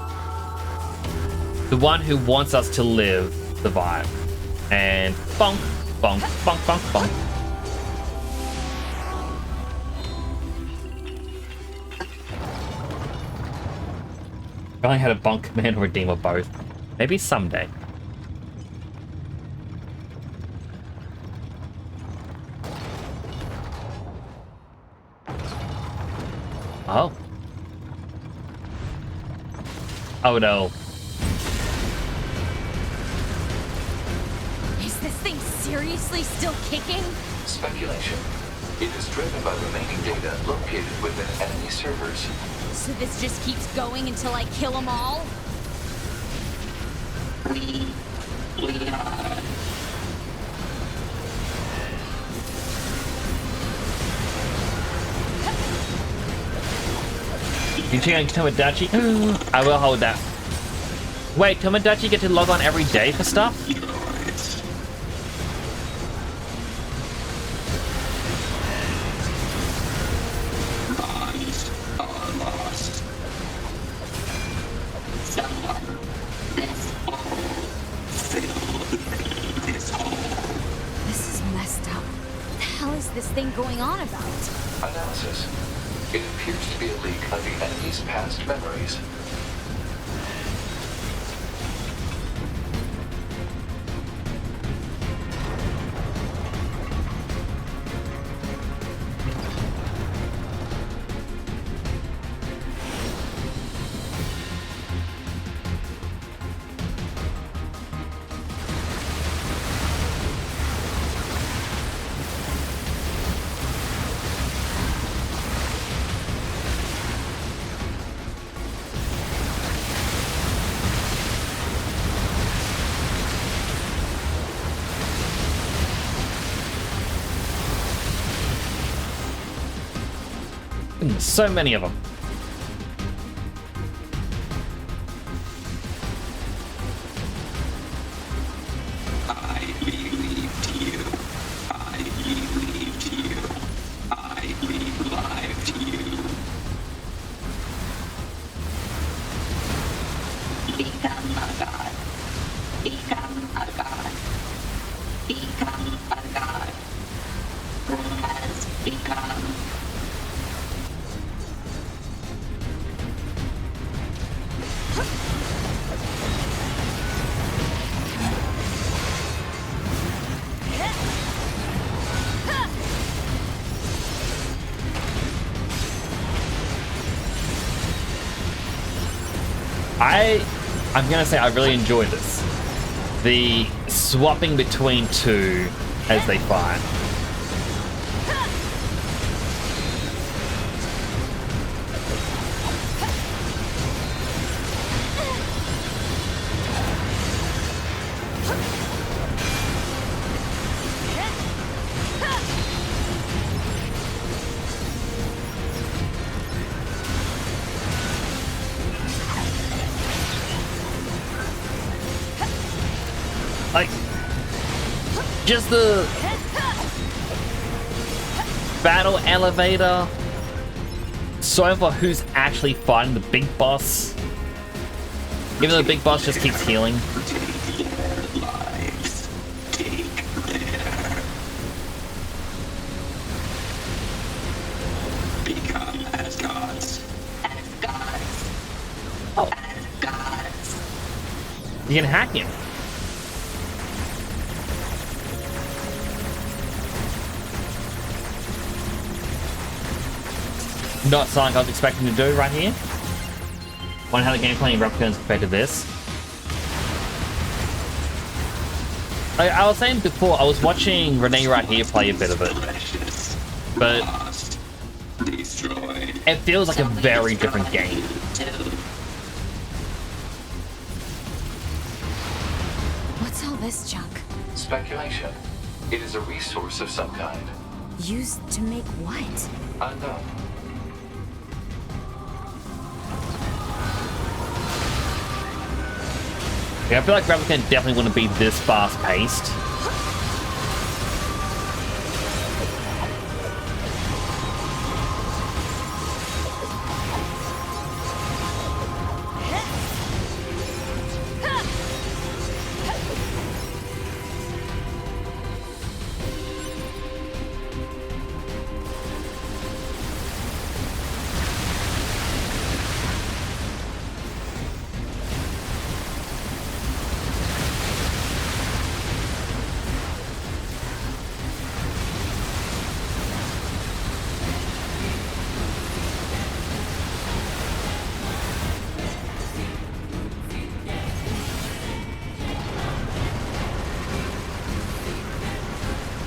The one who wants us to live survived. And bonk, bonk, bonk, bonk, bonk. I only had a bonk command or redeem or both. Maybe someday. Oh. Oh no. Is this thing seriously still kicking? Speculation. It is driven by remaining data located within enemy servers. So this just keeps going until I kill them all? You check on Tomodachi? I will hold that. Wait, Tomodachi get to log on every day for stuff? This is messed up. What the hell is this thing going on about? Analysis. It appears to be a leak of the enemy's past memories. So many of them. I believed you. I believed you. I believed you. Become a god. Become a god. Become a god. Who has become? I'm gonna say I really enjoy this. The swapping between two as they fight. Like, just the battle elevator, so for who's actually fighting the big boss, even though the big boss just keeps healing. Take their lives. Take their. Become as gods. As gods. Oh. As gods. You can hack him. Not something I was expecting to do right here. Wonder how the gameplay in Replicants compared to this. I was saying before, I was watching Renee right here play a bit of it. But it feels like a very different game. What's all this junk? Speculation. It is a resource of some kind. Used to make what? Unknown. Yeah, I feel like Replicant definitely wouldn't be this fast-paced.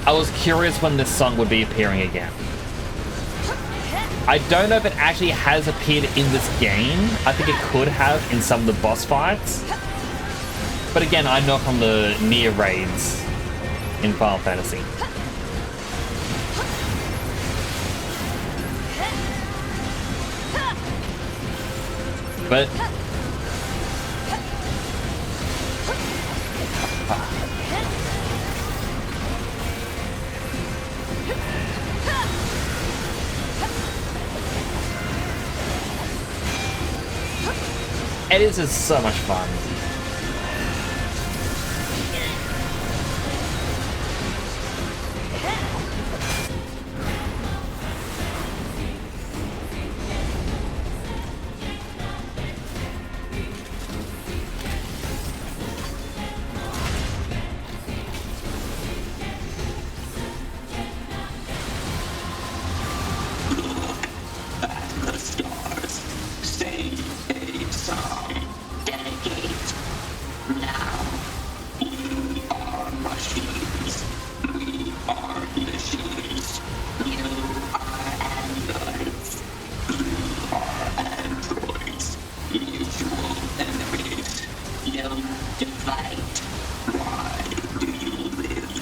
I was curious when this song would be appearing again. I don't know if it actually has appeared in this game. I think it could have in some of the boss fights. But again, I know from the Nier raids in Final Fantasy. But it is just so much fun. The stars sing a song. Dedicate. Now, we are machines. We are machines. You are androids. You are androids. Usual enemies. You divide. Why do you live?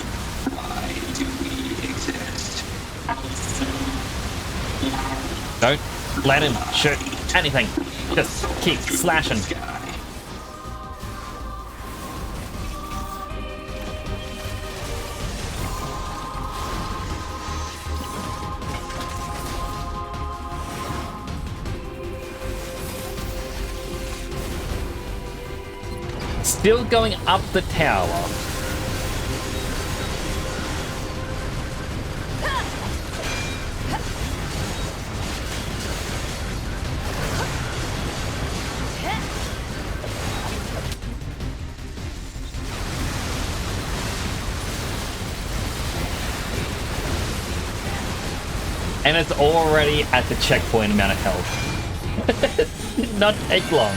Why do we exist? I see. Light. Don't let him shoot anything. Just keep slashing. Still going up the tower. And it's already at the checkpoint amount of health. Did not take long.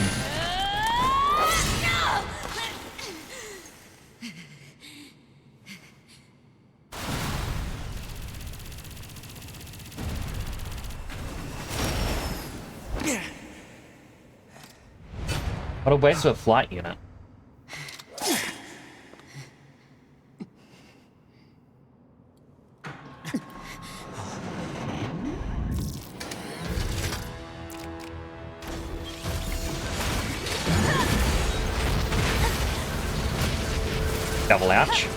What a waste of a flight unit. Double ouch.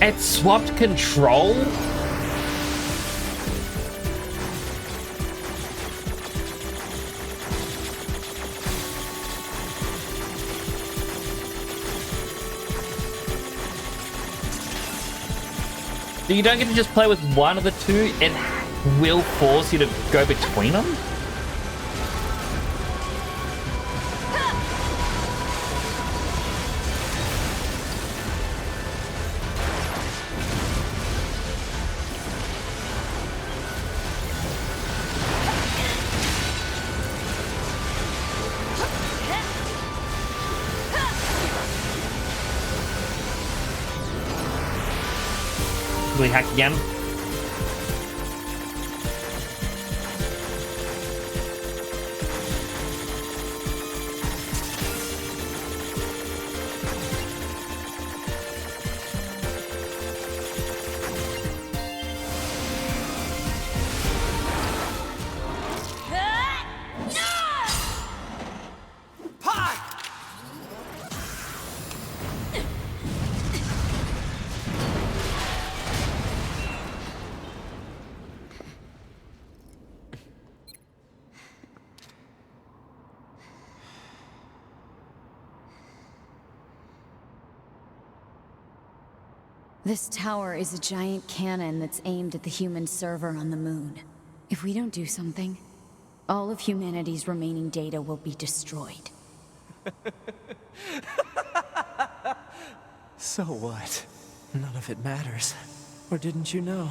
It swapped control? So you don't get to just play with one of the two, it will force you to go between them? Will he hack again? This tower is a giant cannon that's aimed at the human server on the moon. If we don't do something, all of humanity's remaining data will be destroyed. So what? None of it matters. Or didn't you know?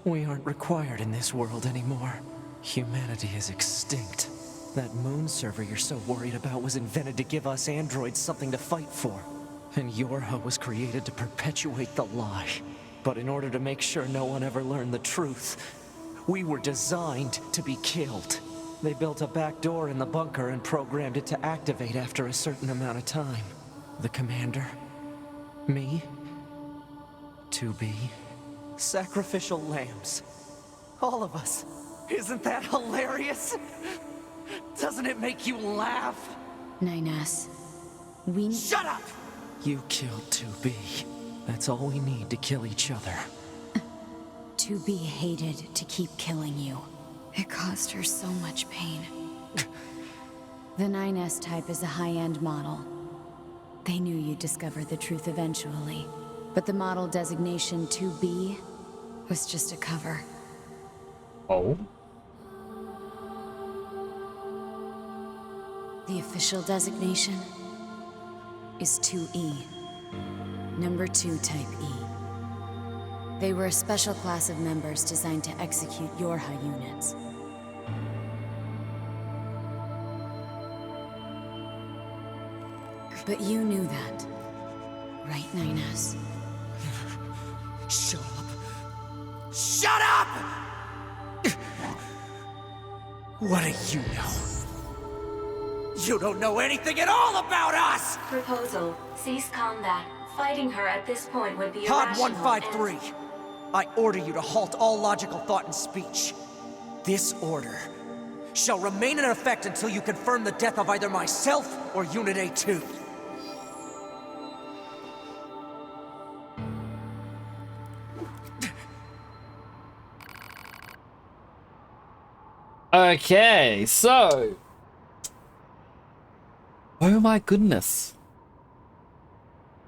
We aren't required in this world anymore. Humanity is extinct. That moon server you're so worried about was invented to give us androids something to fight for. And Yorha was created to perpetuate the lie. But in order to make sure no one ever learned the truth, we were designed to be killed. They built a back door in the bunker and programmed it to activate after a certain amount of time. The commander, me, 2B. Sacrificial lambs. All of us. Isn't that hilarious? Doesn't it make you laugh? 9S. We... Shut up! You killed 2B. That's all we need to kill each other. 2B hated to keep killing you. It caused her so much pain. The 9S type is a high-end model. They knew you'd discover the truth eventually. But the model designation 2B was just a cover. Oh? The official designation is 2E. Number 2 type E. They were a special class of members designed to execute your high units. But you knew that, right, 9S? Shut up! Shut up! What do you know? You don't know anything at all about us! Proposal. Cease combat. Fighting her at this point would be Pod irrational 153. I order you to halt all logical thought and speech. This order shall remain in effect until you confirm the death of either myself or Unit A2. Okay, so... Oh my goodness.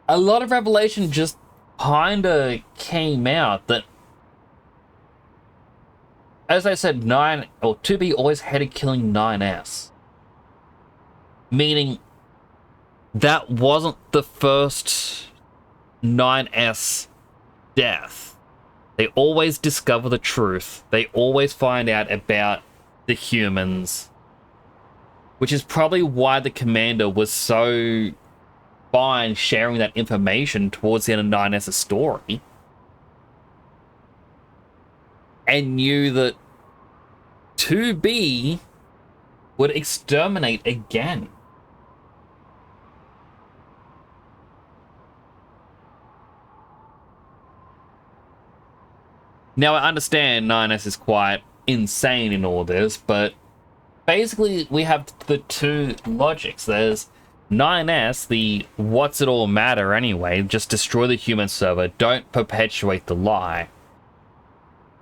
A lot of revelation just kinda came out that, as I said, 2B always hated killing 9S. Meaning that wasn't the first 9S death. They always discover the truth. They always find out about the humans. Which is probably why the commander was so fine sharing that information towards the end of 9S's story. And knew that 2B would exterminate again. Now, I understand 9S is quite insane in all this, but basically we have the two logics. There's 9S, the what's it all matter anyway, just destroy the human server, don't perpetuate the lie.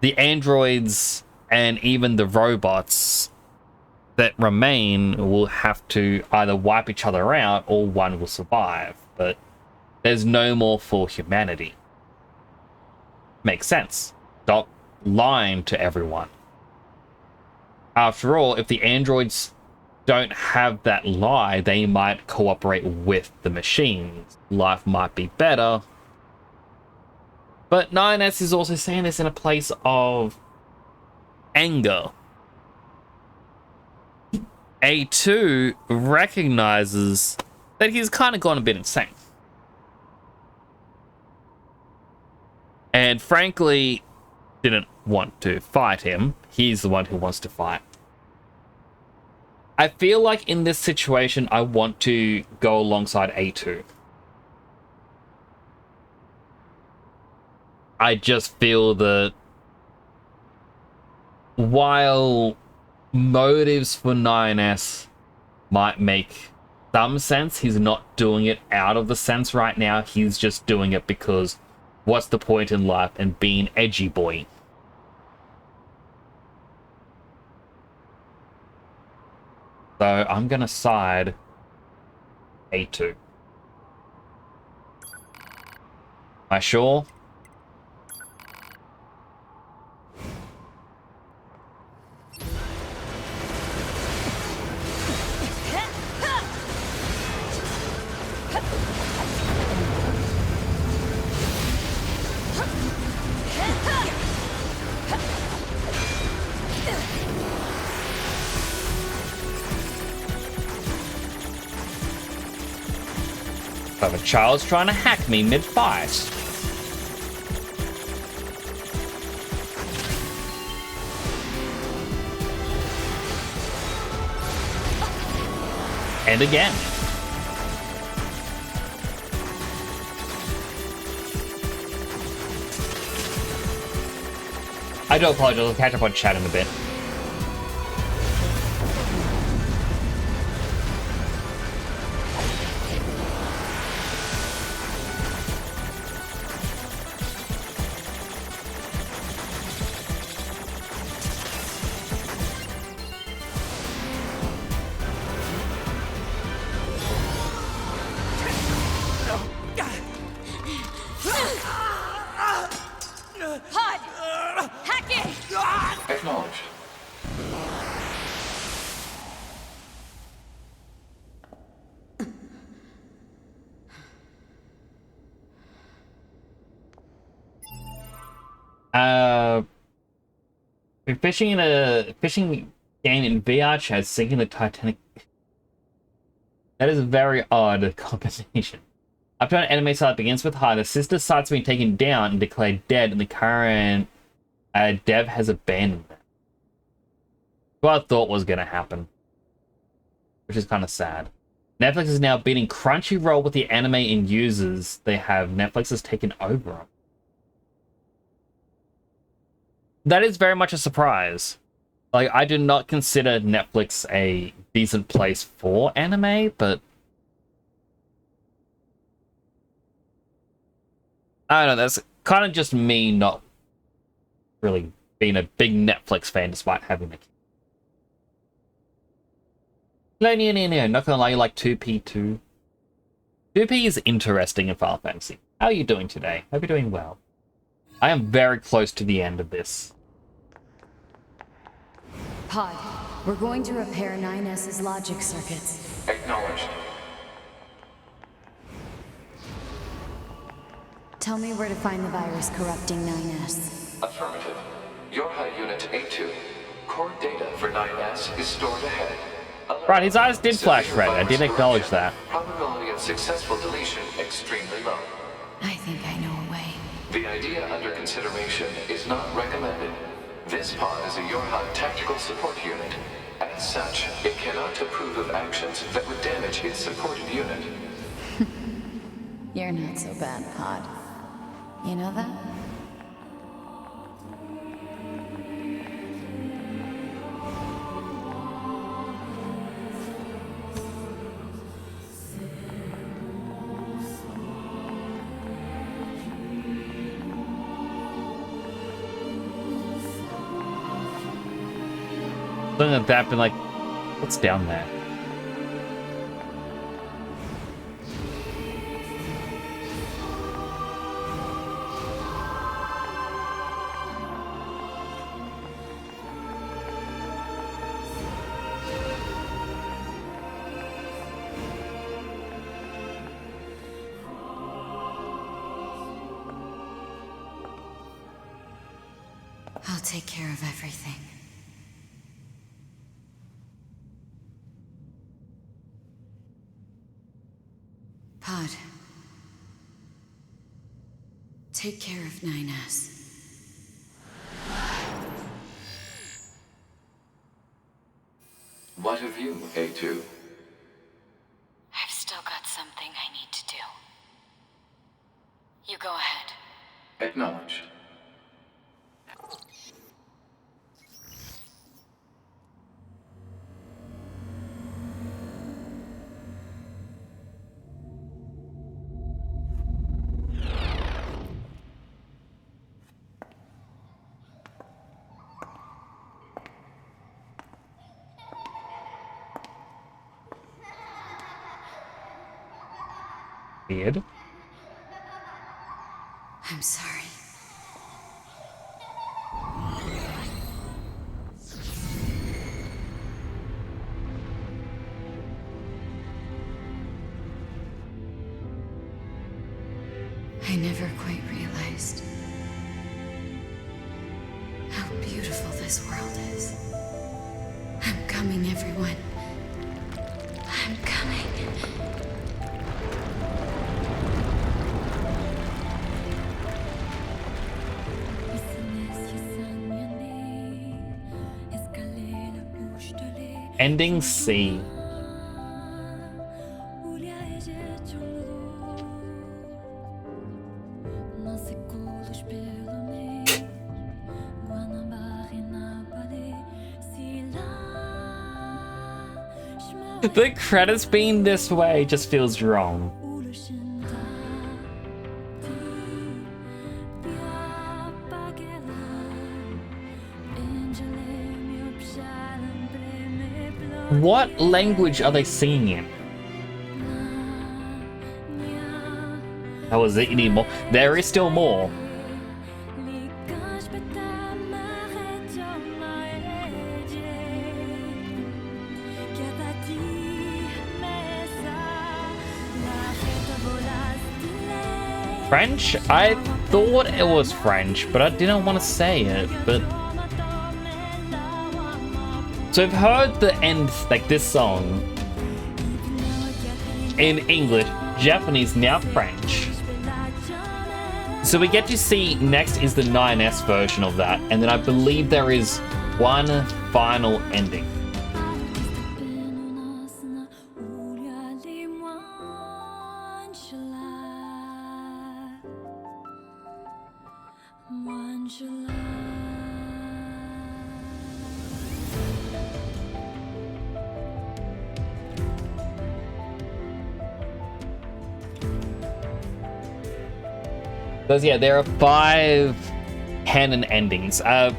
The androids and even the robots that remain will have to either wipe each other out or one will survive, but there's no more for humanity. Makes sense. Stop lying to everyone. After all, if the androids don't have that lie, they might cooperate with the machines. Life might be better. But 9S is also saying this in a place of anger. A2 recognizes that he's kind of gone a bit insane. And frankly, didn't want to fight him. He's the one who wants to fight. I feel like in this situation, I want to go alongside A2. I just feel that while motives for 9S might make some sense, he's not doing it out of the sense right now. He's just doing it because what's the point in life and being edgy boy? So I'm gonna side A2. Am I sure? I have a child's trying to hack me mid-fight. And again. I do apologize. I'll catch up on chat in a bit. Pod! Hack it! Acknowledged. Fishing in a fishing game in VR chat, sinking the Titanic. That is a very odd combination. After an anime site begins with high, the sister site's been taken down and declared dead, and the current dev has abandoned them. What I thought was going to happen, which is kind of sad. Netflix is now beating Crunchyroll with the anime in users they have. Netflix has taken over them. That is very much a surprise. Like, I do not consider Netflix a decent place for anime, but I don't know, that's kind of just me not really being a big Netflix fan despite having the key. No, not gonna lie, you like 2P too. 2P is interesting in Final Fantasy. How are you doing today? Hope you're doing well. I am very close to the end of this. Pod, we're going to repair 9S's logic circuits. Acknowledged. Tell me where to find the virus corrupting 9S. Affirmative. Your high unit A2. Core data for 9S is stored ahead. Alert. Right, his eyes did flash Severe red. I did virus acknowledge corruption. that. Probability of successful deletion extremely low. I think I know a way. The idea under consideration is not recommended. This pod is a Yorha tactical support unit. As such, it cannot approve of actions that would damage its supported unit. You're not so bad, Pod. You know that? Something like that, been like, what's down there? I'll take care of everything. Pod. Take care of 9S. What of you, A2? I've still got something I need to do. You go ahead. Acknowledged. Weird. I'm sorry. I never quite realized how beautiful this world is. I'm coming, everyone. I'm coming. Ending C. The credits being this way just feels wrong. What language are they singing in? That was it, you need more. There is still more. French? I thought it was French, but I didn't want to say it, but... So I've heard the end, like this song, in English, Japanese, now French. So we get to see next is the 9S version of that, and then I believe there is one final ending. Because yeah, there are 5 canon endings. The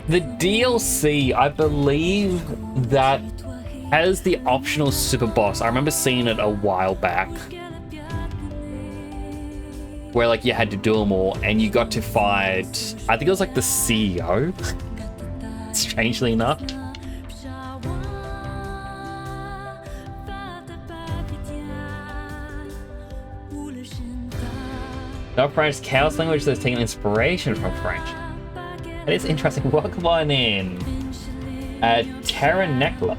DLC, I believe, that has the optional super boss. I remember seeing it a while back, where like you had to do them all, and you got to fight. I think it was like the CEO. Strangely enough. Not French, chaos language that's taken inspiration from French. That is interesting. Welcome on in. Terra Necla.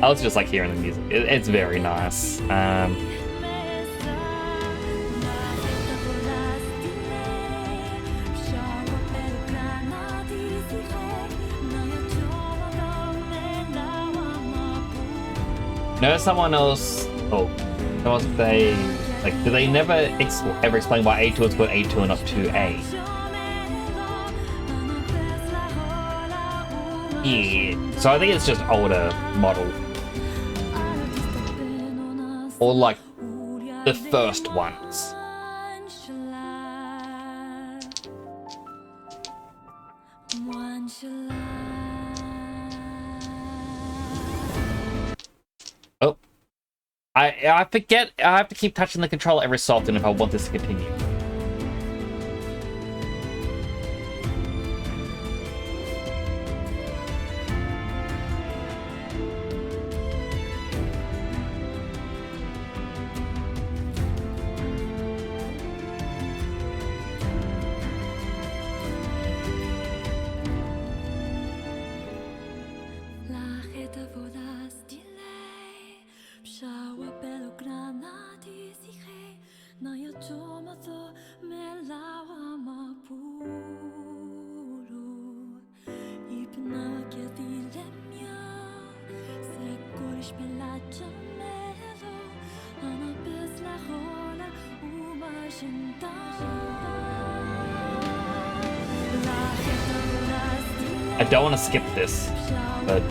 I was just like hearing the music. It's very nice. No, someone else. Oh, someone else, they like. Do they never ever explain why A2 is called A2 and not 2A? Yeah. So I think it's just older model, or like the first ones. Oh, I forget. I have to keep touching the controller every so often if I want this to continue. I don't want to skip this, but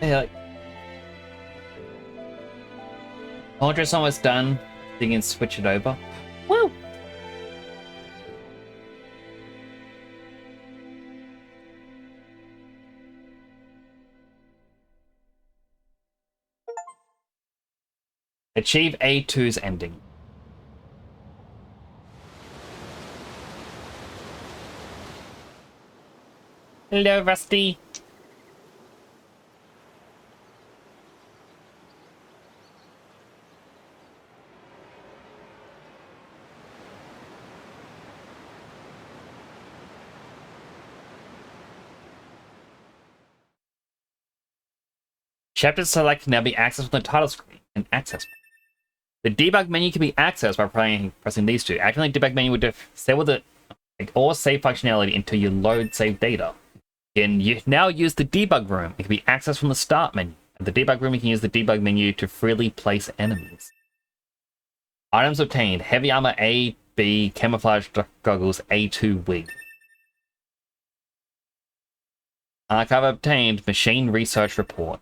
yeah, like, Audra's almost done. You can switch it over. Woo! Achieve A2's ending. Hello, Rusty. Chapter select can now be accessed from the title screen and access. The debug menu can be accessed by pressing these two. Activate the debug menu with disable the or save functionality until you load save data. You can now use the debug room. It can be accessed from the start menu. At the debug room, you can use the debug menu to freely place enemies. Items obtained: heavy armor A, B, camouflage goggles A2 wig. Archive obtained: machine research report.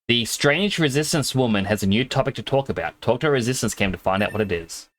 The strange resistance woman has a new topic to talk about. Talk to a resistance camp to find out what it is.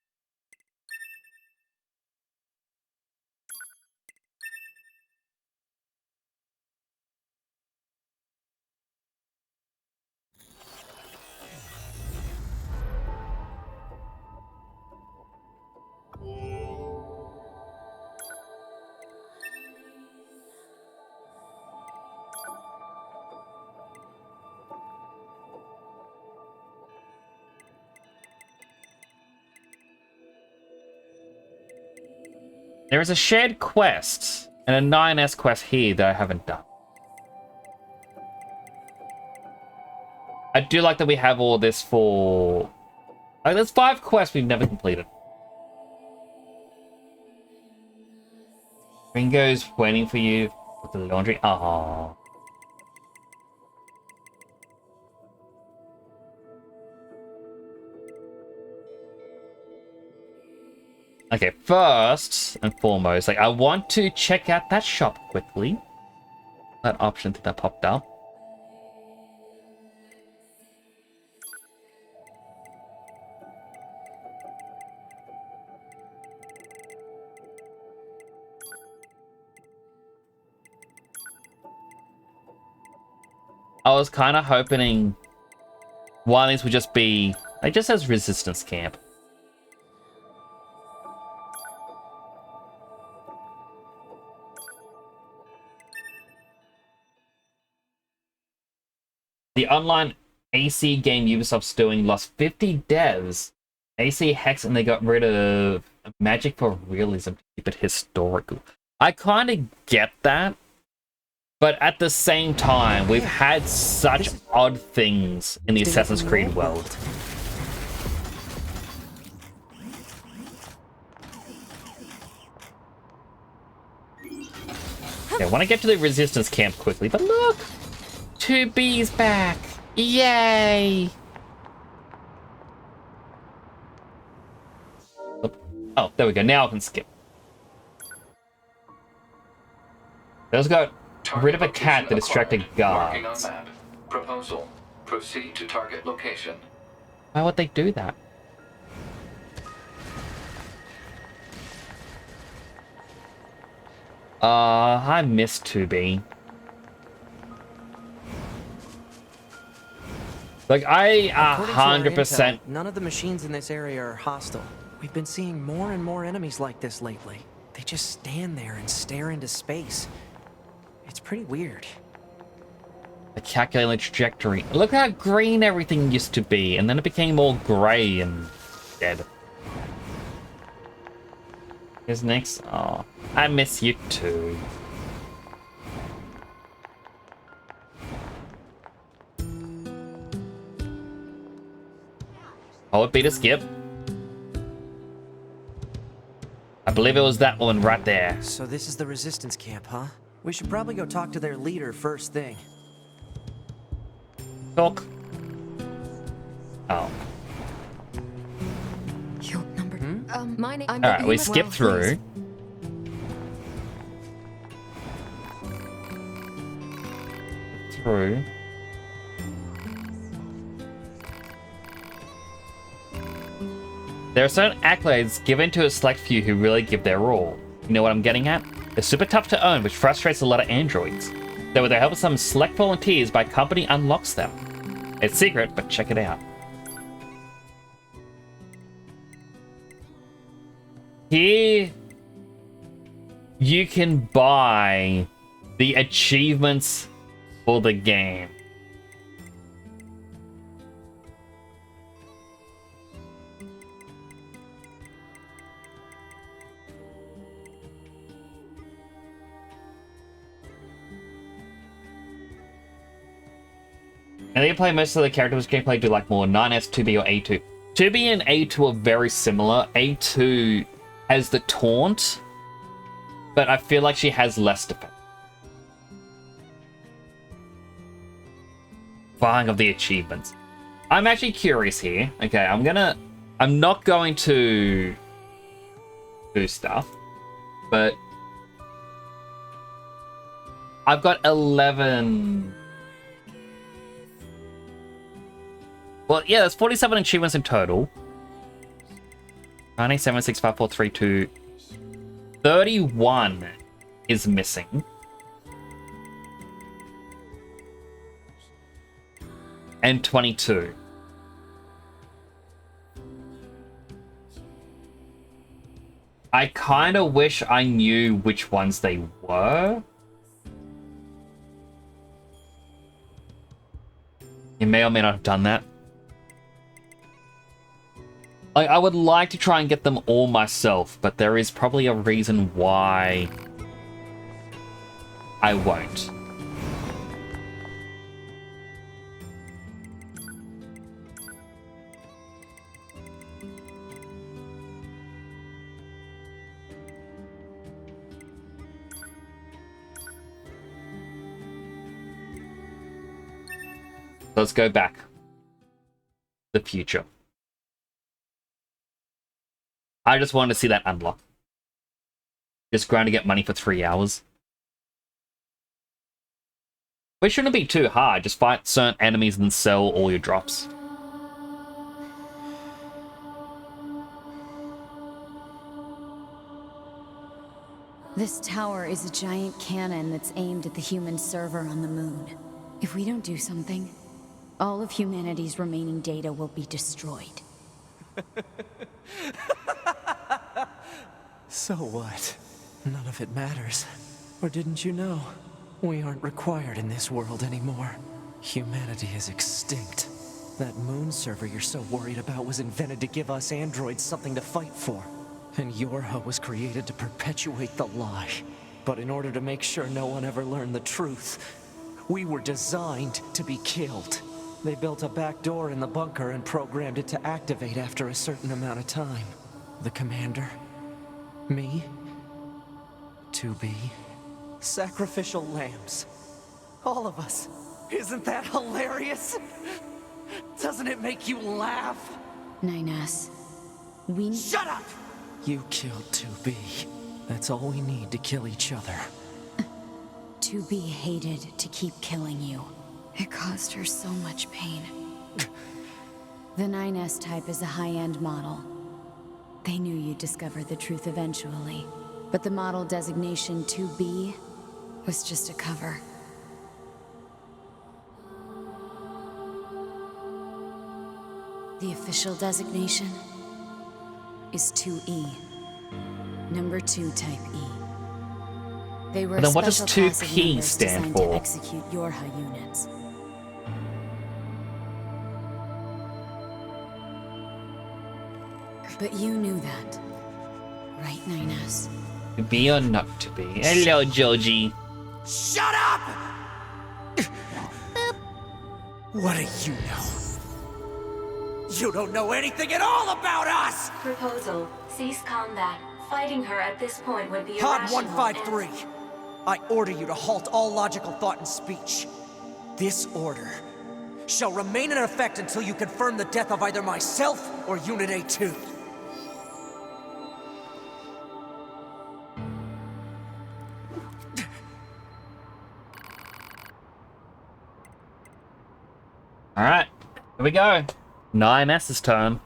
There is a shared quest and a 9S quest here that I haven't done. I do like that we have all this for... Like, there's 5 quests we've never completed. Ringo's waiting for you with the laundry. Aww. Okay, first and foremost, like, I want to check out that shop quickly. That option that popped up. I was kind of hoping one of these would just be... It just says resistance camp. The online AC game Ubisoft's doing lost 50 devs. AC Hex, and they got rid of Magic for Realism to keep it historical. I kind of get that. But at the same time, we've had such odd things in the Assassin's Creed world. Okay, I want to get to the Resistance camp quickly, but look! 2B's back! Yay! Oh, there we go. Now I can skip. Let's go. Rid of a cat that distracted guards. Marking on map. Proposal. Proceed to target location. Why would they do that? I miss 2B. Like, I 100%... None of the machines in this area are hostile. We've been seeing more and more enemies like this lately. They just stand there and stare into space. It's pretty weird. The calculated trajectory. Look how green everything used to be, and then it became all grey and dead. Here's next. Oh, I miss you too. Oh, it beat a skip. I believe it was that one right there. So this is the resistance camp, huh? We should probably go talk to their leader first thing. Talk. Oh. Your number. My name. Alright, we skipped through. There are certain accolades given to a select few who really give their all. You know what I'm getting at? They're super tough to earn, which frustrates a lot of androids. Though with the help of some select volunteers, my company unlocks them. It's secret, but check it out. Here, you can buy The achievements for the game. And they play most of the characters gameplay do like more 9S, 2B, or A2. 2B and A2 are very similar. A2 has the taunt, but I feel like she has less defense. Buying of the achievements. I'm actually curious here. Okay, I'm not going to do stuff, but I've got 11. Well, yeah, there's 47 achievements in total. 97, 6, 5, 4, 3, 2. 31 is missing. And 22. I kind of wish I knew which ones they were. You may or may not have done that. I would like to try and get them all myself, but there is probably a reason why I won't. Let's go back. The future. I just wanted to see that unlock. Just grind to get money for 3 hours. Which shouldn't be too hard. Just fight certain enemies and sell all your drops. This tower is a giant cannon that's aimed at the human server on the moon. If we don't do something, all of humanity's remaining data will be destroyed. So what? None of it matters. Or didn't you know? We aren't required in this world anymore. Humanity is extinct. That moon server you're so worried about was invented to give us androids something to fight for. And Yorha was created to perpetuate the lie. But in order to make sure no one ever learned the truth, we were designed to be killed. They built a back door in the bunker and programmed it to activate after a certain amount of time. The commander, me, 2B, sacrificial lambs. All of us. Isn't that hilarious? Doesn't it make you laugh? 9S, Shut up! You killed 2B. That's all we need to kill each other. 2B hated to keep killing you. It caused her so much pain. The 9S type is a high-end model. They knew you'd discover the truth eventually. But the model designation 2B was just a cover. The official designation is 2E. Number 2 type E. They were But then a what does special class of 2P members stand designed for? to execute Yorha units. But you knew that, right, 9S? To be or not to be. Hello, Joji. Shut up! What do you know? You don't know anything at all about us! Proposal. Cease combat. Fighting her at this point would be Pod irrational 153. I order you to halt all logical thought and speech. This order shall remain in effect until you confirm the death of either myself or Unit A2. Alright, here we go. 9S's turn.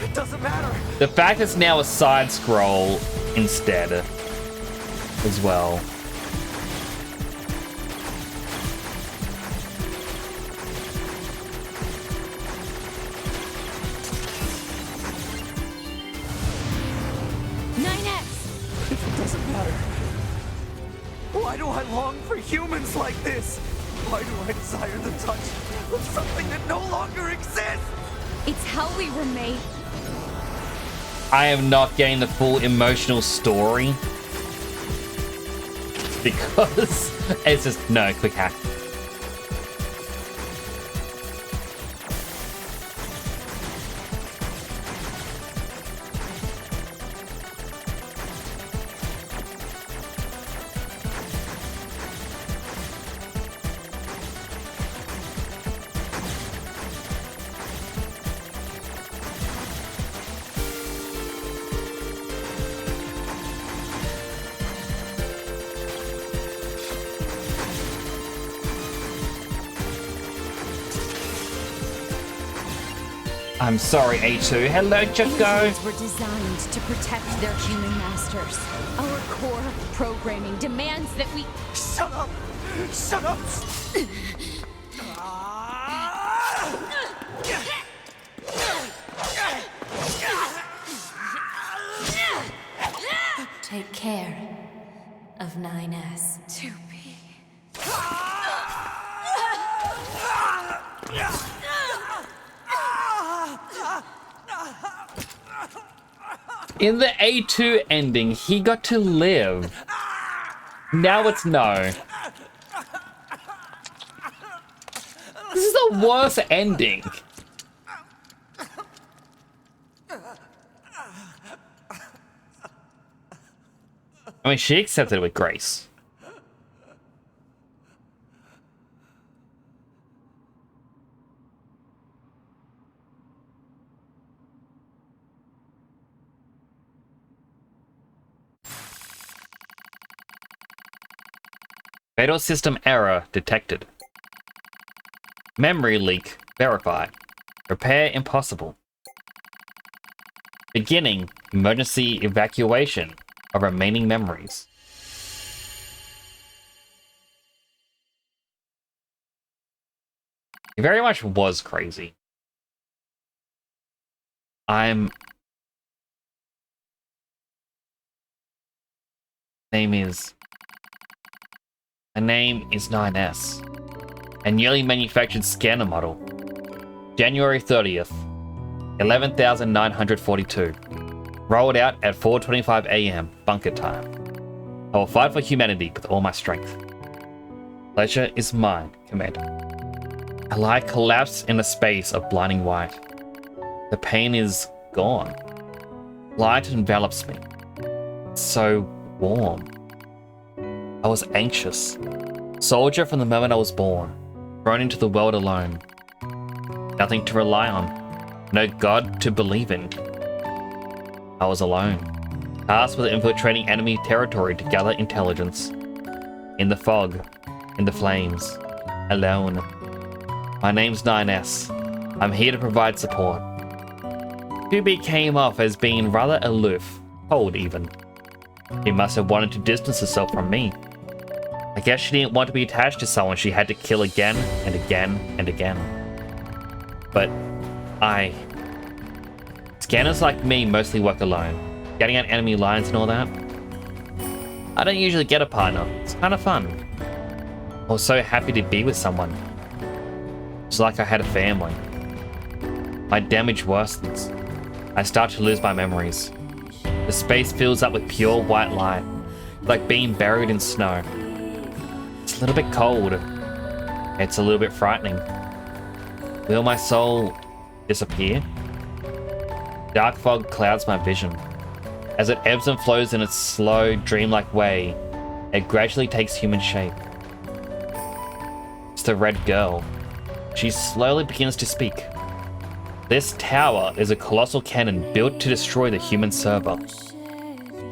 It doesn't matter. The fact it's now a side scroll instead as well. long for humans like this? Why do I desire the touch of something that no longer exists? It's how we were made. I am not getting the full emotional story because it's just no quick hack. I'm sorry, A2. Hello, Choco. Androids were designed to protect their human masters. Our core programming demands that we... Shut up! Shut up! Take care of 9S. To be... In the A2 ending, he got to live. Now it's no. This is the worst ending. I mean, she accepted it with grace. Fatal system error detected. Memory leak verified. Repair impossible. Beginning emergency evacuation of remaining memories. He very much was crazy. Name is... My name is 9S. A newly manufactured scanner model. January 30th. 11,942. Rolled out at 4:25 AM bunker time. I will fight for humanity with all my strength. Pleasure is mine, Commander. I lie collapsed in a space of blinding white. The pain is gone. Light envelops me. It's so warm. I was anxious. Soldier from the moment I was born. Thrown into the world alone. Nothing to rely on. No God to believe in. I was alone. Tasked with infiltrating enemy territory to gather intelligence. In the fog. In the flames. Alone. My name's 9S. I'm here to provide support. 2B came off as being rather aloof. Cold even. She must have wanted to distance herself from me. I guess she didn't want to be attached to someone she had to kill again and again and again. But Scanners like me mostly work alone. Getting out enemy lines and all that. I don't usually get a partner. It's kind of fun. I was so happy to be with someone. It's like I had a family. My damage worsens. I start to lose my memories. The space fills up with pure white light, like being buried in snow. It's a little bit cold. It's a little bit frightening. Will my soul disappear? Dark fog clouds my vision. As it ebbs and flows in its slow, dreamlike way, it gradually takes human shape. It's the red girl. She slowly begins to speak. This tower is a colossal cannon built to destroy the human server.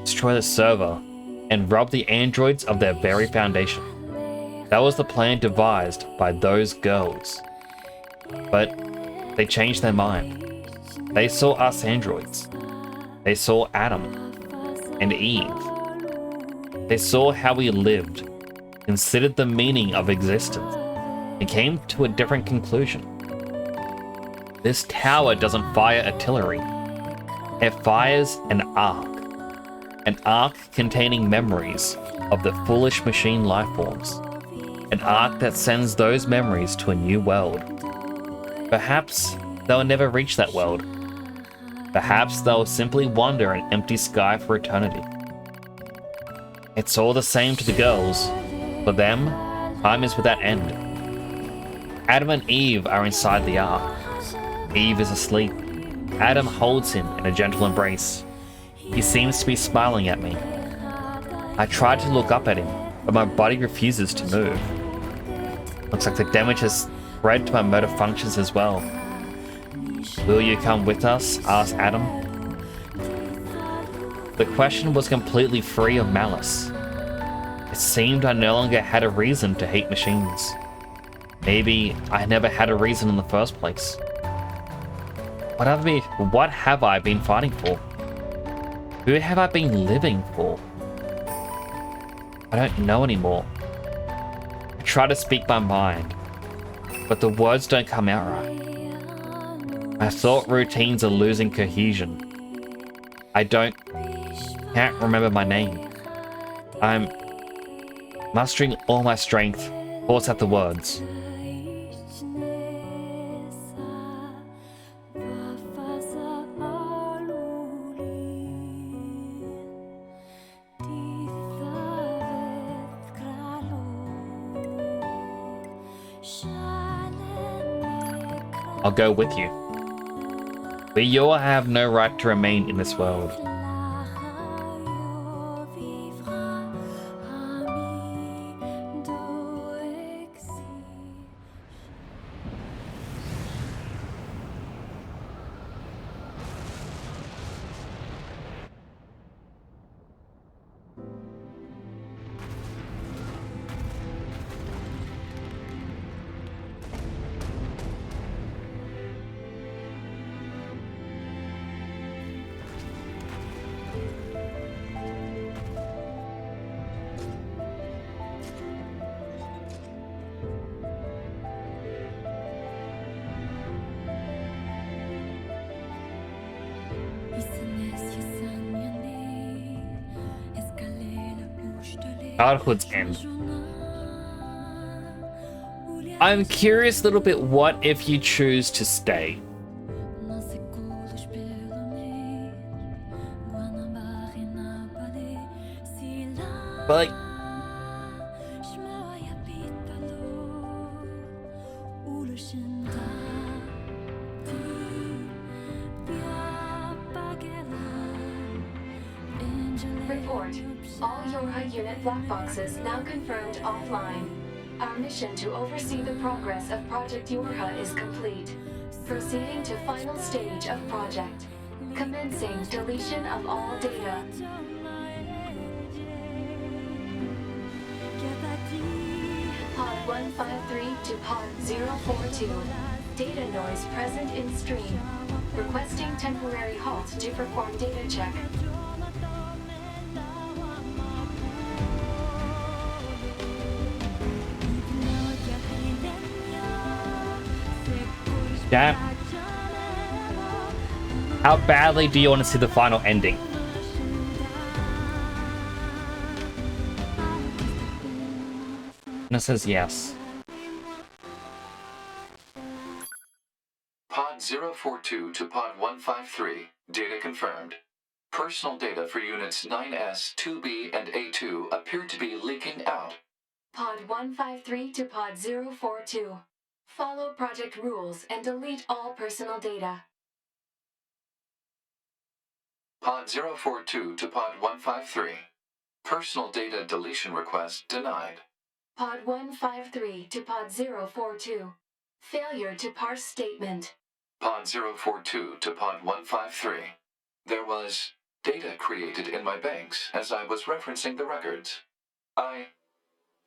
Destroy the server and rob the androids of their very foundation. That was the plan devised by those girls. But they changed their mind. They saw us androids. They saw Adam and Eve. They saw how we lived, considered the meaning of existence, and came to a different conclusion. This tower doesn't fire artillery. It fires an arc. An ark containing memories of the foolish machine lifeforms. An ark that sends those memories to a new world. Perhaps they'll never reach that world. Perhaps they'll simply wander an empty sky for eternity. It's all the same to the girls. For them, time is without end. Adam and Eve are inside the ark. Eve is asleep. Adam holds him in a gentle embrace. He seems to be smiling at me. I try to look up at him, but my body refuses to move. Looks like the damage has spread to my motor functions as well. Will you come with us? Asked Adam. The question was completely free of malice. It seemed I no longer had a reason to hate machines. Maybe I never had a reason in the first place. What have I been fighting for? Who have I been living for? I don't know anymore. I try to speak my mind, but the words don't come out right. My thought routines are losing cohesion. Can't remember my name. I'm mustering all my strength, force out the words. I'll go with you. But you all have no right to remain in this world. Childhood's end. I'm curious a little bit, what if you choose to stay? But like, Report. All Yorha unit black boxes now confirmed offline. Our mission to oversee the progress of Project Yorha is complete. Proceeding to final stage of project. Commencing deletion of all data. Pod 153 to Pod 042. Data noise present in stream. Requesting temporary halt to perform data check. Damn. How badly do you want to see the final ending? And it says yes. Pod 042 to Pod 153. Data confirmed. Personal data for units 9S, 2B, and A2 appear to be leaking out. Pod 153 to Pod 042. Follow project rules and delete all personal data. Pod 042 to Pod 153. Personal data deletion request denied. Pod 153 to Pod 042. Failure to parse statement. Pod 042 to Pod 153. There was data created in my banks as I was referencing the records. I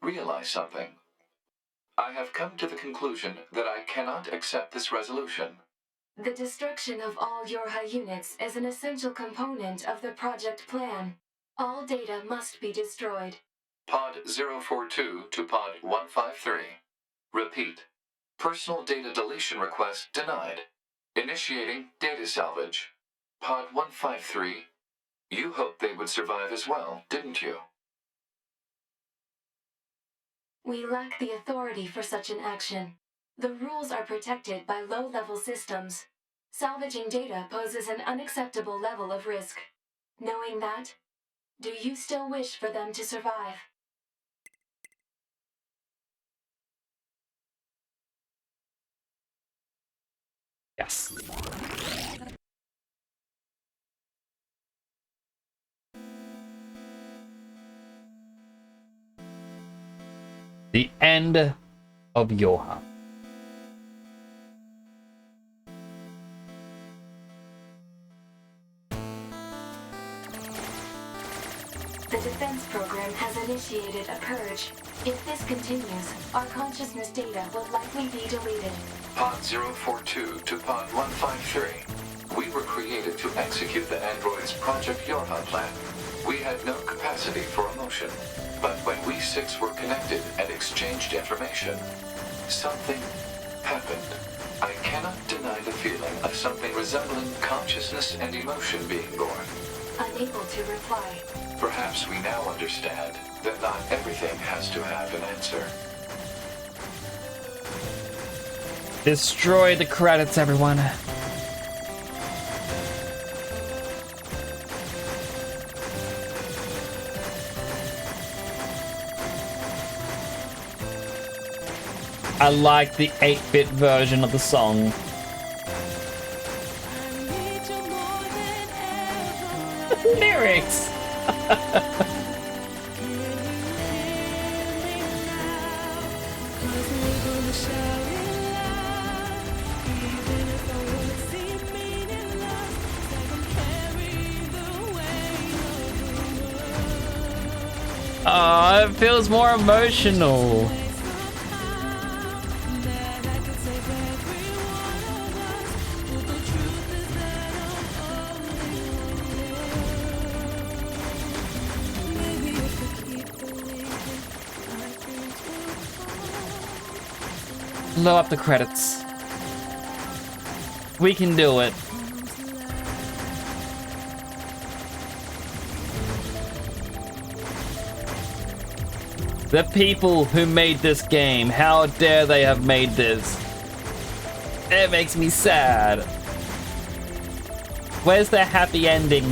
realized something. I have come to the conclusion that I cannot accept this resolution. The destruction of all Yorha units is an essential component of the project plan. All data must be destroyed. Pod 042 to Pod 153. Repeat. Personal data deletion request denied. Initiating data salvage. Pod 153. You hoped they would survive as well, didn't you? We lack the authority for such an action. The rules are protected by low-level systems. Salvaging data poses an unacceptable level of risk. Knowing that, do you still wish for them to survive? Yes. The end of Yoha. The defense program has initiated a purge. If this continues, our consciousness data will likely be deleted. Pod 042 to Pod 153. We were created to execute the android's Project Yorha plan. We had no capacity for emotion. But when we six were connected and exchanged information, something happened. I cannot deny the feeling of something resembling consciousness and emotion being born. Unable to reply. Perhaps we now understand that not everything has to have an answer. Destroy the credits, everyone. I like the 8-bit version of the song. Lyrics! Oh, it feels more emotional. Blow up the credits. We can do it. The people who made this game, how dare they have made this? It makes me sad. Where's their happy ending?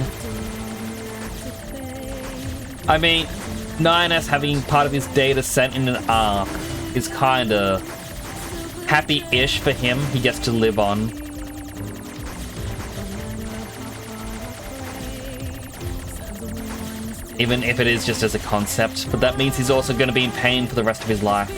I mean, 9S having part of his data sent in an arc is kinda happy-ish for him. He gets to live on. Even if it is just as a concept, but that means he's also going to be in pain for the rest of his life.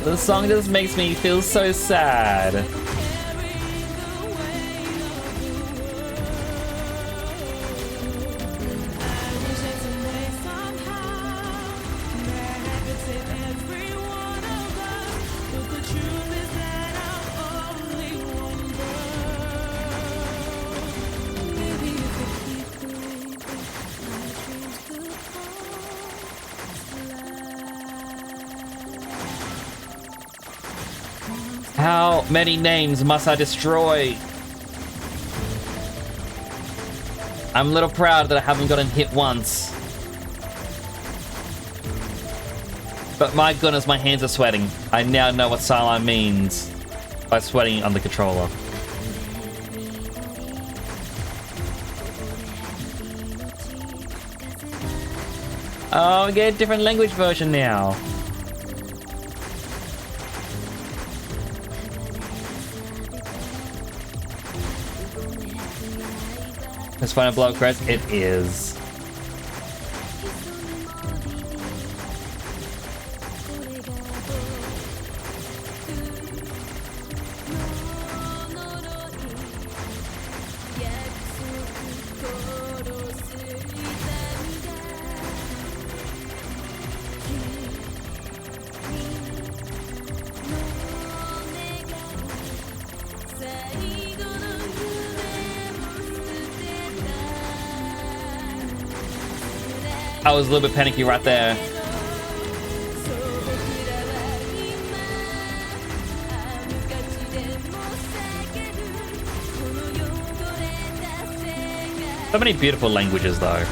The song just makes me feel so sad. How many names must I destroy? I'm a little proud that I haven't gotten hit once. But my goodness, my hands are sweating. I now know what Sideline means by sweating on the controller. Oh, I get a different language version now. Let's find a blow crest. It is. I was a little bit panicky right there. So many beautiful languages, though.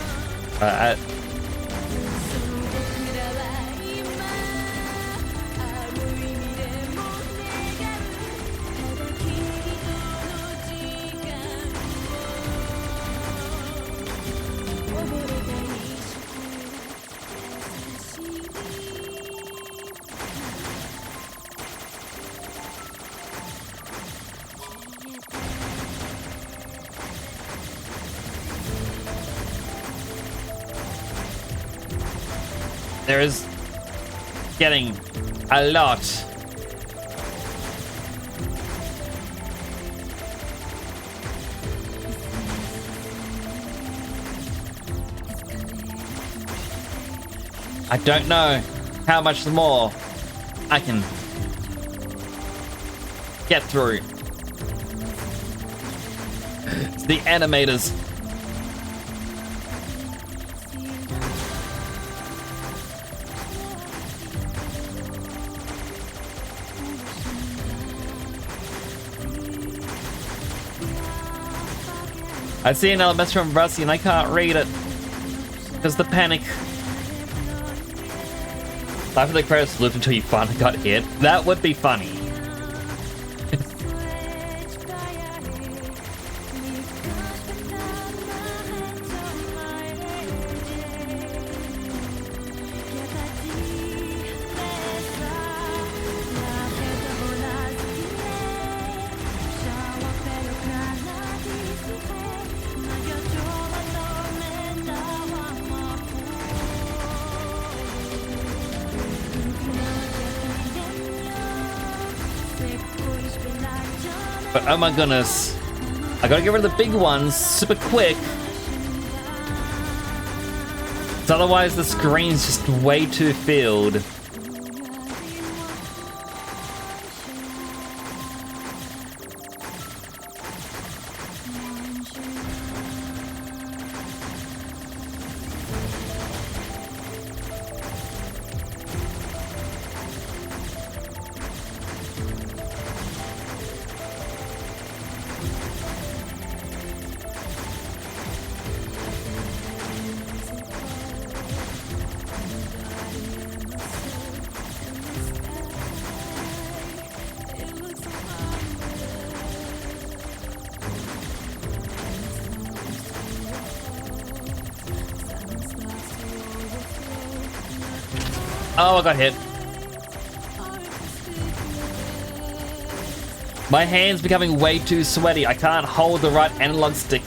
There is getting a lot. I don't know how much more I can get through. It's the animators. I see another message from Rusty and I can't read it because the panic. After the credits lived until you finally got hit. That would be funny. But oh my goodness, I gotta get rid of the big ones super quick. 'Cause otherwise the screen's just way too filled. Oh, I got hit. My hand's becoming way too sweaty. I can't hold the right analog stick.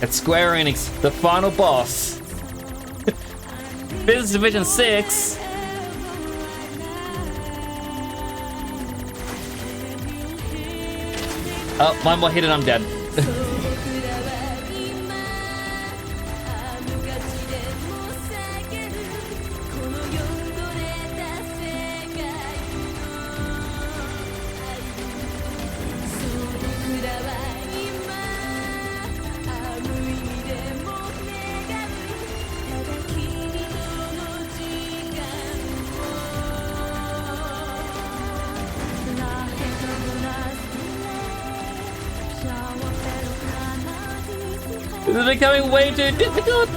At Square Enix, the final boss. Business Division 6. Oh, one more hit and I'm dead. This is becoming way too difficult.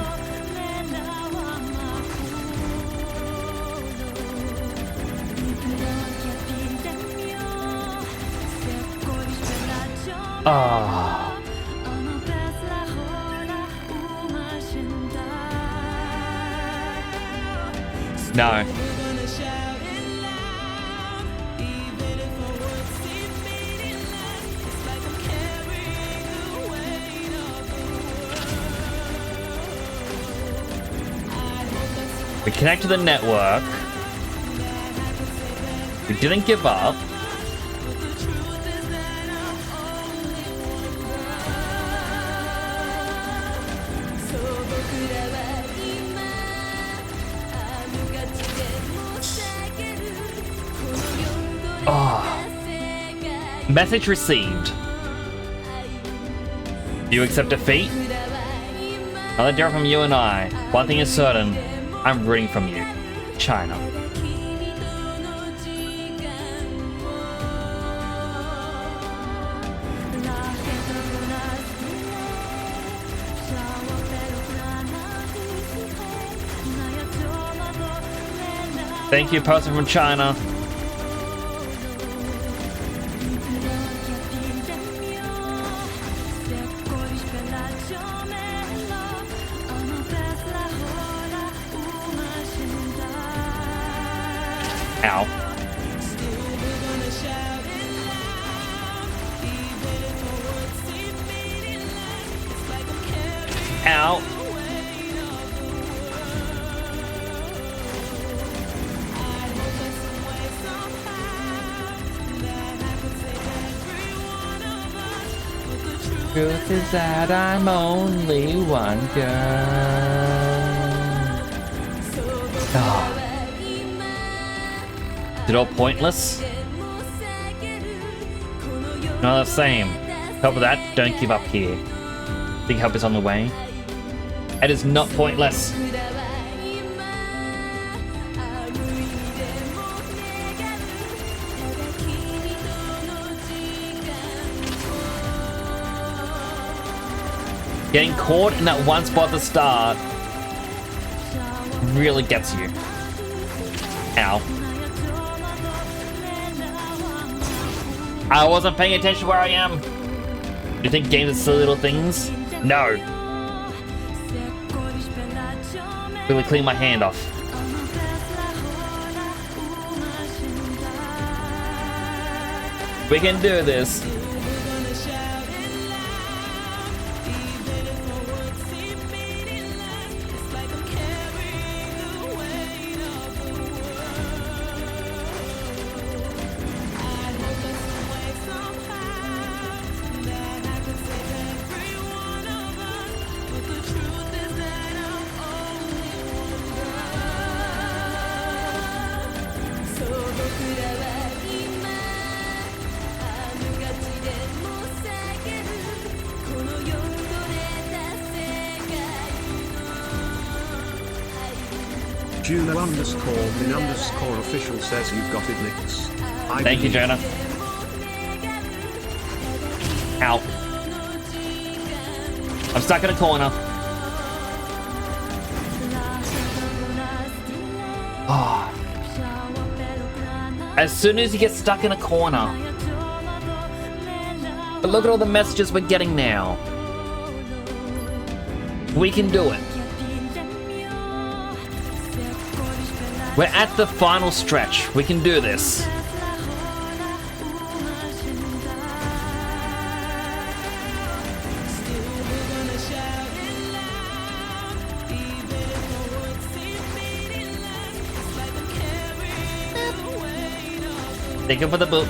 Ah. No. We connect to the network. We didn't give up. Message received. You accept defeat? Another deal from you and I. One thing is certain. I'm rooting from you. China. Thank you, person from China. Ow. Ow. Truth is that I'm only one girl. Oh. Is it all pointless? No, the same. Help with that, don't give up here. Big help is on the way. It is not pointless. Getting caught in that one spot at the start really gets you. Ow. I wasn't paying attention where I am. You think games are silly little things? No. Really clean my hand off. We can do this. Juno_min_official says you've got it, Nix. Thank you, Jonah. Ow. I'm stuck in a corner. Oh. As soon as you get stuck in a corner. But look at all the messages we're getting now. We can do it. We're at the final stretch. We can do this. Thank you for the boot.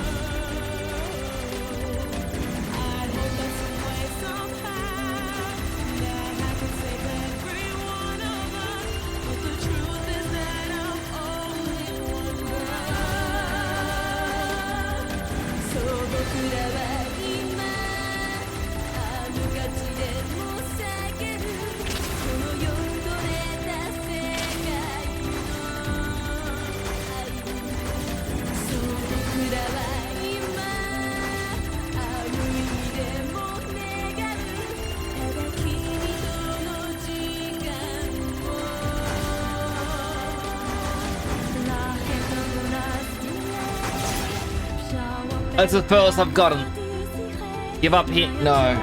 That's the furthest I've gotten. Give up here. No.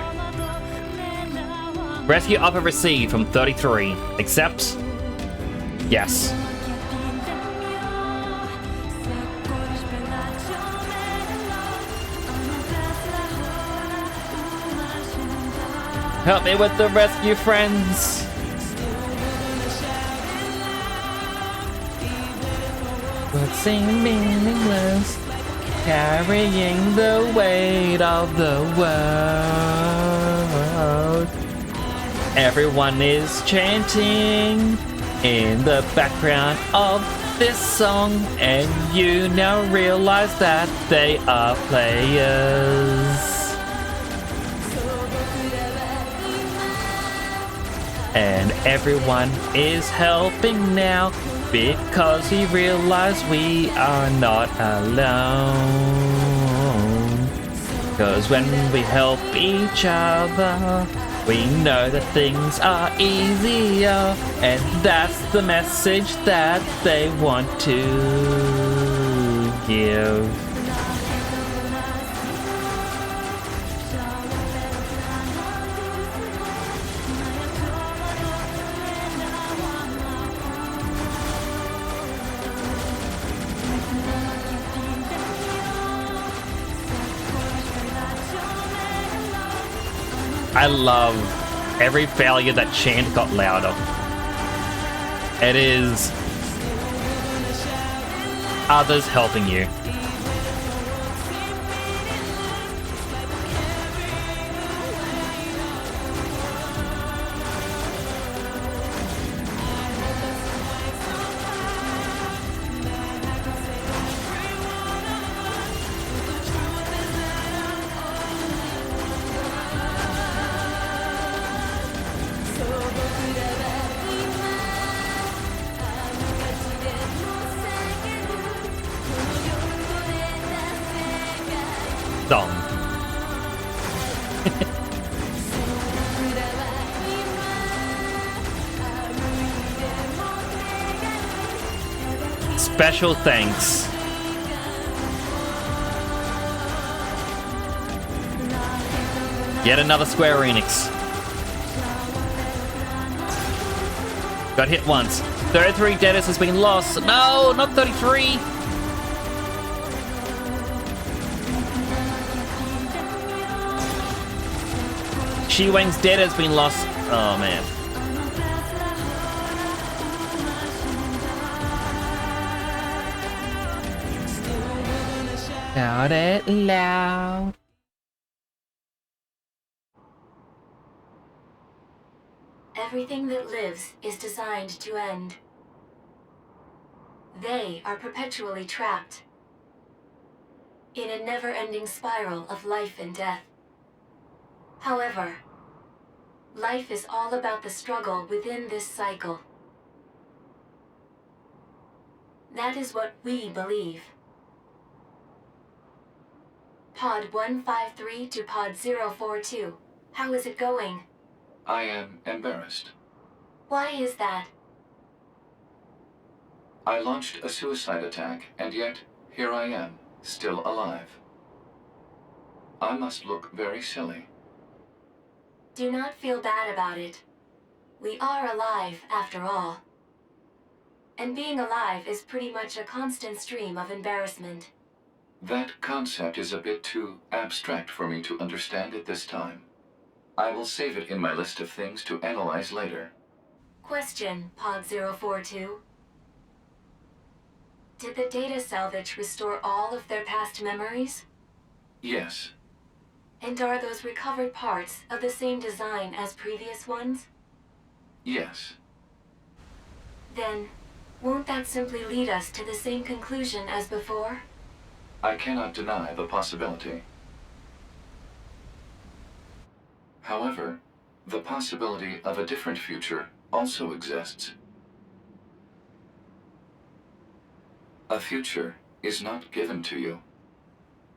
Rescue offer received from 33. Accept? Yes. Help me with the rescue, friends. What seem meaningless, carrying the weight of the world. Everyone is chanting in the background of this song, and you now realize that they are players. And everyone is helping now because he realized we are not alone. Because when we help each other, we know that things are easier. And that's the message that they want to give. I love every failure that chant got louder. It is others helping you. Song. Special thanks. Yet another Square Enix. Got hit once. 33 Dennis has been lost. No, not 33. Shi Wang's dead has been lost. Oh man. Shout it loud. Everything that lives is designed to end. They are perpetually trapped in a never-ending spiral of life and death. However, life is all about the struggle within this cycle. That is what we believe. Pod 153 to Pod 042. How is it going? I am embarrassed. Why is that? I launched a suicide attack, and yet here I am, still alive. I must look very silly. Do not feel bad about it. We are alive, after all. And being alive is pretty much a constant stream of embarrassment. That concept is a bit too abstract for me to understand at this time. I will save it in my list of things to analyze later. Question, Pod 042. Did the data salvage restore all of their past memories? Yes. And are those recovered parts of the same design as previous ones? Yes. Then, won't that simply lead us to the same conclusion as before? I cannot deny the possibility. However, the possibility of a different future also exists. A future is not given to you.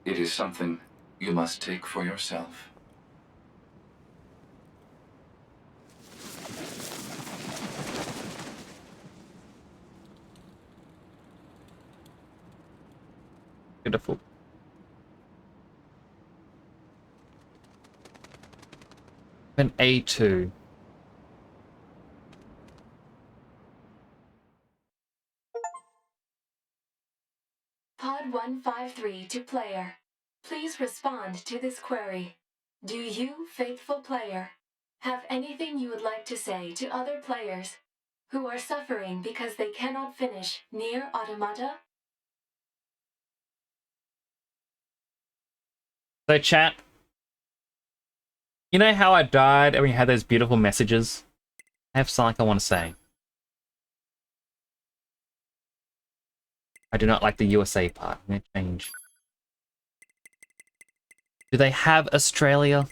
It is something you must take for yourself. Beautiful. An A2. Pod 153 to player. Please respond to this query. Do you, faithful player, have anything you would like to say to other players who are suffering because they cannot finish Nier Automata? So chat, you know how I died and we had those beautiful messages? I have something I want to say. I do not like the USA part. I'm gonna change. Do they have Australia?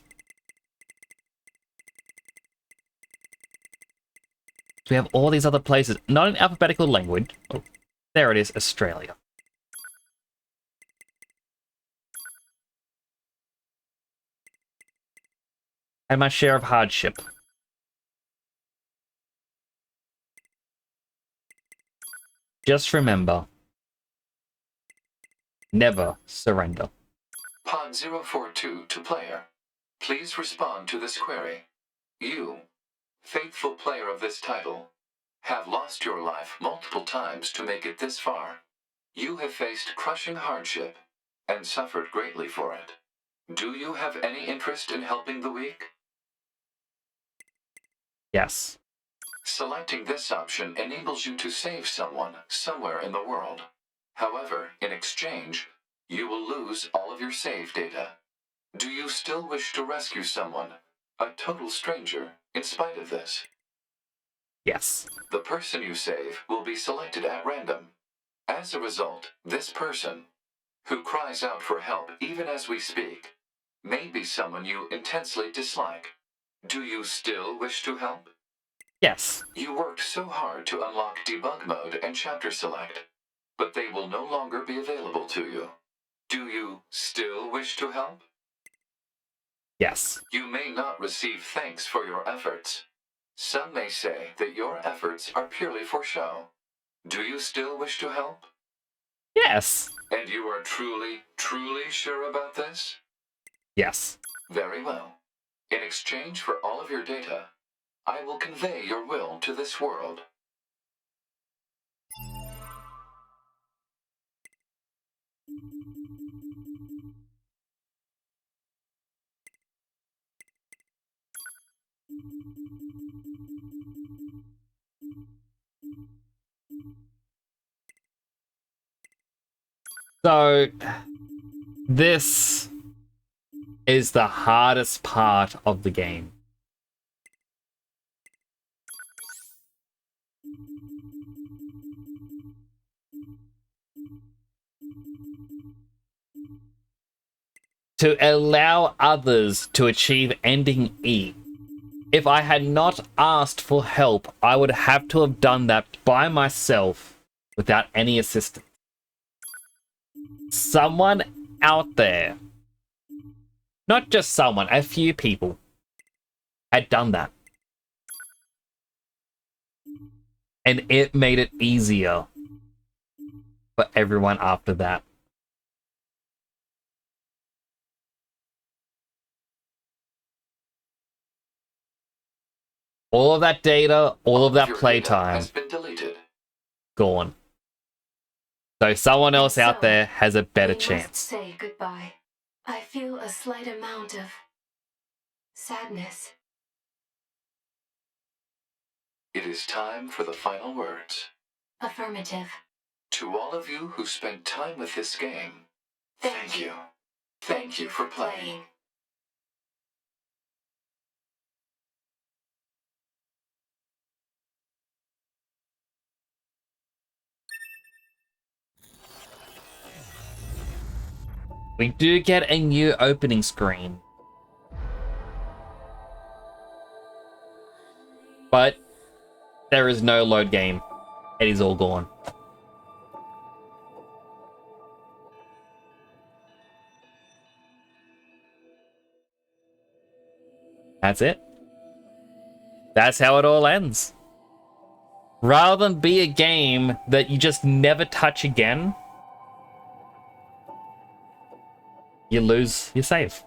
So we have all these other places, not in alphabetical language. Oh, there it is, Australia. And my share of hardship. Just remember, never surrender. Pod 042 to player. Please respond to this query. You, faithful player of this title, have lost your life multiple times to make it this far. You have faced crushing hardship and suffered greatly for it. Do you have any interest in helping the weak? Yes. Selecting this option enables you to save someone somewhere in the world. However, in exchange, you will lose all of your save data. Do you still wish to rescue someone, a total stranger, in spite of this? Yes. The person you save will be selected at random. As a result, this person, who cries out for help even as we speak, may be someone you intensely dislike. Do you still wish to help? Yes. You worked so hard to unlock debug mode and chapter select, but they will no longer be available to you. Do you still wish to help? Yes. You may not receive thanks for your efforts. Some may say that your efforts are purely for show. Do you still wish to help? Yes. And you are truly, truly sure about this? Yes. Very well. In exchange for all of your data, I will convey your will to this world. So, this is the hardest part of the game. To allow others to achieve ending E. If I had not asked for help, I would have to have done that by myself without any assistance. Someone out there, not just someone, a few people had done that. And it made it easier for everyone after that. All of that data, all of that Your data playtime, has been deleted. gone. So someone else out So, there has a better we must chance. say goodbye. I feel a slight amount of sadness. It is time for the final words. Affirmative. To all of you who spent time with this game, thank you. Thank you for playing. We do get a new opening screen. But there is no load game. It is all gone. That's it. That's how it all ends. Rather than be a game that you just never touch again, you lose your save.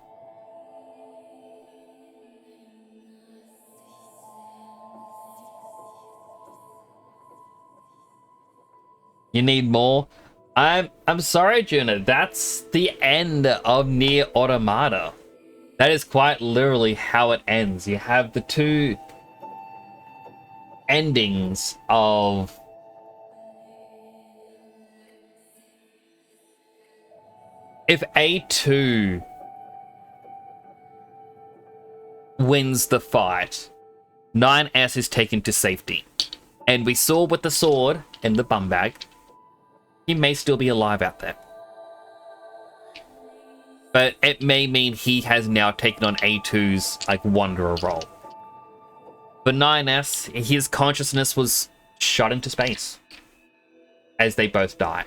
You need more? I'm sorry, Juna. That's the end of Nier Automata. That is quite literally how it ends. You have the two endings of if A2 wins the fight, 9S is taken to safety. And we saw with the sword in the bum bag, He may still be alive out there. But it may mean he has now taken on A2's, like, wanderer role. For 9S, his consciousness was shot into space as they both die.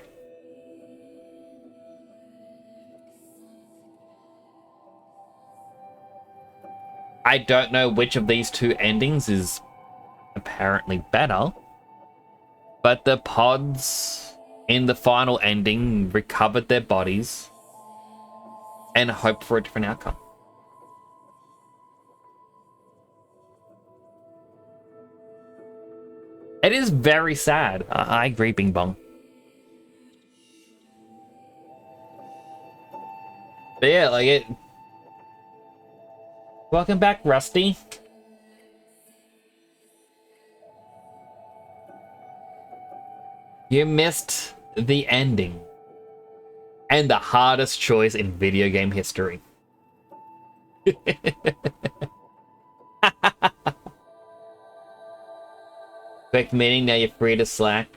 I don't know which of these two endings is apparently better, but the pods in the final ending recovered their bodies and hoped for a different outcome. It is very sad. I agree, Bing Bong. But yeah, like it. Welcome back, Rusty. You missed the ending. And the hardest choice in video game history. Quick meeting, now you're free to slack.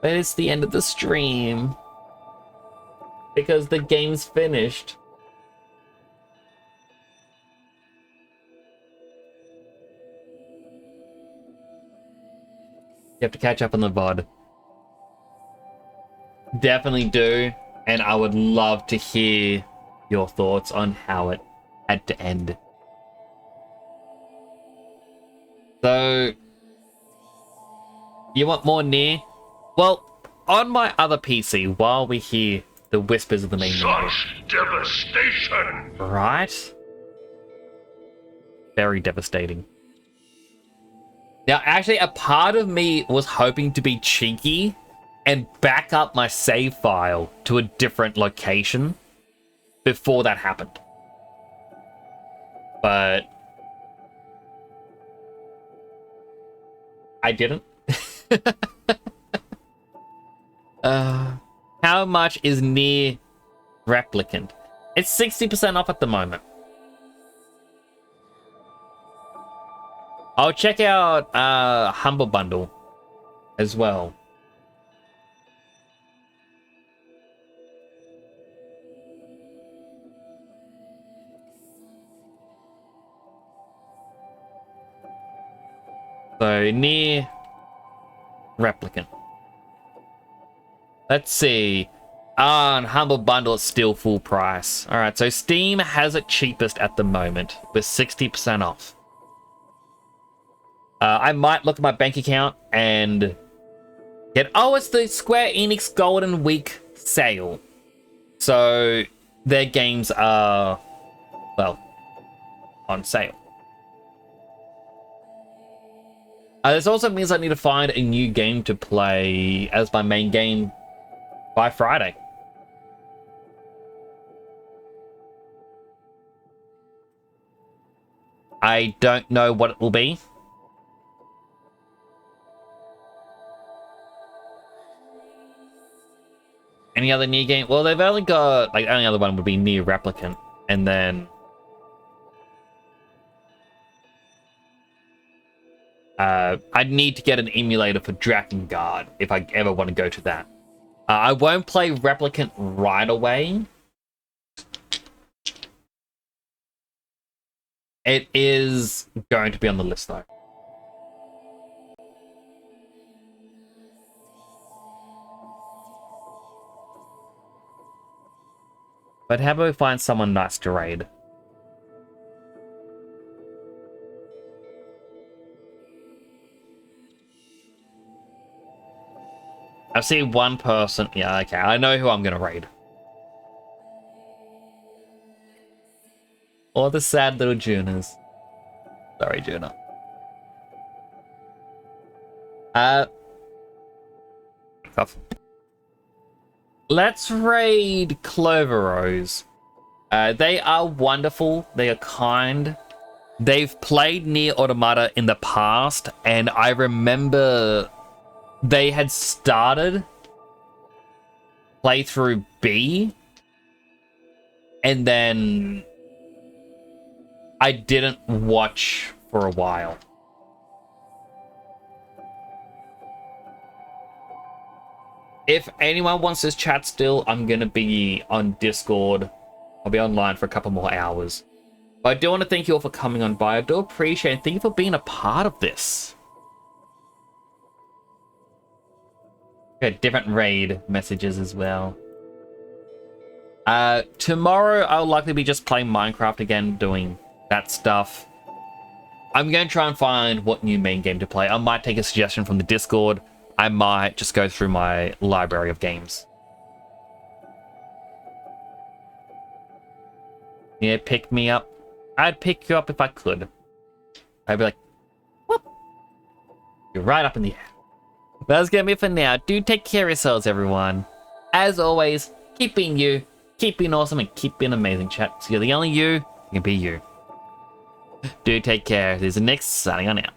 But it's the end of the stream. Because the game's finished. You have to catch up on the VOD. Definitely do. And I would love to hear your thoughts on how it had to end. So, you want more Nier? Well, on my other PC, while we hear the whispers of the main menu. Devastation! Right? Very devastating. Now, actually, a part of me was hoping to be cheeky and back up my save file to a different location before that happened. But I didn't. How much is Nier Replicant? It's 60% off at the moment. I'll check out Humble Bundle as well. So, Nier Replicant. Let's see. On Humble Bundle, it's still full price. Alright, so Steam has it cheapest at the moment with 60% off. I might look at my bank account and get... Oh, it's the Square Enix Golden Week sale. So, their games are, well, on sale. This also means I need to find a new game to play as my main game by Friday. I don't know what it will be. Any other Nier game? Well, they've only got, like, the only other one would be Nier Replicant. And then... I'd need to get an emulator for Drakengard if I ever want to go to that. I won't play Replicant right away. It is going to be on the list, though. But how about we find someone nice to raid? I see one person. Yeah, okay. I know who I'm going to raid. All the sad little Junas. Sorry, Juna. Let's raid Clover Rose. They are wonderful. They are kind. They've played Nier Automata in the past, and I remember they had started playthrough B, and then I didn't watch for a while. If anyone wants this chat still, I'm going to be on Discord. I'll be online for a couple more hours. But I do want to thank you all for coming on by. I do appreciate it. Thank you for being a part of this. Okay, different raid messages as well. Tomorrow I'll likely be just playing Minecraft again, doing that stuff. I'm going to try and find what new main game to play. I might take a suggestion from the Discord. I might just go through my library of games. Yeah, pick me up. I'd pick you up if I could. I'd be like, whoop. You're right up in the air. That's gonna be it for now. Do take care of yourselves, everyone. As always, keep being you, keep being awesome, and keep being amazing, chat. So you're the only you, you can be you. Do take care. This is Nick signing on out.